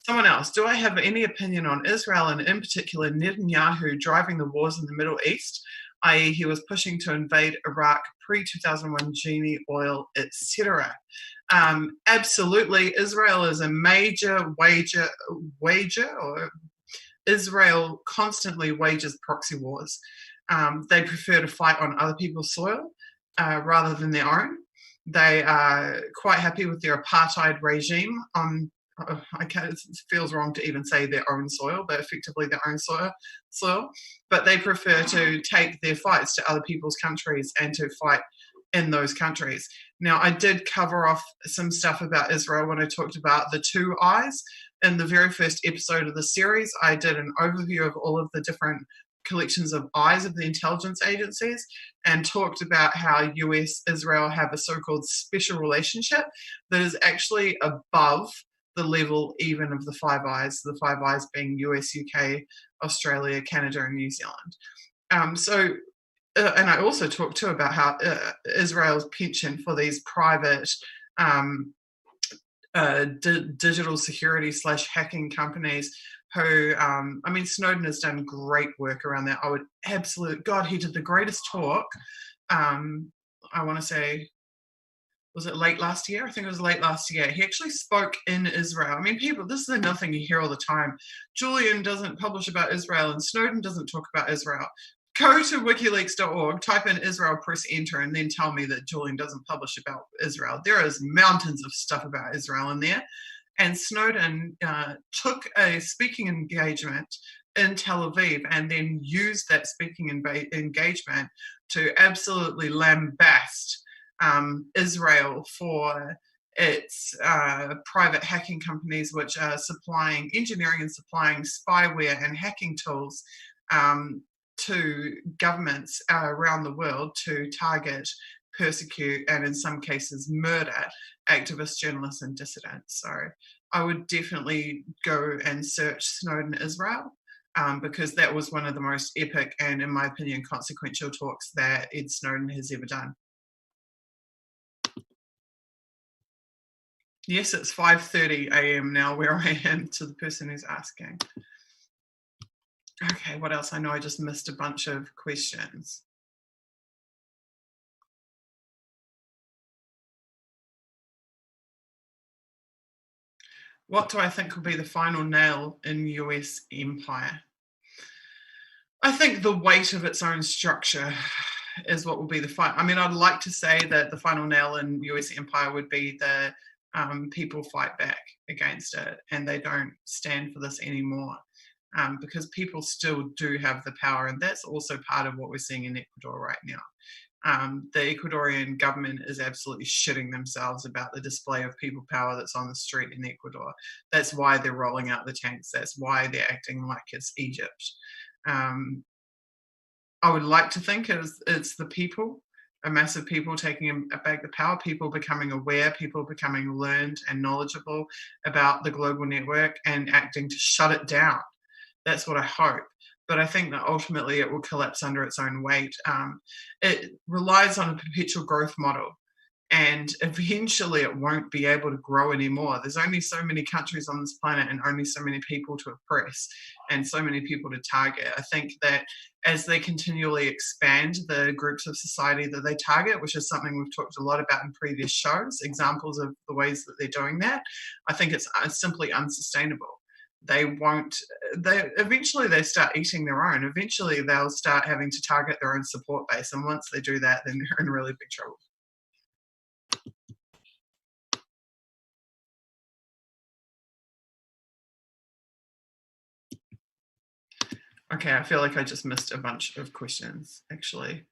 Speaker 1: Someone else, do I have any opinion on Israel and in particular Netanyahu driving the wars in the Middle East, i.e. he was pushing to invade Iraq pre-2001 Genie oil, etc.? Absolutely. Israel is a major wager, or Israel constantly wages proxy wars. They prefer to fight on other people's soil rather than their own. They are quite happy with their apartheid regime on, it feels wrong to even say their own soil, but effectively their own soil. But they prefer to take their fights to other people's countries and to fight in those countries. Now, I did cover off some stuff about Israel when I talked about the two eyes. In the very first episode of the series, I did an overview of all of the different collections of eyes of the intelligence agencies and talked about how US, Israel have a so-called special relationship that is actually above the level even of the Five Eyes, the Five Eyes being US, UK, Australia, Canada, and New Zealand. And I also talked too about how Israel's penchant for these private digital security / hacking companies who, I mean, Snowden has done great work around that. I would God, he did the greatest talk. I want to say, was it late last year? I think it was late last year. He actually spoke in Israel. I mean, people, this is another thing you hear all the time. Julian doesn't publish about Israel and Snowden doesn't talk about Israel. Go to wikileaks.org, type in Israel, press enter, and then tell me that Julian doesn't publish about Israel. There is mountains of stuff about Israel in there. And Snowden took a speaking engagement in Tel Aviv and then used that speaking engagement to absolutely lambast Israel for its private hacking companies, which are supplying engineering and supplying spyware and hacking tools to governments around the world to target, persecute, and in some cases murder activists, journalists, and dissidents. So I would definitely go and search Snowden Israel because that was one of the most epic and, in my opinion, consequential talks that Ed Snowden has ever done. Yes, it's 5:30 a.m. now where I am, to the person who's asking. Okay, what else? I know I just missed a bunch of questions. What do I think will be the final nail in US empire? I think the weight of its own structure is what will be the final. I mean, I'd like to say that the final nail in US empire would be the people fight back against it and they don't stand for this anymore. Because people still do have the power, and that's also part of what we're seeing in Ecuador right now. The Ecuadorian government is absolutely shitting themselves about the display of people power that's on the street in Ecuador. That's why they're rolling out the tanks. That's why they're acting like it's Egypt. I would like to think it's the people, a massive people taking back the power, people becoming aware, people becoming learned and knowledgeable about the global network and acting to shut it down. That's what I hope. But I think that ultimately it will collapse under its own weight. It relies on a perpetual growth model, and eventually it won't be able to grow anymore. There's only so many countries on this planet and only so many people to oppress and so many people to target. I think that as they continually expand the groups of society that they target, which is something we've talked a lot about in previous shows, examples of the ways that they're doing that, I think it's simply unsustainable. Eventually they start eating their own. Eventually they'll start having to target their own support base. And once they do that, then they're in really big trouble. Okay, I feel like I just missed a bunch of questions, actually.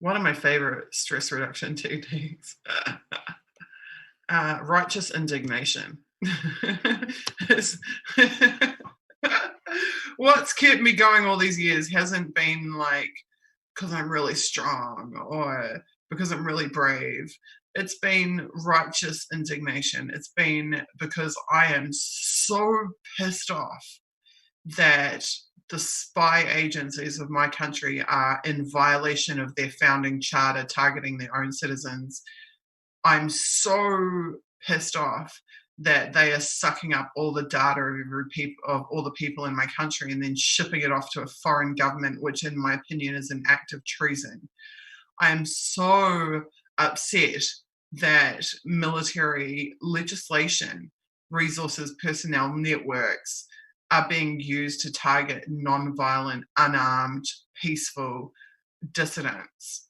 Speaker 1: One of my favorite stress reduction techniques, righteous indignation. What's kept me going all these years hasn't been like because I'm really strong or because I'm really brave. It's been righteous indignation. It's been because I am so pissed off that the spy agencies of my country are in violation of their founding charter, targeting their own citizens. I'm so pissed off that they are sucking up all the data of all the people in my country and then shipping it off to a foreign government, which in my opinion is an act of treason. I am so upset that military legislation, resources, personnel, networks are being used to target non-violent, unarmed, peaceful dissidents.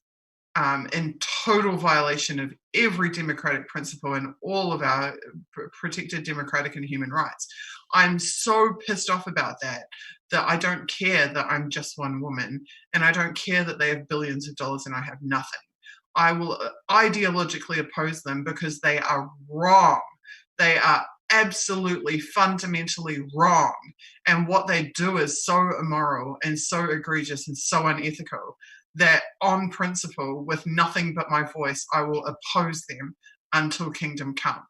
Speaker 1: in total violation of every democratic principle and all of our protected democratic and human rights. I'm so pissed off about that I don't care that I'm just one woman, and I don't care that they have billions of dollars and I have nothing. I will ideologically oppose them because they are wrong. They are absolutely fundamentally wrong. And what they do is so immoral and so egregious and so unethical that on principle, with nothing but my voice, I will oppose them until kingdom come.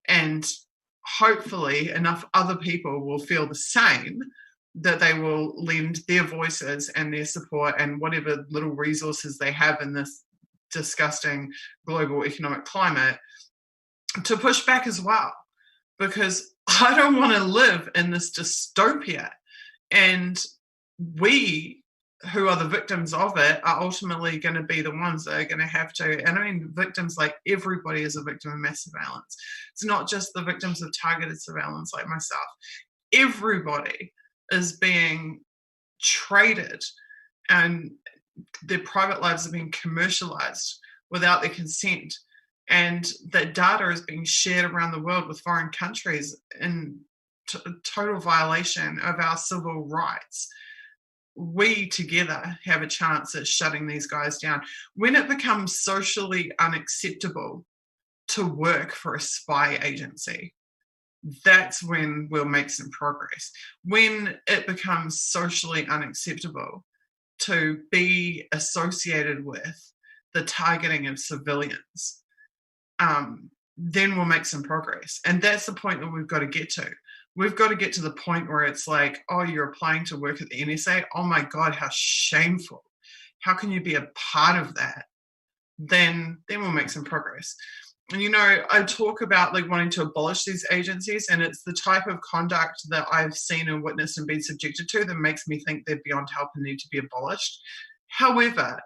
Speaker 1: And hopefully enough other people will feel the same, that they will lend their voices and their support and whatever little resources they have in this disgusting global economic climate to push back as well. Because I don't want to live in this dystopia. And we, who are the victims of it, are ultimately going to be the ones that are going to have to, and I mean victims, like everybody is a victim of mass surveillance. It's not just the victims of targeted surveillance like myself. Everybody is being traded and their private lives are being commercialized without their consent. And that data is being shared around the world with foreign countries in total violation of our civil rights. We together have a chance at shutting these guys down. When it becomes socially unacceptable to work for a spy agency, that's when we'll make some progress. When it becomes socially unacceptable to be associated with the targeting of civilians, then we'll make some progress. And that's the point that we've got to get to. We've got to get to the point where it's like, oh, you're applying to work at the NSA? Oh my God, how shameful. How can you be a part of that? Then we'll make some progress. And, you know, I talk about like wanting to abolish these agencies, and it's the type of conduct that I've seen and witnessed and been subjected to that makes me think they're beyond help and need to be abolished. However,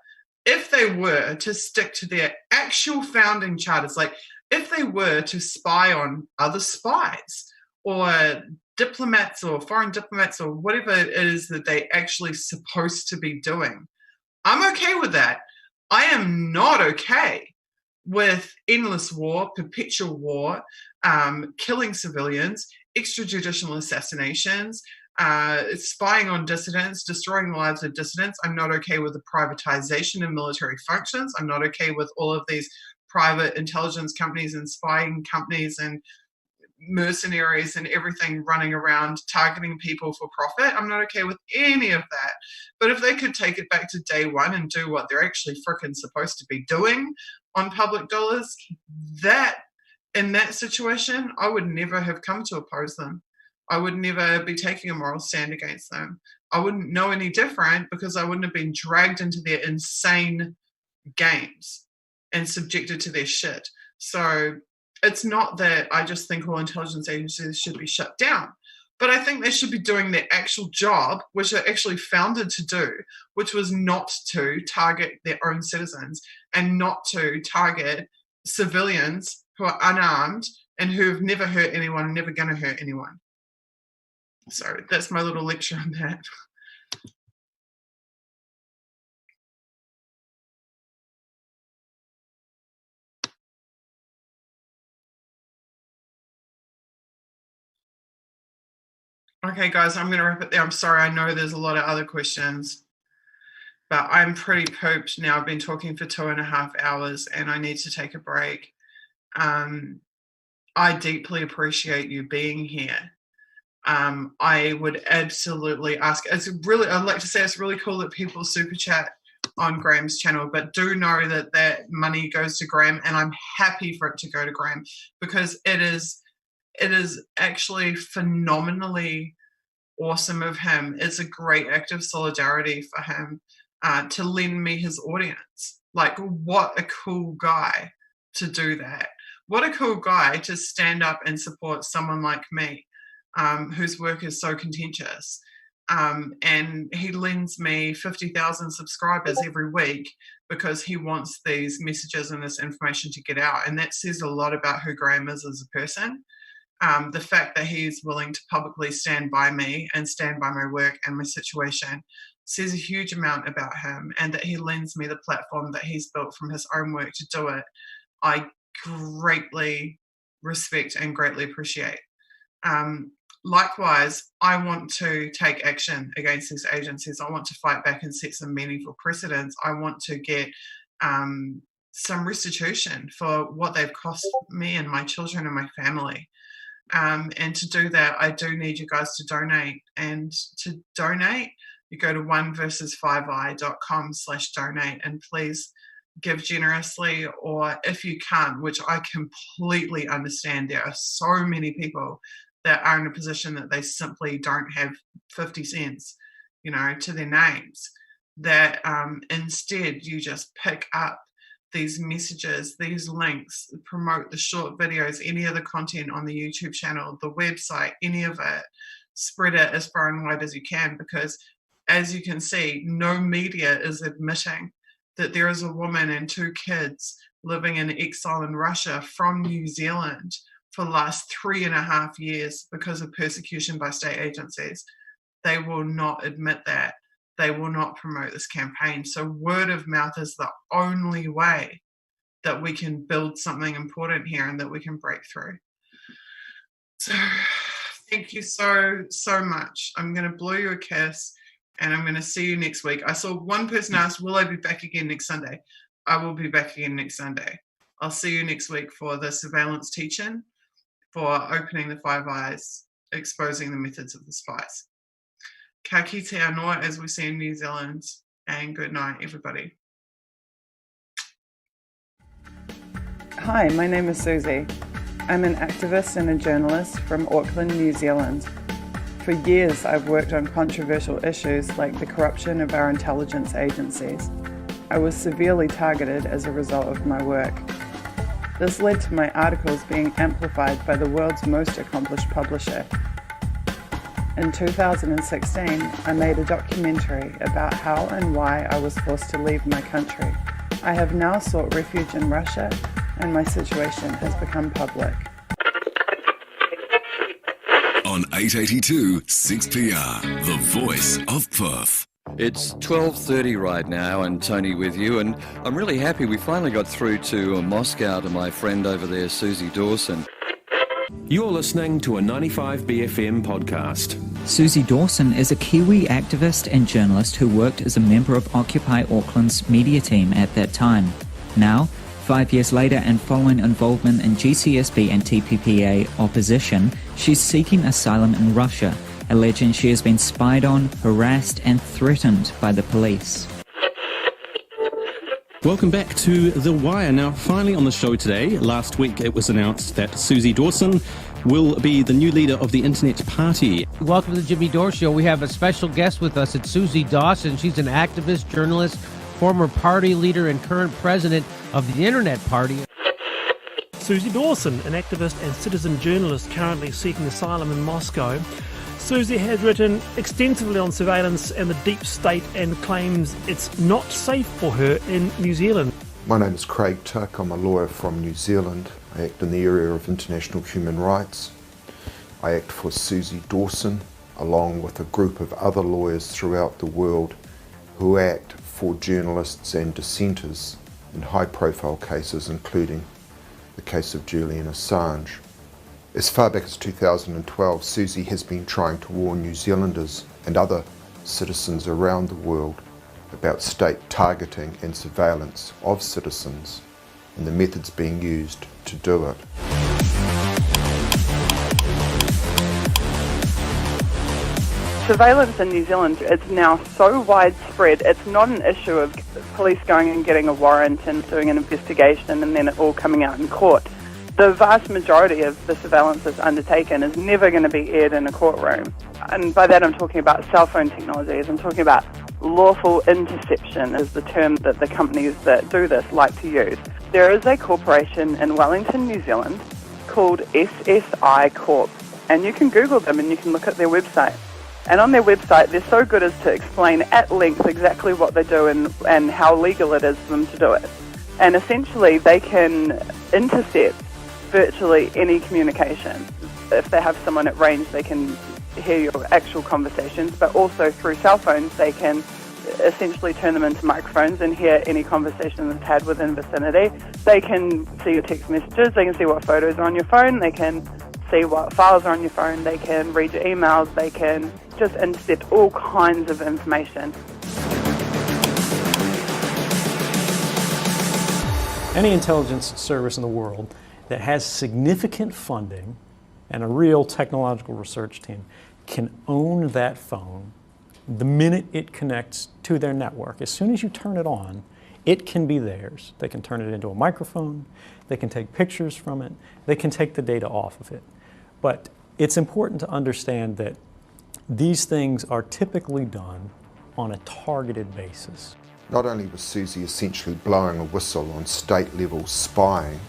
Speaker 1: if they were to stick to their actual founding charters, like if they were to spy on other spies or diplomats or foreign diplomats or whatever it is that they actually supposed to be doing, I'm okay with that. I am not okay with endless war, perpetual war, killing civilians, extrajudicial assassinations, spying on dissidents, destroying the lives of dissidents. I'm not okay with the privatization of military functions. I'm not okay with all of these private intelligence companies and spying companies and mercenaries and everything running around targeting people for profit. I'm not okay with any of that. But if they could take it back to day one and do what they're actually frickin' supposed to be doing on public dollars, that in that situation, I would never have come to oppose them. I would never be taking a moral stand against them. I wouldn't know any different because I wouldn't have been dragged into their insane games and subjected to their shit. So it's not that I just think all intelligence agencies should be shut down, but I think they should be doing their actual job, which they're actually founded to do, which was not to target their own citizens and not to target civilians who are unarmed and who have never hurt anyone, never going to hurt anyone. So that's my little lecture on that. Okay, guys, I'm going to wrap it there. I'm sorry, I know there's a lot of other questions, but I'm pretty pooped now. I've been talking for 2.5 hours and I need to take a break. I deeply appreciate you being here. I would absolutely ask, I'd like to say it's really cool that people super chat on Graham's channel, but do know that that money goes to Graham, and I'm happy for it to go to Graham because it is actually phenomenally awesome of him. It's a great act of solidarity for him to lend me his audience. Like, what a cool guy to do that. What a cool guy to stand up and support someone like me, whose work is so contentious. And he lends me 50,000 subscribers every week because he wants these messages and this information to get out. And that says a lot about who Graham is as a person. The fact that he's willing to publicly stand by me and stand by my work and my situation says a huge amount about him, and that he lends me the platform that he's built from his own work to do it, I greatly respect and greatly appreciate. Likewise, I want to take action against these agencies. I want to fight back and set some meaningful precedents. I want to get some restitution for what they've cost me and my children and my family. And to do that, I do need you guys to donate. And to donate, you go to oneversus5i.com/donate, and please give generously, or if you can't, which I completely understand, there are so many people that are in a position that they simply don't have 50 cents, to their names, that instead you just pick up these messages, these links, promote the short videos, any of the content on the YouTube channel, the website, any of it, spread it as far and wide as you can, because as you can see, no media is admitting that there is a woman and 2 kids living in exile in Russia from New Zealand for the last 3.5 years because of persecution by state agencies. They will not admit that. They will not promote this campaign. So word of mouth is the only way that we can build something important here and that we can break through. So thank you so, so much. I'm going to blow you a kiss, and I'm going to see you next week. I saw one person ask, will I be back again next Sunday? I will be back again next Sunday. I'll see you next week for the surveillance teach-in, for opening the 5 eyes, exposing the methods of the spies. Ka kite anō, as we say in New Zealand, and good night, everybody.
Speaker 2: Hi, my name is Susie. I'm an activist and a journalist from Auckland, New Zealand. For years, I've worked on controversial issues like the corruption of our intelligence agencies. I was severely targeted as a result of my work. This led to my articles being amplified by the world's most accomplished publisher. In 2016, I made a documentary about how and why I was forced to leave my country. I have now sought refuge in Russia, and my situation has become public.
Speaker 3: On 882 6PR, the voice of Perth.
Speaker 4: It's 12:30 right now, and Tony with you, and I'm really happy we finally got through to Moscow to my friend over there, Susie Dawson.
Speaker 5: You're listening to a 95BFM podcast.
Speaker 6: Susie Dawson is a Kiwi activist and journalist who worked as a member of Occupy Auckland's media team at that time. Now, 5 years later, and following involvement in GCSB and TPPA opposition, she's seeking asylum in Russia, alleging she has been spied on, harassed and threatened by the police.
Speaker 5: Welcome back to The Wire. Now, finally on the show today, last week it was announced that Susie Dawson will be the new leader of the Internet Party.
Speaker 7: Welcome to the Jimmy Dore Show. We have a special guest with us. It's Susie Dawson. She's an activist, journalist, former party leader and current president of the Internet Party.
Speaker 8: Susie Dawson, an activist and citizen journalist currently seeking asylum in Moscow. Susie has written extensively on surveillance and the deep state and claims it's not safe for her in New Zealand.
Speaker 9: My name is Craig Tuck. I'm a lawyer from New Zealand. I act in the area of international human rights. I act for Susie Dawson, along with a group of other lawyers throughout the world who act for journalists and dissenters in high-profile cases, including the case of Julian Assange. As far back as 2012, Susie has been trying to warn New Zealanders and other citizens around the world about state targeting and surveillance of citizens and the methods being used to do it.
Speaker 2: Surveillance in New Zealand, it's now so widespread, it's not an issue of police going and getting a warrant and doing an investigation and then it all coming out in court. The vast majority of the surveillance that's undertaken is never going to be aired in a courtroom. And by that I'm talking about cell phone technologies, I'm talking about lawful interception is the term that the companies that do this like to use. There is a corporation in Wellington, New Zealand called SSI Corp, and you can Google them and you can look at their website. And on their website, they're so good as to explain at length exactly what they do and how legal it is for them to do it. And essentially, they can intercept virtually any communication. If they have someone at range, they can hear your actual conversations, but also through cell phones, they can essentially turn them into microphones and hear any conversation that's had within vicinity. They can see your text messages, they can see what photos are on your phone, they can see what files are on your phone, they can read your emails, they can just intercept all kinds of information.
Speaker 10: Any intelligence service in the world that has significant funding and a real technological research team can own that phone the minute it connects to their network. As soon as you turn it on, it can be theirs. They can turn it into a microphone, they can take pictures from it, they can take the data off of it. But it's important to understand that these things are typically done on a targeted basis.
Speaker 9: Not only was Susie essentially blowing a whistle on state-level spying,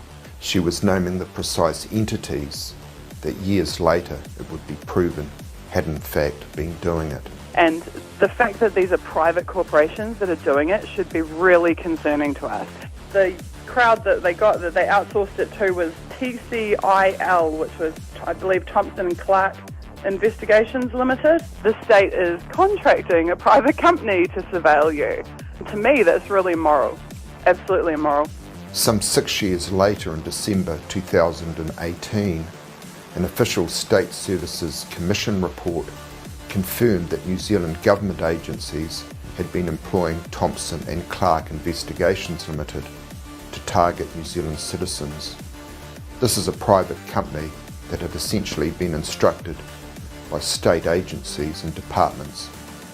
Speaker 9: she was naming the precise entities that years later it would be proven had in fact been doing it.
Speaker 2: And the fact that these are private corporations that are doing it should be really concerning to us. The crowd that they outsourced it to was TCIL, which was, I believe, Thompson & Clark Investigations Limited. The state is contracting a private company to surveil you. To me, that's really immoral. Absolutely immoral.
Speaker 9: Some 6 years later, in December 2018, an official State Services Commission report confirmed that New Zealand government agencies had been employing Thompson & Clark Investigations Limited to target New Zealand citizens. This is a private company that had essentially been instructed by state agencies and departments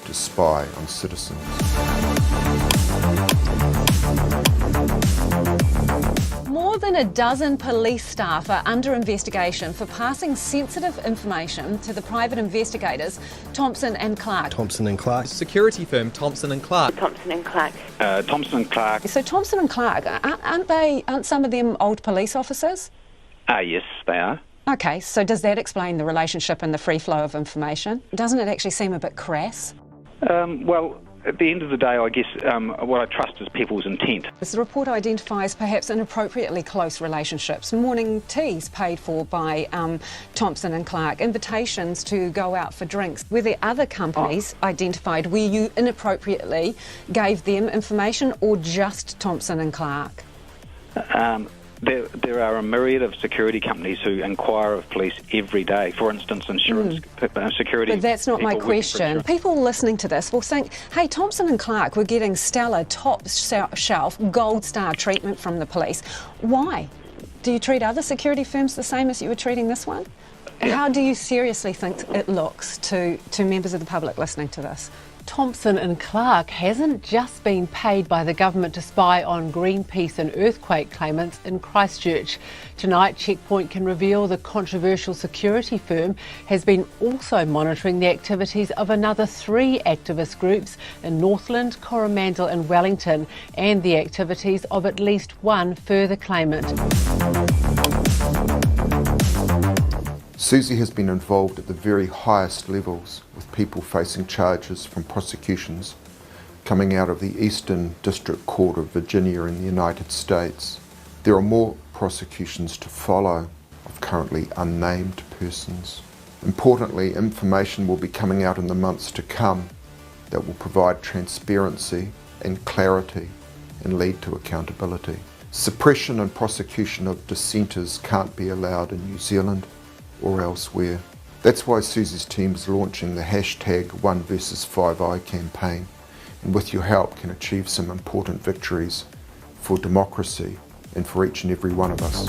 Speaker 9: to spy on citizens.
Speaker 11: More than a dozen police staff are under investigation for passing sensitive information to the private investigators Thompson & Clark.
Speaker 12: Thompson & Clark. Security firm Thompson & Clark.
Speaker 13: Thompson & Clark.
Speaker 14: Thompson & Clark.
Speaker 11: So Thompson & Clark, aren't some of them old police officers?
Speaker 14: Yes, they are.
Speaker 11: Okay, so does that explain the relationship and the free flow of information? Doesn't it actually seem a bit crass?
Speaker 14: Well, at the end of the day, I guess what I trust is people's intent.
Speaker 11: The report identifies perhaps inappropriately close relationships, morning teas paid for by Thompson & Clark, invitations to go out for drinks. Were there other companies identified where you inappropriately gave them information, or just Thompson & Clark?
Speaker 14: There are a myriad of security companies who inquire of police every day. For instance, insurance security.
Speaker 11: But that's not my question. People listening to this will think, hey, Thompson & Clark were getting stellar, top shelf, gold star treatment from the police. Why? Do you treat other security firms the same as you were treating this one? How do you seriously think it looks to members of the public listening to this?
Speaker 15: Thompson & Clark hasn't just been paid by the government to spy on Greenpeace and earthquake claimants in Christchurch. Tonight, Checkpoint can reveal the controversial security firm has been also monitoring the activities of another 3 activist groups in Northland, Coromandel and Wellington, and the activities of at least 1 further claimant.
Speaker 9: Susie has been involved at the very highest levels, with people facing charges from prosecutions coming out of the Eastern District Court of Virginia in the United States. There are more prosecutions to follow of currently unnamed persons. Importantly, information will be coming out in the months to come that will provide transparency and clarity and lead to accountability. Suppression and prosecution of dissenters can't be allowed in New Zealand or elsewhere. That's why Susie's team is launching the hashtag 1versus5i campaign, and with your help can achieve some important victories for democracy and for each and every one of us.